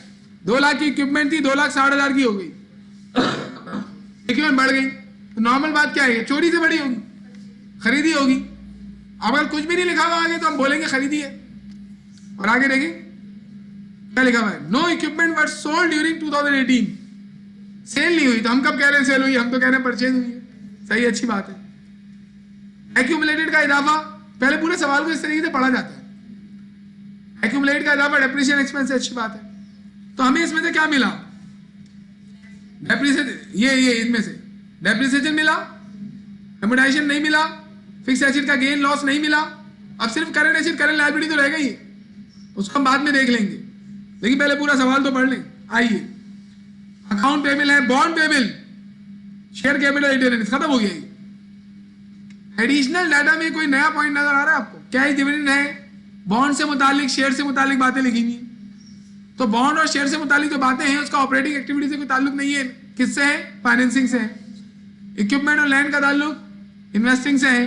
2 लाख की इक्विपमेंट थी, 2,60,000 की हो गई, इक्विपमेंट बढ़ गई। तो नॉर्मल बात क्या है, चोरी से बड़ी होगी, खरीदी होगी। अब अगर कुछ भी नहीं लिखा हुआ आगे तो हम बोलेंगे खरीदी है। और आगे देखें क्या लिखा हुआ है, no equipment were sold during 2018। Sale नहीं हुई तो हम कब कह रहे हैं सेल हुई, हम तो कह रहे हैं परचेज हुई है। सही, अच्छी बात है। एक्यूमुलेटेड का इजाफा, पहले पूरे सवाल को इस तरीके से पढ़ा जाता है। एक्यूमुलेट का इजाफा डेप्रिसिएशन एक्सपेंस, अच्छी बात है। तो हमें इसमें से क्या मिला, डेप्रिसिएशन, ये इनमें से डेप्रिसिएशन मिला, एमोर्टाइजेशन नहीं मिला, फिक्स एसेट का गेन लॉस नहीं मिला। अब सिर्फ करंट एसेट करंट लायबिलिटी तो रह गई है, उसको हम बाद में देख लेंगे, लेकिन पहले पूरा सवाल तो पढ़ लें। आइए, अकाउंट पेबल है, bond payable, share capital return खत्म हो गया। एडिशनल डाटा में कोई नया पॉइंट नजर आ रहा है आपको, कैश डिविडेंड है, बॉन्ड से मुतालिक शेयर से मुतालिक बातें लिखी हुई। तो बॉन्ड और शेयर से मुतालिक जो बातें हैं उसका ऑपरेटिंग एक्टिविटी से कोई ताल्लुक नहीं है, किससे है, फाइनेंसिंग से है। इक्विपमेंट और लैंड का ताल्लुक इन्वेस्टिंग से है,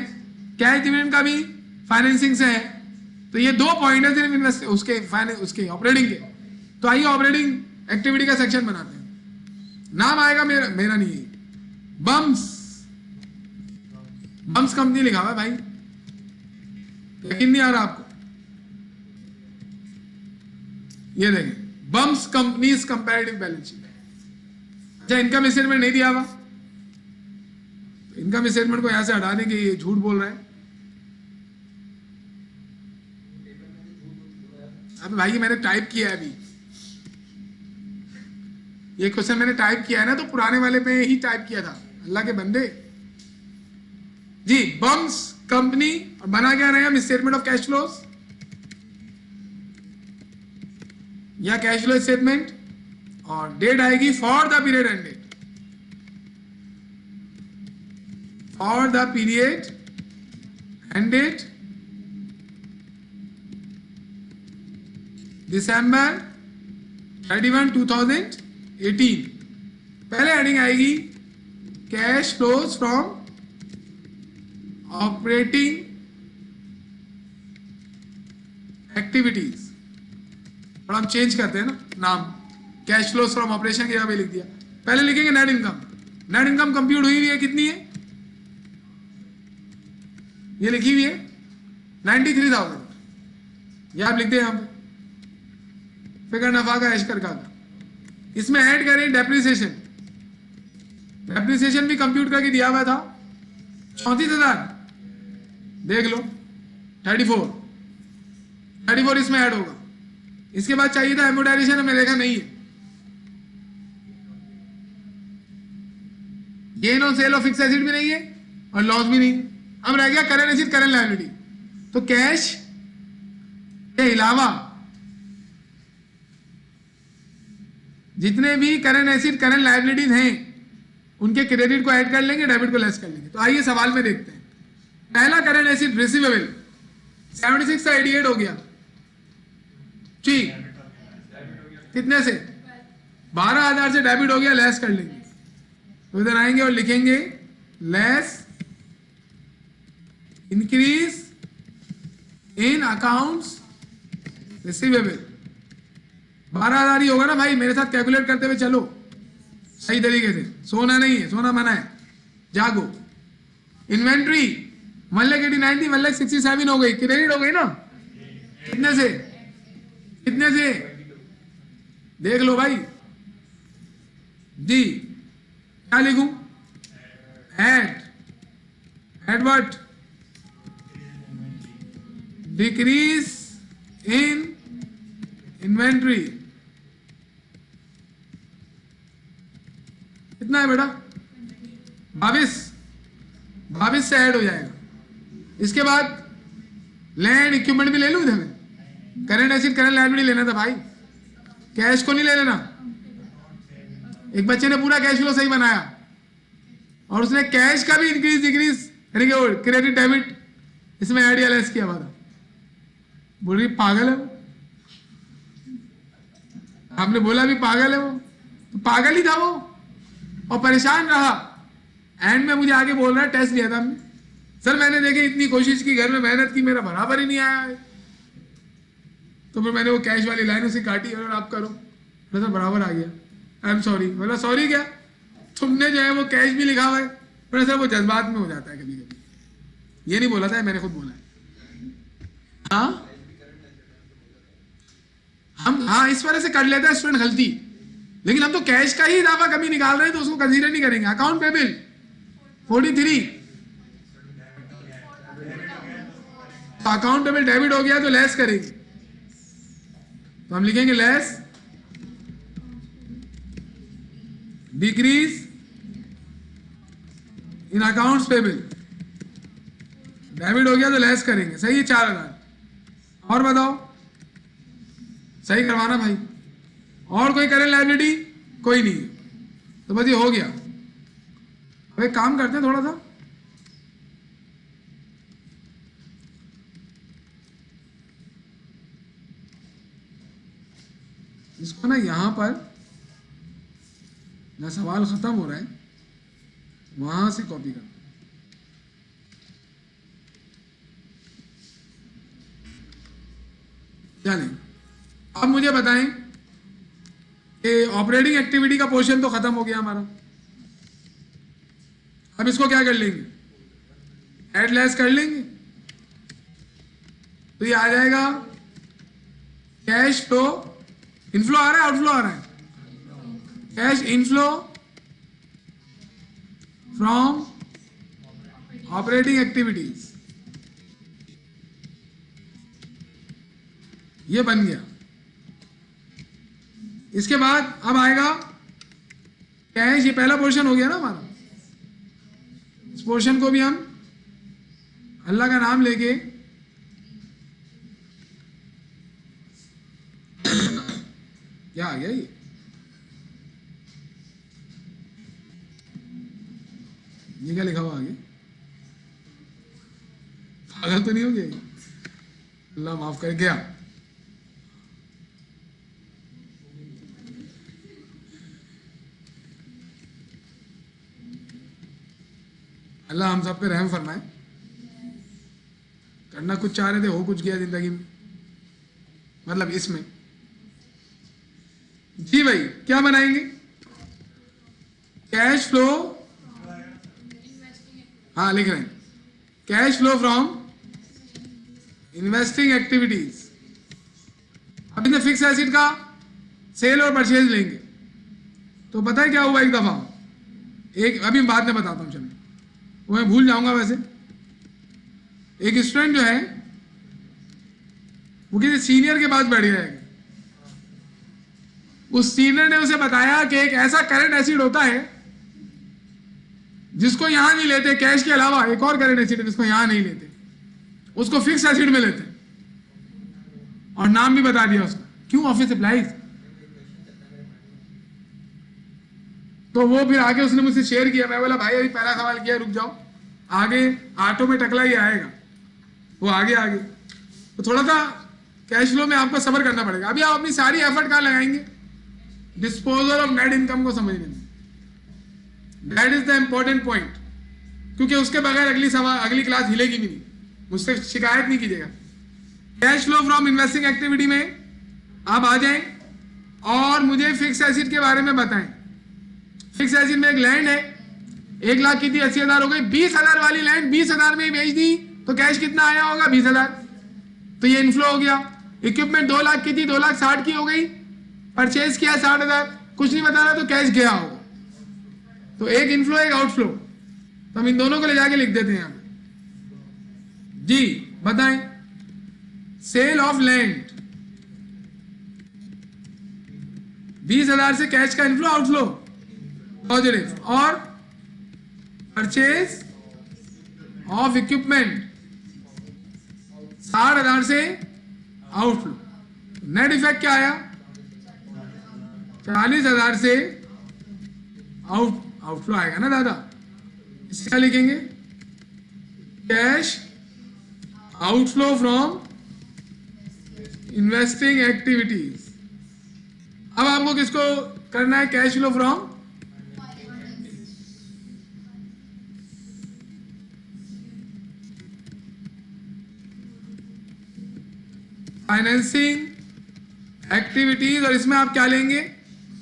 कैश डिविडेंड का भी फाइनेंसिंग से है। तो ये 2 पॉइंट है सिर्फ इन्वेस्ट उसके ऑपरेटिंग के। तो आइए ऑपरेटिंग एक्टिविटी का सेक्शन बनाते हैं। नाम आएगा मेरा नहीं है, बम्स कंपनी लिखा हुआ है भाई, यकीन नहीं आ रहा आपको, ये देखें Bum's company's comparative balance sheet. अच्छा, इनकम स्टेटमेंट नहीं दिया हुआ, इनकम स्टेटमेंट को यहां से हटा दें कि ये झूठ बोल रहे हैं। अब भाई मैंने टाइप किया है, अभी ये क्वेश्चन मैंने टाइप किया है ना, तो पुराने वाले पे ही टाइप किया था। अल्लाह के बंदे, जी बम्स कंपनी, बना क्या रहे हैं हम स्टेटमेंट ऑफ कैश फ्लोज या कैश फ्लो स्टेटमेंट, और डेट आएगी for the period ended, for the period ended December 31, 2018। पहले हेडिंग आएगी cash flows from operating activities, और हम चेंज करते हैं ना नाम, कैश फ्लोज फ्रॉम ऑपरेशन की जगह पे लिख दिया। पहले लिखेंगे net income. Net income compute हुई है, कितनी है, ये लिखी हुई है 93,000, ये आप लिखते हैं यहां पे, फिगर नफा का ऐश कर का। इसमें ऐड करें डेप्रिसिएशन, डेप्रिसिएशन भी कंप्यूट करके दिया हुआ था 34,000, देख लो 34 इसमें ऐड होगा। इसके बाद चाहिए था एमोडाइजेशन, हमें देखा नहीं है। Gain on sale of fix asset भी नहीं है और लॉस भी नहीं है। अब रह गया करंट एसेट करंट लायबिलिटी। तो कैश के अलावा जितने भी करंट एसेट करंट लायबिलिटीज हैं उनके क्रेडिट को ऐड कर लेंगे, डेबिट को लेस कर लेंगे। तो आइए सवाल में देखते हैं। पहला करंट एसेट रिसीवेबल 76 से 88 हो गया, ठीक, कितने से 12,000 से डेबिट हो गया, लेस कर लेंगे। तो इधर आएंगे और लिखेंगे less increase in accounts receivable. 12,000 ही होगा ना भाई, मेरे साथ कैलकुलेट करते हुए चलो सही तरीके से, सोना नहीं है, सोना मना है, जागो। इन्वेंट्री 1,89 थी, 1,67 हो गई, क्रेडिट हो गई ना, कितने से, कितने से, देख लो भाई जी। क्या लिखूं, add what, decrease in inventory. कितना है बेटा, 22 से ऐड हो जाएगा। इसके बाद लैंड इक्विपमेंट भी ले लूं इधर में, करंट एसेट करंट लायबिलिटी लेना था भाई, कैश को नहीं ले लेना। एक बच्चे ने पूरा कैश फ्लो सही बनाया और उसने कैश का भी इंक्रीज डिक्रीज यानी कि क्रेडिट डेबिट इसमें ऐड या लेस किया हुआ था। बोल रही पागल है वो, आपने बोला भी पागल है वो, तो पागल ही था वो और परेशान रहा। एंड में मुझे आगे बोल रहा है, टेस्ट लिया था हमने, सर मैंने देखे इतनी कोशिश की, घर में मेहनत की, मेरा बराबर ही नहीं आया है। तो फिर मैंने वो कैश वाली लाइन उसे काटी और आप करो, सर बराबर आ गया, आई एम सॉरी। बोला सॉरी क्या, तुमने जो है वो कैश भी लिखा हुआ है। पर सर वो जज्बात में हो जाता है कभी कभी, ये नहीं बोला था, मैंने खुद बोला है। हाँ हम, हाँ इस वजह से कर लेते हैं स्टूडेंट गलती, लेकिन हम तो कैश का ही इजाफा कभी निकाल रहे हैं तो उसको कंसीडर नहीं करेंगे। अकाउंट पेबल 43, तो अकाउंट पेबल डेबिट हो गया तो लेस करेंगे, तो हम लिखेंगे less decrease in accounts payable. Debit हो गया तो लेस करेंगे, सही है 4,000। और बताओ, सही करवाना भाई। और कोई करंट लायबिलिटी कोई नहीं है, तो बस ये हो गया। अब एक काम करते हैं थोड़ा सा, इसको ना यहां पर ना सवाल खत्म हो रहा है, वहां से कॉपी कर। चलें, अब मुझे बताएं कि ऑपरेटिंग एक्टिविटी का पोर्शन तो खत्म हो गया हमारा। अब इसको क्या कर लेंगे, ऐड लेस कर लेंगे, तो ये आ जाएगा कैश फ्लो। इनफ्लो आ रहा है आउटफ्लो आ रहा है, cash inflow from operating activities, ये बन गया। इसके बाद अब आएगा कैश, ये पहला पोर्शन हो गया ना हमारा, इस पोर्शन को भी हम अल्लाह का नाम लेके क्या आ गया ये? ये क्या लिखा हुआ आगे? पागल तो नहीं हो गया ये? अल्लाह माफ कर। क्या अल्लाह हम सब पे रहम फरमाए। करना कुछ चाह रहे थे, हो कुछ गया जिंदगी में, मतलब इसमें। जी भाई, क्या बनाएंगे? कैश फ्लो, हाँ लिख रहे हैं, cash flow from investing activities. अब इसमें फिक्स एसिड का सेल और परचेज लेंगे, तो पता है क्या हुआ एक दफा, एक अभी बाद में बताता हूं, चलो वो मैं भूल जाऊंगा। वैसे एक स्टूडेंट जो है वो किसी सीनियर के पास बैठ गया है, उस सीनियर ने उसे बताया कि एक ऐसा करंट एसिड होता है जिसको यहां नहीं लेते, कैश के अलावा एक और करंट एसिड है जिसको यहां नहीं लेते, उसको फिक्स एसिड में लेते, और नाम भी बता दिया उसका, क्यों? Office supplies. तो वो फिर आगे उसने मुझसे शेयर किया, मैं बोला भाई अभी पहला सवाल किया, रुक जाओ, आगे ऑटो में टकला ही आएगा, वो आगे आगे। तो थोड़ा सा कैश फ्लो में आपको सब्र करना पड़ेगा। अभी आप अपनी सारी एफर्ट कहां लगाएंगे? डिस्पोजल ऑफ नेट इनकम को समझने में। That is the important point, क्योंकि उसके बगैर अगली क्लास हिलेगी भी नहीं, मुझसे शिकायत नहीं कीजिएगा। Cash flow from investing activity में आप आ जाएं और मुझे फिक्स एसिड के बारे में बताएं। फिक्स एसिड में एक लैंड है, 1 लाख की थी, 80,000 हो गई। 20,000 वाली लैंड 20,000 में ही बेच दी तो कैश कितना आया होगा? 20,000। तो ये इनफ्लो हो गया। इक्विपमेंट 2 लाख की थी, 2,60,000 की हो गई, परचेज किया 60,000, कुछ नहीं बता रहा तो कैश गया होगा। तो एक इनफ्लो एक आउटफ्लो, तो हम इन दोनों को ले जाके लिख देते हैं यहां जी। बताएं, सेल ऑफ लैंड 20,000 से कैश का इनफ्लो आउटफ्लो पॉजिटिव, और परचेज ऑफ इक्विपमेंट 60,000 से आउटफ्लो। नेट इफेक्ट क्या आया? 40,000 से आउटफ्लो आएगा ना दादा। इसे क्या लिखेंगे? Cash outflow from investing activities. अब आपको किसको करना है? Cash flow from financing activities, और इसमें आप क्या लेंगे?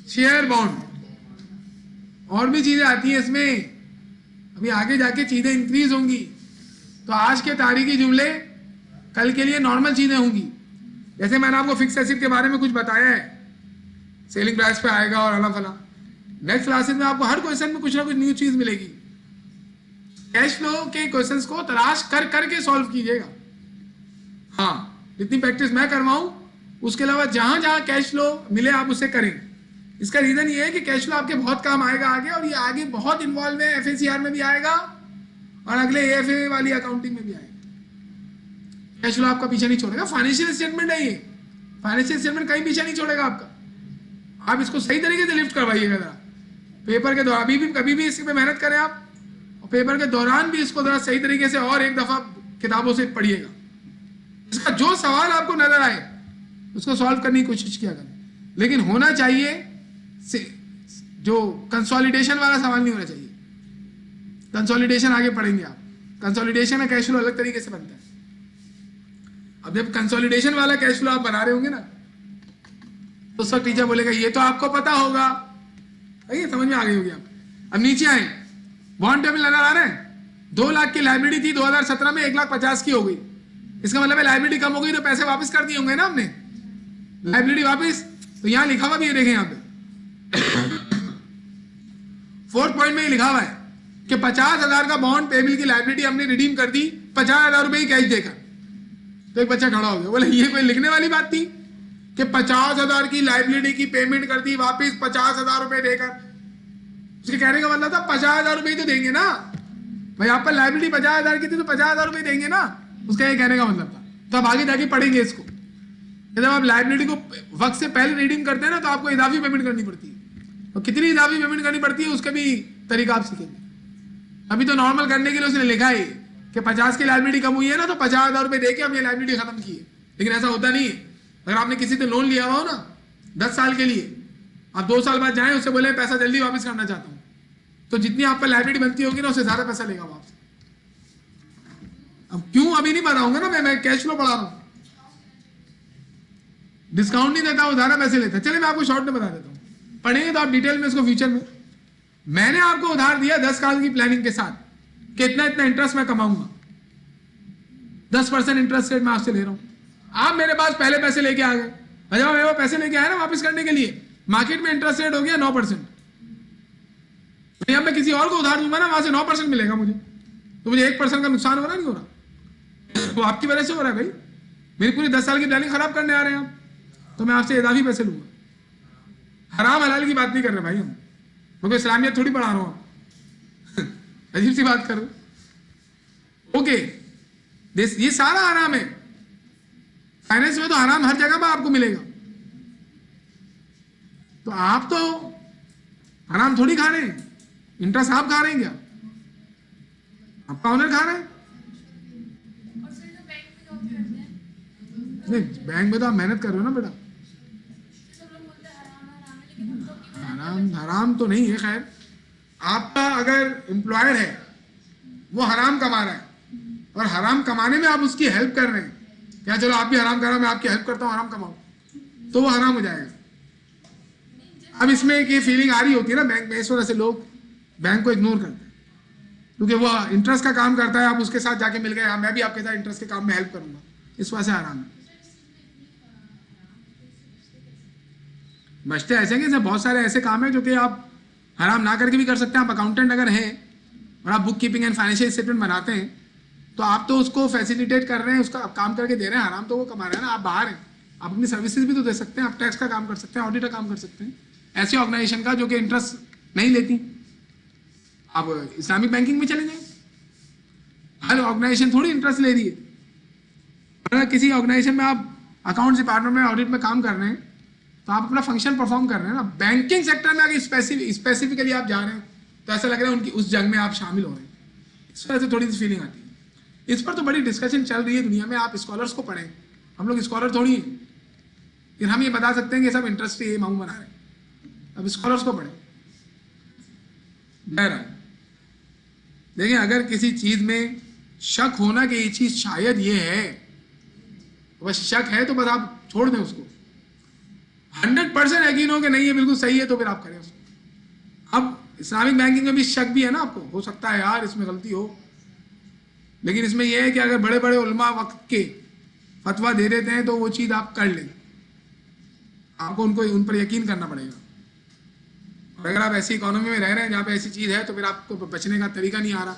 Share bond. और भी चीजें आती हैं इसमें, अभी आगे जाके चीजें इंक्रीज होंगी। तो आज के तारीखी जुमले कल के लिए नॉर्मल चीजें होंगी। जैसे मैंने आपको फिक्स एसिड के बारे में कुछ बताया है, सेलिंग प्राइस पे आएगा और अला फला। नेक्स्ट क्लासेस में आपको हर क्वेश्चन में कुछ ना कुछ न्यू चीज मिलेगी। कैश फ्लो के क्वेश्चंस को तलाश कर करके सॉल्व कीजिएगा। हाँ, जितनी प्रैक्टिस मैं करवाऊं, उसके अलावा जहां जहां कैश फ्लो मिले आप उसे करें। इसका रीजन ये है कि कैश फ्लो आपके बहुत काम आएगा आगे, और ये आगे बहुत इन्वॉल्व है। एफएसीआर में भी आएगा और अगले एएफए वाली अकाउंटिंग में भी आएगा। कैश फ्लो आपका पीछे नहीं छोड़ेगा। फाइनेंशियल स्टेटमेंट है ये, फाइनेंशियल स्टेटमेंट कहीं पीछे नहीं छोड़ेगा आपका। आप इसको सही तरीके से लिफ्ट करवाइएगा जरा पेपर के दौरान। अभी भी कभी भी इस पे मेहनत करें आप, और पेपर के दौरान भी इसको जरा सही तरीके से और एक दफा किताबों से पढ़िएगा। इसका जो सवाल आपको नजर आए उसको सॉल्व करने की कोशिश किया करें, लेकिन होना चाहिए जो कंसोलिडेशन वाला सवाल नहीं होना चाहिए। कंसोलिडेशन आगे पढ़ेंगे आप। कंसोलिडेशन और कैश फ्लो अलग तरीके से बनता है। अब जब कंसोलिडेशन वाला कैश फ्लो आप बना रहे होंगे ना, तो सब टीचर बोलेगा ये तो आपको पता होगा। ये समझ में आ गई होगी आप। अब नीचे आए, बॉन्ड टेबल नजर आ रहा है। 2 लाख की लाइबिलिटी थी, 2017 में 1,50,000 की हो गई। इसका मतलब है लाइबिलिटी कम हो गई तो पैसे वापस कर दिए होंगे ना हमने, लाइबिलिटी वापस। तो यहां लिखा हुआ भी है, देखें यहां पे 4th पॉइंट में ही लिखा हुआ है कि 50,000 का बॉन्ड पेबल की लाइबिलिटी हमने रिडीम कर दी 50,000 रुपए ही कैश देकर। तो एक बच्चा खड़ा हो गया, बोले ये कोई लिखने वाली बात थी कि 50,000 की लाइबिलिटी की पेमेंट कर दी वापिस 50,000 रुपए देकर। उसके कहने का मतलब था 50,000 रुपए ही तो देंगे ना, भाई आप पर लाइबिलिटी 50,000 की थी तो 50,000 रुपये देंगे ना, उसका ये कहने का मतलब था। तो आप आगे जाके पढ़ेंगे इसको, जब आप लाइबिलिटी को वक्त से पहले रिडीम करते हैं ना तो आपको इजाफी पेमेंट करनी पड़ती है, और कितनी इजाफी पेमेंट करनी पड़ती है उसका भी तरीका आप सीखेंगे। अभी तो नॉर्मल करने के लिए उसने लिखा है कि 50 की लाइबिलिटी कम हुई है ना तो 50,000 रुपये दे के हम ये लाइबिलिटी खत्म की है, लेकिन ऐसा होता नहीं है। अगर आपने किसी से लोन लिया हुआ हो ना 10 साल के लिए, आप 2 साल बाद जाएं उससे बोले पैसा जल्दी वापस करना चाहता हूँ, तो जितनी आप पर लाइबिलिटी बनती होगी ना उससे ज्यादा पैसा लेगा वो आपसे। अब क्यों अभी नहीं बताऊंगा ना, मैं कैश फ्लो पढ़ा रहा हूं, डिस्काउंट नहीं देता, वो ज्यादा पैसे लेता है। चलिए मैं आपको शॉर्ट में बता देता हूं, पढ़ेंगे तो आप डिटेल में इसको फ्यूचर में। मैंने आपको उधार दिया 10 साल की प्लानिंग के साथ कि इतना इतना इंटरेस्ट मैं कमाऊंगा, 10% इंटरेस्ट रेट मैं आपसे ले रहा हूं। आप मेरे पास पहले पैसे लेके आ गए, जब मेरे पास पैसे लेके आए ना वापस करने के लिए, मार्केट में इंटरेस्ट रेट हो गया 9%, अब मैं किसी और को उधार दूंगा ना वहां से 9% मिलेगा मुझे, तो मुझे 1% का नुकसान हो रहा नहीं हो रहा, वो आपकी वजह से हो रहा है भाई। मेरी पूरी 10 साल की प्लानिंग खराब करने आ रहे हैं आप, तो मैं आपसे इजाफी पैसे लूंगा। हराम हलाल की बात नहीं कर रहे भाई, हम मैं कोई इस्लामियत थोड़ी पढ़ा रहा हूं अजीब सी बात करो। ओके, ये सारा हराम है, फाइनेंस में तो हराम हर जगह पर आपको मिलेगा, तो आप तो हराम थोड़ी खा रहे हैं, इंटरेस्ट आप खा रहे हैं क्या, आपका ऑनर खा रहे हैं। नहीं, बैंक में तो आप मेहनत कर रहे हो ना बेटा, हराम हराम तो नहीं है। खैर, आपका अगर एम्प्लॉयर है वो हराम कमा रहा है और हराम कमाने में आप उसकी हेल्प कर रहे हैं, क्या चलो आप भी हराम करो मैं आपकी हेल्प करता हूँ हराम कमाओ, तो वो हराम हो जाएगा। अब इसमें एक ये फीलिंग आ रही होती है ना बैंक में, इस वजह से लोग बैंक को इग्नोर करते हैं, क्योंकि वो इंटरेस्ट का काम करता है, आप उसके साथ जाके मिल गए, हाँ मैं भी आपके साथ इंटरेस्ट के काम में हेल्प करूंगा, इस वजह से हराम है। बचते ऐसे कि बहुत सारे ऐसे काम है जो कि आप हराम ना करके भी कर सकते हैं। आप अकाउंटेंट अगर हैं और आप book keeping and financial statement बनाते हैं तो आप तो उसको फैसिलिटेट कर रहे हैं, उसका काम करके दे रहे हैं, हराम तो वो कमा रहे हैं ना, आप बाहर हैं, आप अपनी सर्विसेज भी तो दे सकते हैं, आप टैक्स का काम कर सकते हैं, ऑडिट का काम कर सकते हैं, ऐसी ऑर्गेनाइजेशन का जो कि इंटरेस्ट नहीं लेती। आप इस्लामिक बैंकिंग में चले जाए, हर ऑर्गेनाइजेशन थोड़ी इंटरेस्ट ले रही है। अगर किसी ऑर्गेनाइजेशन में आप अकाउंट्स डिपार्टमेंट में ऑडिट में काम कर रहे हैं तो आप अपना फंक्शन परफॉर्म कर रहे हैं ना। बैंकिंग सेक्टर में अगर स्पेसिफिकली आप जा रहे हैं तो ऐसा लग रहा है उनकी उस जंग में आप शामिल हो रहे हैं, इस वजह से थोड़ी सी फीलिंग आती है। इस पर तो बड़ी डिस्कशन चल रही है दुनिया में, आप स्कॉलर्स को पढ़ें, हम लोग स्कॉलर थोड़ी हैं, फिर हम ये बता सकते हैं कि सब इंटरेस्ट ये मांग बना रहे हैं, अब स्कॉलर्स को पढ़ें। बहरहाल देखिए, अगर किसी चीज में शक होना कि ये चीज शायद ये है, बस शक है तो बस आप छोड़ दें उसको, 100% यकीन हो कि नहीं ये बिल्कुल सही है तो फिर आप करें उसको। अब इस्लामिक बैंकिंग में भी शक भी है ना, आपको हो सकता है यार इसमें गलती हो, लेकिन इसमें यह है कि अगर बड़े बड़े उलमा वक्त के फतवा दे देते हैं तो वो चीज़ आप कर लें, आपको उन पर यकीन करना पड़ेगा। और अगर आप ऐसी इकोनॉमी में रह रहे हैं जहाँ पे ऐसी चीज़ है तो फिर आपको बचने का तरीका नहीं आ रहा।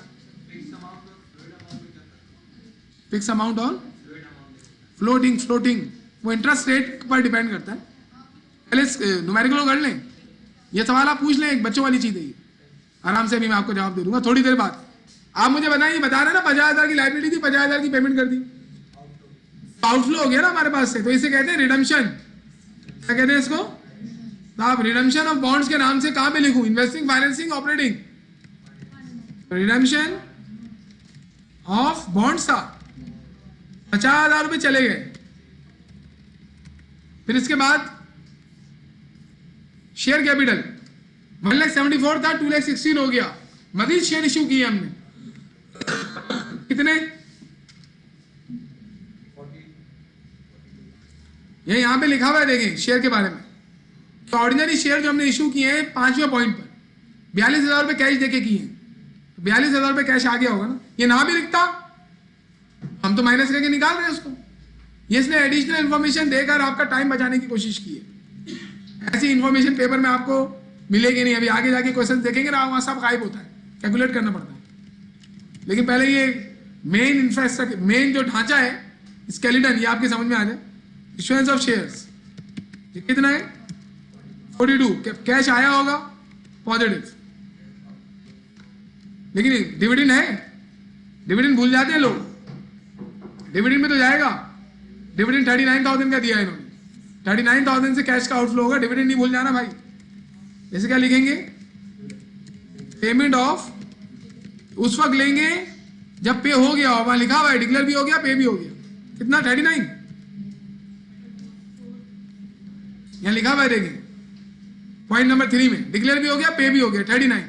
फिक्स अमाउंट और फ्लोटिंग वो इंटरेस्ट रेट पर डिपेंड करता है। पहले न्यूमेरिकल कर लें, ये सवाल आप पूछ लें, एक बच्चों वाली चीज़ है ये, आराम से भी मैं आपको जवाब दे दूंगा थोड़ी देर बाद। आप मुझे बताइए, बता रहे ना 50,000 की लाइबिलिटी थी, 50,000 की पेमेंट कर दी, आउटफ्लो हो गया ना हमारे पास से, तो इसे कहते हैं रिडम्पशन। क्या कहते हैं इसको? तो आप रिडम्पशन ऑफ बॉन्ड्स के नाम से कहां पे लिखूं? Investing, financing, operating? Redemption of bonds था, 50,000 रुपये चले गए। फिर इसके बाद शेयर कैपिटल 1,74,000 था, 2,16,000 हो गया, मजीद शेयर इश्यू किए हमने, कितने? ये यहां पे लिखा हुआ है, देखें शेयर के बारे में। तो ऑर्डिनरी शेयर जो हमने इशू किए हैं 5वें पॉइंट पर 42,000 रुपये कैश देके किए हैं, 42,000 रुपये कैश आ गया होगा ना, ये ना भी लिखता हम तो माइनस करके निकाल रहे हैं उसको। ये इसने एडिशनल इन्फॉर्मेशन देकर आपका टाइम बचाने की कोशिश की है। ऐसी इन्फॉर्मेशन पेपर में आपको मिलेगी नहीं, अभी आगे जाके क्वेश्चन देखेंगे ना, वहाँ सब गायब होता है, कैलकुलेट करना पड़ता है। लेकिन पहले ये मेन इंफ्रास्ट्रक्चर, मेन जो ढांचा है, स्केलेटन, ये आपके समझ में आ जाए। इश्यूएंस ऑफ शेयर्स कितना है? 42। कैश आया होगा पॉजिटिव, लेकिन डिविडेंड है डिविडेंड भूल जाते हैं लोग, डिविडेंड में तो जाएगा, डिविडेंड 39,000 का दिया है इन्होंने, 39,000 से कैश का आउटफ्लो होगा, डिविडेंड नहीं भूल जाना भाई। जैसे क्या लिखेंगे, पेमेंट ऑफ, उस वक्त लेंगे जब पे हो गया हो, वहां लिखा हुआ है डिक्लेयर भी हो गया पे भी हो गया, कितना 39 यहां लिखा हुआ है, देखिए पॉइंट नंबर 3 में डिक्लेयर भी हो गया पे भी हो गया 39।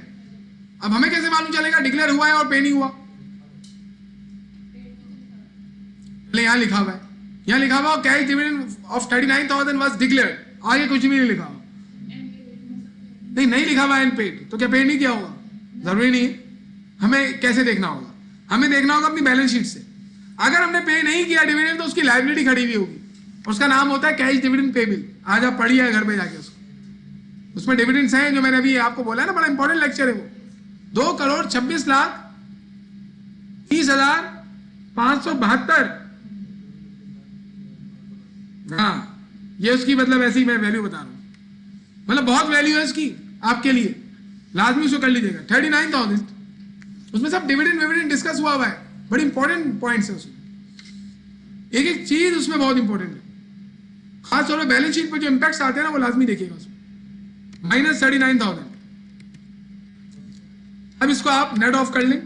अब हमें कैसे मालूम चलेगा डिक्लेयर हुआ है और पे नहीं हुआ? यहां लिखा हुआ है, यहां लिखा हुआ cash dividend of 39,000 was declared, आगे कुछ भी नहीं लिखा हुआ, नहीं लिखा हुआ एंड पेड, तो क्या पे नहीं किया होगा? जरूरी नहीं है। हमें कैसे देखना होगा? हमें देखना होगा अपनी बैलेंस शीट से। अगर हमने पे नहीं किया डिविडेंड तो उसकी लायबिलिटी खड़ी हुई होगी, उसका नाम होता है कैश डिविडेंड पेबल। आज आप पढ़िए घर पे जाके उसको, उसमें डिविडेंड्स हैं जो मैंने अभी आपको बोला है ना, बड़ा इंपॉर्टेंट लेक्चर है वो। 2,26,30,572, हाँ ये उसकी मतलब ऐसी मैं वैल्यू बता रहा हूं, मतलब बहुत वैल्यू है इसकी आपके लिए, लाजमी उसको कर लीजिएगा। 39,000, उसमें सब डिविडेंड डिस्कस हुआ है, बड़ी इंपॉर्टेंट पॉइंट्स है उसमें, एक एक चीज उसमें बहुत इंपॉर्टेंट है, खास तौर पर बैलेंस शीट पर जो इंपैक्ट्स आते हैं ना वो लाजमी देखिएगा उसमें। -39,000, अब इसको आप नेट ऑफ कर लें,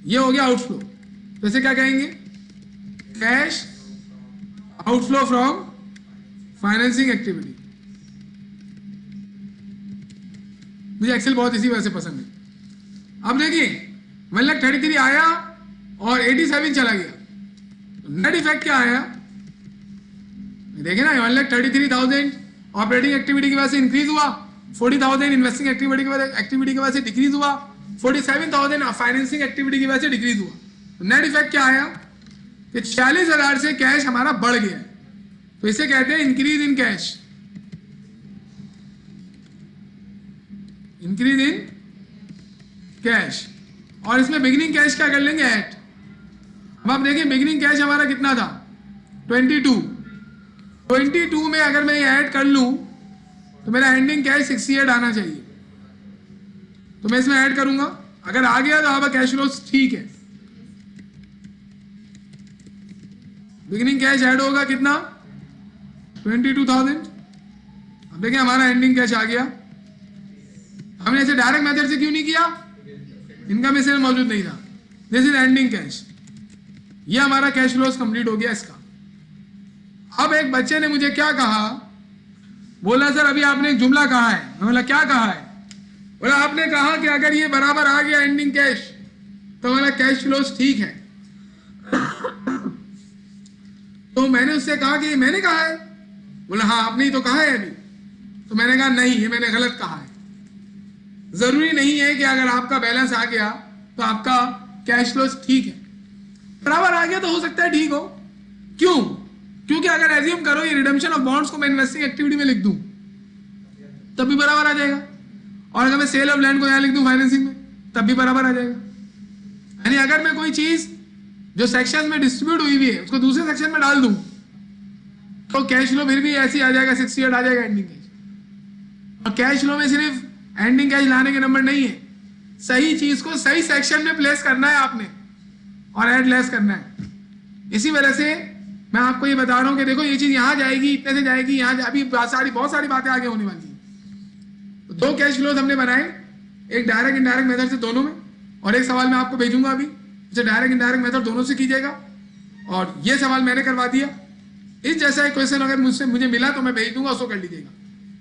ये हो गया आउटफ्लो। तो इसे क्या कहेंगे? Cash outflow from financing activity. मुझे एक्सेल बहुत इसी वजह से पसंद है। अब देखिए 1,33,000 आया और 87 चला गया, नेट इफेक्ट क्या आया? देखिए ना 1,33,000 ऑपरेटिंग एक्टिविटी की वजह से इंक्रीज हुआ, 40,000 इन्वेस्टिंग एक्टिविटी की वजह से डिक्रीज हुआ, 47,000 फाइनेंसिंग एक्टिविटी की वजह से डिक्रीज हुआ। तो नेट इफेक्ट क्या आया कि 46,000 से कैश हमारा बढ़ गया, तो इसे कहते हैं increase in cash, increase in cash. और इसमें बिगिनिंग कैश क्या कर लेंगे? ऐड। अब आप देखिए बिगिनिंग कैश हमारा कितना था? 22 में अगर मैं ये ऐड कर लूं तो मेरा एंडिंग कैश 68 आना चाहिए, तो मैं इसमें ऐड करूंगा, अगर आ गया तो आपका कैश फ्लो ठीक है। बिगिनिंग कैश ऐड होगा कितना? 22,000। अब देखिए हमारा एंडिंग कैश आ गया। हमने इसे डायरेक्ट मेथड से क्यों नहीं किया? इनकम स्टेटमेंट मौजूद नहीं था। दिस इज एंडिंग कैश, ये हमारा कैश फ्लोज कंप्लीट हो गया इसका। अब एक बच्चे ने मुझे क्या कहा, बोला सर अभी आपने एक जुमला कहा है। मैं बोला क्या कहा है? बोला आपने कहा कि अगर ये बराबर आ गया एंडिंग कैश तो हमारा कैश फ्लोज ठीक है। तो मैंने उससे कहा कि मैंने कहा है? बोला हाँ आपने ही तो कहा है अभी। तो मैंने कहा नहीं, ये मैंने गलत कहा है। जरूरी नहीं है कि अगर आपका बैलेंस आ गया तो आपका कैश फ्लोज ठीक है, बराबर आ गया तो हो सकता है ठीक हो। क्यों? क्योंकि अगर एज्यूम करो ये रिडम्पशन ऑफ बॉन्ड्स को मैं इन्वेस्टिंग एक्टिविटी में लिख दूं तब भी बराबर आ जाएगा, और अगर मैं सेल ऑफ लैंड को यहां लिख दूं फाइनेंसिंग में तब भी बराबर आ जाएगा। यानी अगर मैं कोई चीज जो सेक्शन में डिस्ट्रीब्यूट हुई हुई है उसको दूसरे सेक्शन में डाल दूं तो कैश फ्लो फिर भी ऐसे ही आ जाएगा, 68 आ जाएगा एंडिंग कैश। और कैश फ्लो में सिर्फ एंडिंग कैश लाने के नंबर नहीं है, सही चीज को सही सेक्शन में प्लेस करना है आपने और ऐड लेस करना है। इसी वजह से मैं आपको ये बता रहा हूं कि देखो ये चीज यहां जाएगी, इतने से जाएगी, यहां अभी बहुत सारी बातें आगे होने वाली है। तो 2 कैश फ्लोज हमने बनाए, एक डायरेक्ट इनडायरेक्ट मेथड से दोनों में, और एक सवाल मैं आपको भेजूंगा अभी, इसे डायरेक्ट इनडायरेक्ट मेथड दोनों से कीजिएगा। और ये सवाल मैंने करवा दिया, इस जैसा एक क्वेश्चन अगर मुझे मिला तो मैं भेज दूंगा, उसको कर लीजिएगा।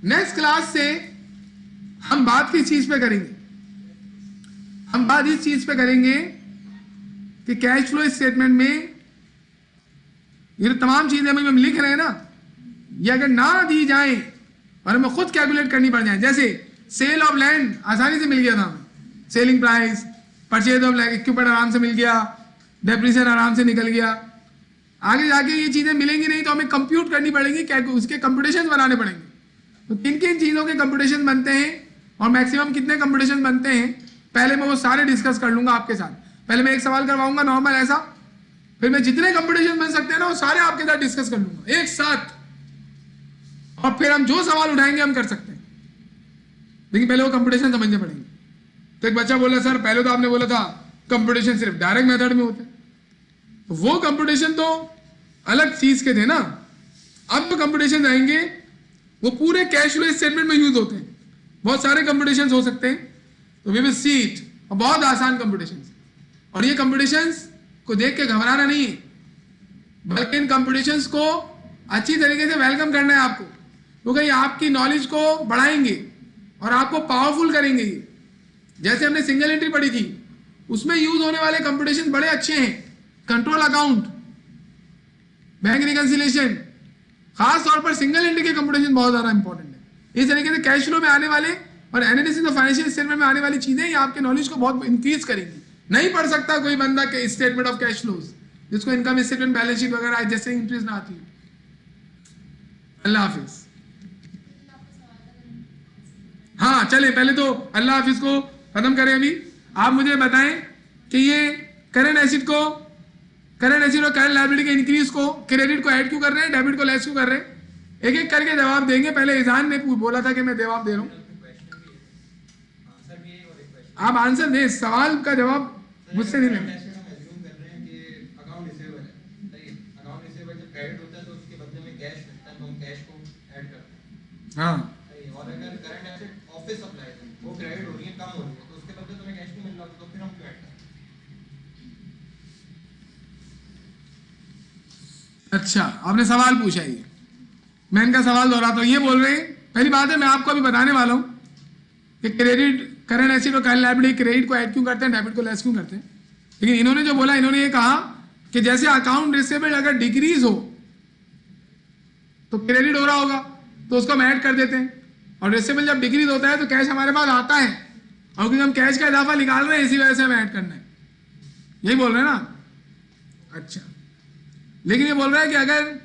नेक्स्ट क्लास से हम बात किस चीज पे करेंगे? हम बात इस चीज पे करेंगे कि कैश फ्लो स्टेटमेंट में ये तमाम चीजें हम लिख रहे हैं ना, ये अगर ना दी जाए और हमें खुद कैलकुलेट करनी पड़ जाए, जैसे सेल ऑफ लैंड आसानी से मिल गया था हमें, selling price, purchase of land equipment आराम से मिल गया, डेप्रिसिएशन आराम से निकल गया। आगे जाके ये चीजें मिलेंगी नहीं तो हमें कंप्यूट करनी पड़ेगी, उसके कंप्यूटेशन बनाने पड़ेंगे। तो किन किन चीजों के कंप्यूटेशन बनते हैं और मैक्सिमम कितने कंप्यूटेशन बनते हैं, पहले मैं वो सारे डिस्कस कर लूंगा आपके साथ। पहले मैं एक सवाल करवाऊंगा नॉर्मल ऐसा, फिर मैं जितने कंप्यूटेशन बन सकते हैं ना वो सारे आपके साथ डिस्कस कर लूंगा एक साथ, और फिर हम जो सवाल उठाएंगे हम कर सकते हैं, लेकिन पहले वो कंप्यूटेशन समझने पड़ेंगे। तो एक बच्चा बोला सर पहले तो आपने बोला था कंप्यूटेशन सिर्फ डायरेक्ट मेथड में होता है, तो वो कंप्यूटेशन तो अलग चीज के थे ना। अब जो कंप्यूटेशन आएंगे वो पूरे कैश फ्लो स्टेटमेंट में यूज होते हैं। बहुत सारे कंप्यूटेशन हो सकते हैं, तो वी विल सी इट, और बहुत आसान कंप्यूटेशन। और ये कंप्यूटेशन को देख के घबराना नहीं है, बल्कि इन कंप्यूटेशन को अच्छी तरीके से वेलकम करना है आपको, क्योंकि ये आपकी नॉलेज को बढ़ाएंगे और आपको पावरफुल करेंगे। ये जैसे हमने सिंगल एंट्री पढ़ी थी, उसमें यूज होने वाले कंप्यूटेशन बड़े अच्छे हैं। कंट्रोल अकाउंट, बैंक रिकंसिलिएशन, खास तौर पर सिंगल एंट्री के कंप्यूटेशन बहुत ज्यादा इंपॉर्टेंट है। इस तरीके से कैश फ्लो में आने वाले और एनालिसिस ऑफ फाइनेंशियल स्टेटमेंट में आने वाली चीजें ये आपके नॉलेज को बहुत इंक्रीज करेंगी। नहीं पढ़ सकता कोई बंदा के स्टेटमेंट ऑफ कैश फ्लोज, जिसको इनकम स्टेटमेंट, बैलेंस शीट वगैरह जैसे इंट्रीज ना आती है। अल्लाह हाफिज। हाँ चले, पहले तो अल्लाह हाफिज को खत्म करें। अभी आप मुझे बताएं कि ये करंट एसिड को, करंट एसिड और करंट लायबिलिटी के इंक्रीज को, क्रेडिट को ऐड क्यों कर रहे हैं, डेबिट को लेस क्यों कर रहे हैं? एक एक करके जवाब देंगे। पहले इजान ने बोला था कि मैं जवाब दे रहा हूँ, आप आंसर दें, सवाल का जवाब मुझसे नहीं लेंगे। हाँ, और अगर करंट एसेट ऑफिस सप्लाई है, वो क्रेडिट हो रही है, कम हो रही है, तो उसके बदले तुम्हें कैश नहीं मिल रहा, तो फिर हम क्यों ऐड करें? अच्छा आपने सवाल पूछा, ये मैं इनका सवाल दोहराता हूँ। ये बोल रहे हैं, पहली बात है मैं आपको अभी बताने वाला हूँ कि क्रेडिट, करंट एसेट और करंट लायबिलिटी क्रेडिट को ऐड क्यों करते हैं, डेबिट को लेस क्यों करते हैं। लेकिन इन्होंने जो बोला, इन्होंने ये कहा कि जैसे अकाउंट रिसीवेबल अगर डिक्रीज हो तो क्रेडिट हो रहा होगा, तो उसको हम ऐड कर देते हैं, और रिसीवेबल जब डिक्रीज होता है तो कैश हमारे पास आता है, और क्योंकि हम कैश का इजाफा निकाल रहे हैं इसी वजह से हमें ऐड करना है। यही बोल रहे हैं ना? अच्छा, लेकिन ये बोल रहा है कि अगर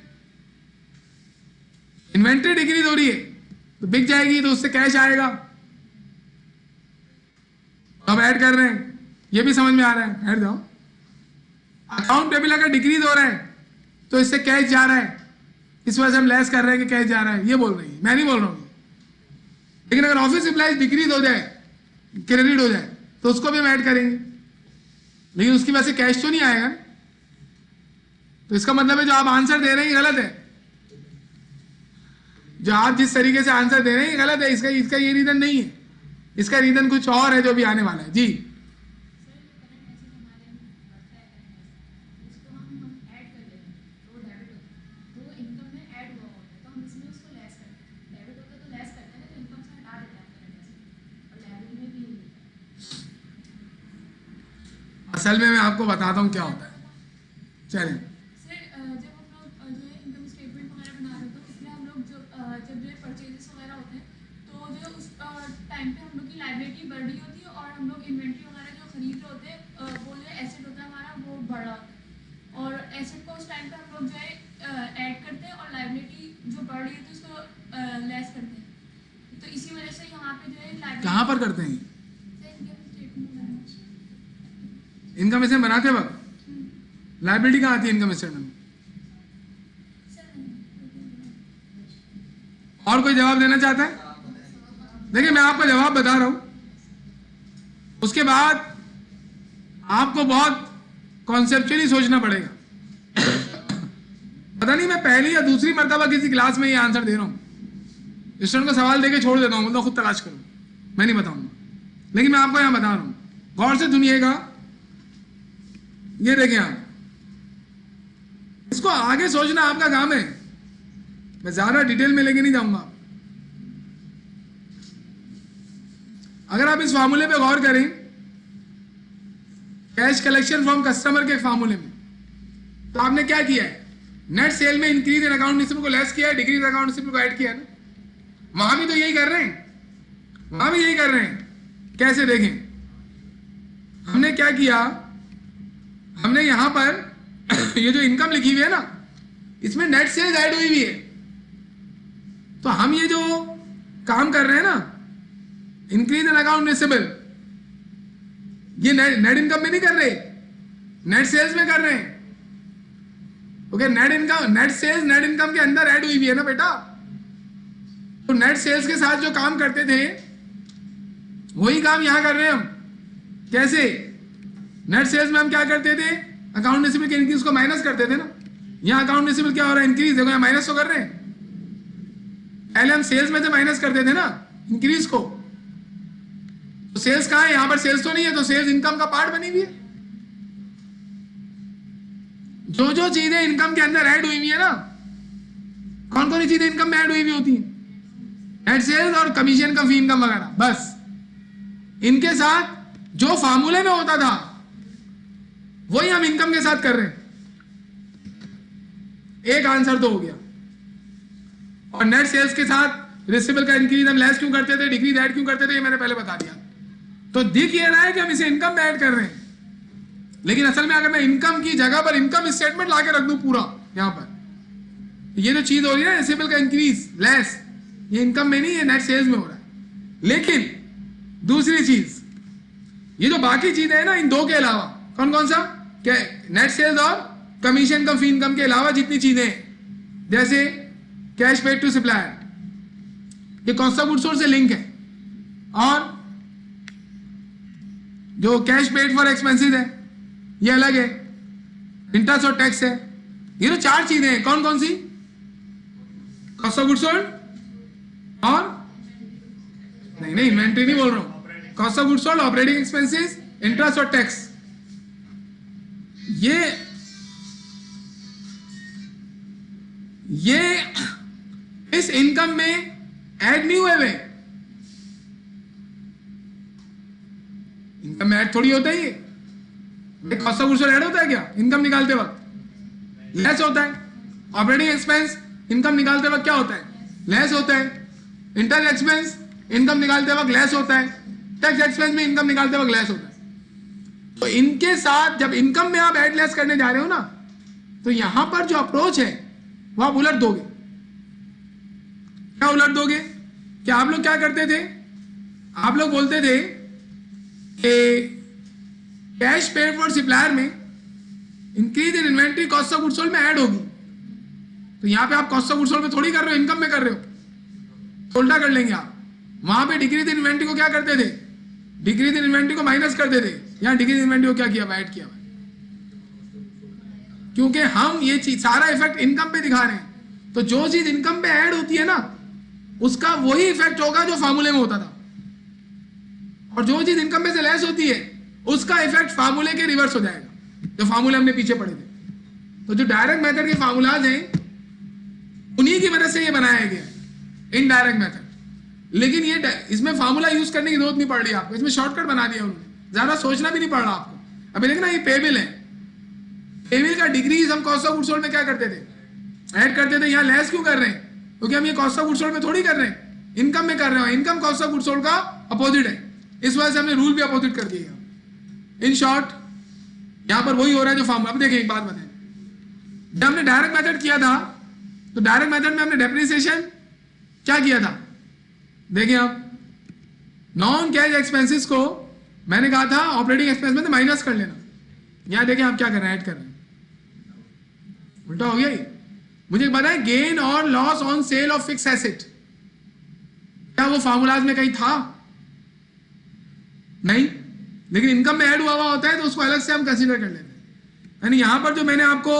इन्वेंट्री डिक्रीज हो रही है तो बिक जाएगी, तो उससे कैश आएगा, अब ऐड कर रहे हैं। ये भी समझ में आ रहा है, ऐड जाओ। अकाउंट पेबल अगर डिक्रीज हो रहा है तो इससे कैश जा रहा है, इस वजह से हम लेस कर रहे हैं कि कैश जा रहा है, ये बोल रही है, मैं नहीं बोल रहा हूँ। लेकिन अगर ऑफिस सप्लाईज डिक्रीज हो जाए, क्रेडिट हो जाए, तो उसको भी हम ऐड करेंगे, लेकिन उसकी वजह से कैश तो नहीं आएगा। तो इसका मतलब है जो आप आंसर दे रहे हैं ये गलत है, जो आप जिस तरीके से आंसर दे रहे हैं ये गलत है। इसका ये रीजन नहीं है, इसका रीजन कुछ और है जो भी आने वाला है। जी असल में मैं आपको बताता हूँ क्या होता है। चलिए, सर जब हम लोग जो है इनकम स्टेटमेंट वगैरह बना रहे होते हैं, उसमें हम लोग जब जो परचेजेस वगैरह होते हैं, तो जो उस टाइम पे हम लोग की लायबिलिटी बढ़ रही होती है, और हम लोग इन्वेंट्री वगैरह जो खरीद रहे होते हैं, वो जो एसेट होता है हमारा वो बढ़ रहा होता है, और एसेट को उस टाइम पे हम लोग जो है ऐड करते हैं, और लायबिलिटी जो बढ़ रही होती है उसको लेस करते हैं। तो इसी वजह से यहाँ पे जो है लायबिलिटी कहाँ पर करते हैं इनकम स्टेटमेंट वगैरह इनकम स्टेटमेंट बनाते वक्त? लायबिलिटी कहाँ आती है इनकम स्टेटमेंट में? और कोई जवाब देना चाहता है? देखिए मैं आपको जवाब बता रहा हूं, उसके बाद आपको बहुत कॉन्सेप्चुअली सोचना पड़ेगा। पता नहीं मैं पहली या दूसरी मर्तबा किसी क्लास में ये आंसर दे रहा हूं। स्टूडेंट को सवाल देके छोड़ देता हूं, बोलता खुद तलाश करो, मैं नहीं बताऊंगा। लेकिन मैं आपको यहां बता रहा हूं, गौर से सुनिएगा। ये देखें आप, इसको आगे सोचना आपका काम है, मैं ज्यादा डिटेल में लेके नहीं जाऊंगा। अगर आप इस फार्मूले पे गौर करें, कैश कलेक्शन फ्रॉम कस्टमर के फार्मूले में, तो आपने क्या किया है, नेट सेल में इंक्रीज इन अकाउंट रिसीवेबल को लेस किया है, डिक्रीज अकाउंट रिसीवेबल को ऐड किया है ना। वहां भी तो यही कर रहे हैं, वहां भी यही कर रहे हैं। कैसे देखें, हमने क्या किया, हमने यहां पर ये जो इनकम लिखी हुई है ना, इसमें नेट सेल्स ऐड हुई हुई है। तो हम ये जो काम कर रहे हैं ना, इंक्रीज इन अकाउंट रिसीवेबल, ये नेट इनकम में नहीं कर रहे, नेट सेल्स में कर रहे हैं। Okay, net income, net sales net income के अंदर ऐड हुई हुई है ना बेटा। तो नेट सेल्स के साथ जो काम करते थे वही काम यहां कर रहे हैं हम। कैसे, नेट सेल्स में हम क्या करते थे, अकाउंट रिसीवेबल के इंक्रीज को माइनस करते थे ना। यहाँ अकाउंट रिसीवेबल क्या हो रहा है, इंक्रीज, देखो यहाँ माइनस तो कर रहे हैं। पहले हम सेल्स में से माइनस करते थे ना इंक्रीज को, तो सेल्स कहाँ है, यहाँ पर सेल्स तो नहीं है, तो सेल्स इनकम का पार्ट बनी हुई है। जो जो चीजें इनकम के अंदर ऐड हुई हुई है ना, कौन कौन सी चीजें इनकम में ऐड हुई हुई होती है, नेट सेल्स और कमीशन का फी इनकम वगैरह, बस इनके साथ जो फार्मूले में होता था वही हम इनकम के साथ कर रहे हैं। एक आंसर तो हो गया। और नेट सेल्स के साथ रिसीवेबल का इंक्रीज हम लेस क्यों करते थे, डिक्रीज ऐड क्यों करते थे, ये मैंने पहले बता दिया। तो दिख ये रहा है कि हम इसे इनकम में ऐड कर रहे हैं, लेकिन असल में अगर मैं इनकम की जगह पर इनकम स्टेटमेंट लाके रख दूं पूरा यहां पर, ये जो चीज हो रही है ना रिसीवेबल का इंक्रीज लेस, ये इनकम में नहीं, ये नेट सेल्स में हो रहा है। लेकिन दूसरी चीज, ये जो बाकी चीजें हैं ना इन दो के अलावा, कौन कौन सा, क्या नेट सेल्स और कमीशन कम फी इनकम के अलावा जितनी चीजें हैं, जैसे कैश पेड टू सप्लायर, ये कॉस्ट ऑफ गुड्स सोल्ड से लिंक है, और जो कैश पेड फॉर एक्सपेंसेस है ये अलग है, इंटरेस्ट और टैक्स है। ये तो चार चीजें हैं, कौन कौन सी, कॉस्ट ऑफ गुड्स सोल्ड और नहीं इन्वेंट्री नहीं बोल रहा हूं, cost of goods sold, operating expenses, interest और टैक्स। ये इस इनकम में ऐड नहीं हुए वे, इनकम में ऐड थोड़ी होता है ये, cost of goods sold add होता है क्या इनकम निकालते वक्त, लेस होता है। ऑपरेटिंग एक्सपेंस इनकम निकालते वक्त क्या होता है, लेस होता है। इंटरेस्ट एक्सपेंस इनकम निकालते वक्त लेस होता है, टैक्स एक्सपेंस में इनकम निकालते वक्त लेस होता है। तो इनके साथ जब इनकम में आप ऐड लेस करने जा रहे हो ना, तो यहां पर जो अप्रोच है वो आप उलट दोगे। क्या उलट दोगे, कि आप लोग क्या करते थे, आप लोग बोलते थे कि कैश पेड फॉर सप्लायर में increase in inventory cost of goods sold में ऐड होगी, तो यहां पे आप कॉस्ट ऑफ गुड्स सोल्ड में थोड़ी कर रहे हो, इनकम में कर रहे हो, उल्टा कर लेंगे आप। वहां पे डिक्रीज इन इन्वेंट्री को क्या करते थे, डिक्रीज इन इन्वेंट्री को माइनस करते थे, यहां डिक्रीज इन इन्वेंट्री को क्या किया, ऐड किया। क्योंकि हम ये चीज सारा इफेक्ट इनकम पे दिखा रहे हैं, तो जो चीज इनकम पे ऐड होती है ना उसका वही इफेक्ट होगा जो फार्मूले में होता था, और जो चीज इनकम में से लेस होती है उसका इफेक्ट फार्मूले के रिवर्स हो जाएगा, जो फार्मूले हमने पीछे पढ़े थे। तो जो डायरेक्ट मेथड के फार्मूलाज हैं उन्हीं की मदद से ये बनाया गया इनडायरेक्ट मेथड। लेकिन ये इसमें फार्मूला यूज करने की जरूरत नहीं पड़ रही आपको, इसमें शॉर्टकट बना दिया उन्होंने, ज्यादा सोचना भी नहीं पड़ रहा आपको। अभी देखना ये पेबिल है, पेबिल का डिक्रीज हम कॉस्ट ऑफ गुड्स सोल्ड में क्या करते थे, ऐड करते थे। यहाँ लेस क्यों कर रहे हैं, क्योंकि हम ये कॉस्ट ऑफ गुड्स सोल्ड में थोड़ी कर रहे हैं, इनकम में कर रहे हो। Income cost of goods sold का अपोजिट है, इस वजह से हमने रूल भी अपोजिट कर दिया। इन शॉर्ट यहां पर वही हो रहा है जो फार्मूला। अब देखें एक बात बताएं, जब हमने डायरेक्ट मेथड किया था तो डायरेक्ट मेथड में हमने डेप्रिसिएशन क्या किया था, देखिए आप नॉन कैश एक्सपेंसेस को मैंने कहा था ऑपरेटिंग एक्सपेंस में तो माइनस कर लेना। यहां देखें आप क्या कर रहे हैं, ऐड कर रहे हैं, उल्टा हो गया। मुझे बताएं गेन और loss on sale of fix asset, क्या वो फार्मूलाज में कहीं था, नहीं, लेकिन इनकम में ऐड हुआ होता है तो उसको अलग से हम कंसीडर कर लेते हैं। यानी यहां पर जो मैंने आपको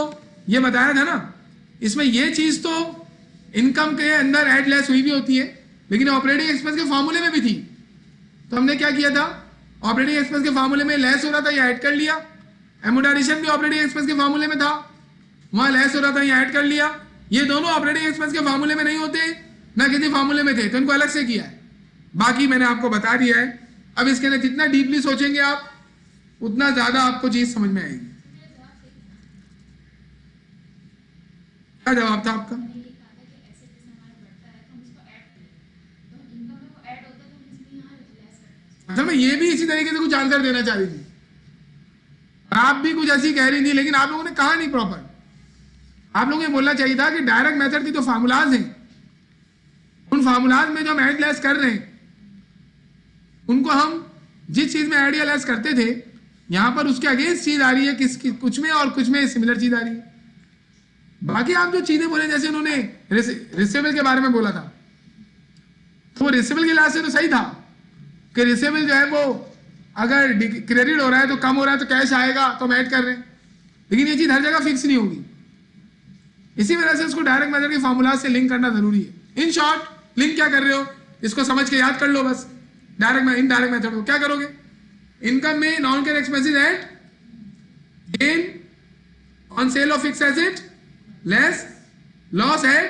ये बताया था ना, इसमें ये चीज तो इनकम के अंदर ऐड लेस हुई भी होती है, लेकिन ऑपरेटिंग एक्सपेंस के फार्मूले में भी थी। तो हमने क्या किया था, ऑपरेटिंग एक्सपेंस के फार्मूले में लेस हो रहा था, ये ऐड कर लिया। एमोडाइजेशन भी ऑपरेटिंग एक्सपेंस के फार्मूले में था, वहां लेस हो रहा था, ये ऐड कर लिया। ये दोनों ऑपरेटिंग एक्सपेंस के फार्मूले में नहीं होते, ना किसी फार्मूले में थे, तो इनको अलग से किया है। बाकी मैंने आपको बता दिया है। अब इसके अंदर जितना डीपली सोचेंगे आप उतना ज्यादा आपको चीज समझ में आएगी। क्या जवाब था आपका? अच्छा, मैं ये भी इसी तरीके से कुछ आंसर देना चाह रही थी, आप भी कुछ ऐसी कह रही थी, लेकिन आप लोगों ने कहा नहीं प्रॉपर। आप लोगों को बोलना चाहिए था कि डायरेक्ट मेथड की जो फार्मूलाज हैं, उन फार्मूलाज में जो हम ऐड लेस कर रहे हैं उनको हम जिस चीज में ऐड या लेस करते थे, यहां पर उसके अगेंस्ट चीज आ रही है कुछ में, और कुछ में सिमिलर चीज आ रही है। बाकी आप जो चीजें बोले, जैसे उन्होंने रिसीवेबल के बारे में बोला था, तो वो रिसीवेबल के लिहाज से तो सही था कि रिसीवेबल जो है वो अगर क्रेडिट हो रहा है तो कम हो रहा है तो कैश आएगा तो हम ऐड कर रहे हैं, लेकिन ये चीज हर जगह फिक्स नहीं होगी। इसी वजह से उसको डायरेक्ट मेथड के फॉर्मूला से लिंक करना जरूरी है। इन शॉर्ट लिंक क्या कर रहे हो, इसको समझ के याद कर लो बस। इनडायरेक्ट मेथड को क्या करोगे, इनकम में non cash expenses add, gain on sale of fix asset less loss add,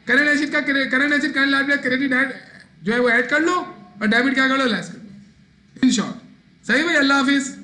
current asset का current asset current liability credit add जो है वो ऐड कर लो और डेबिट क्या कर लो, लेस कर लो। इन शॉर्ट सही भाई, अल्लाह हाफिज।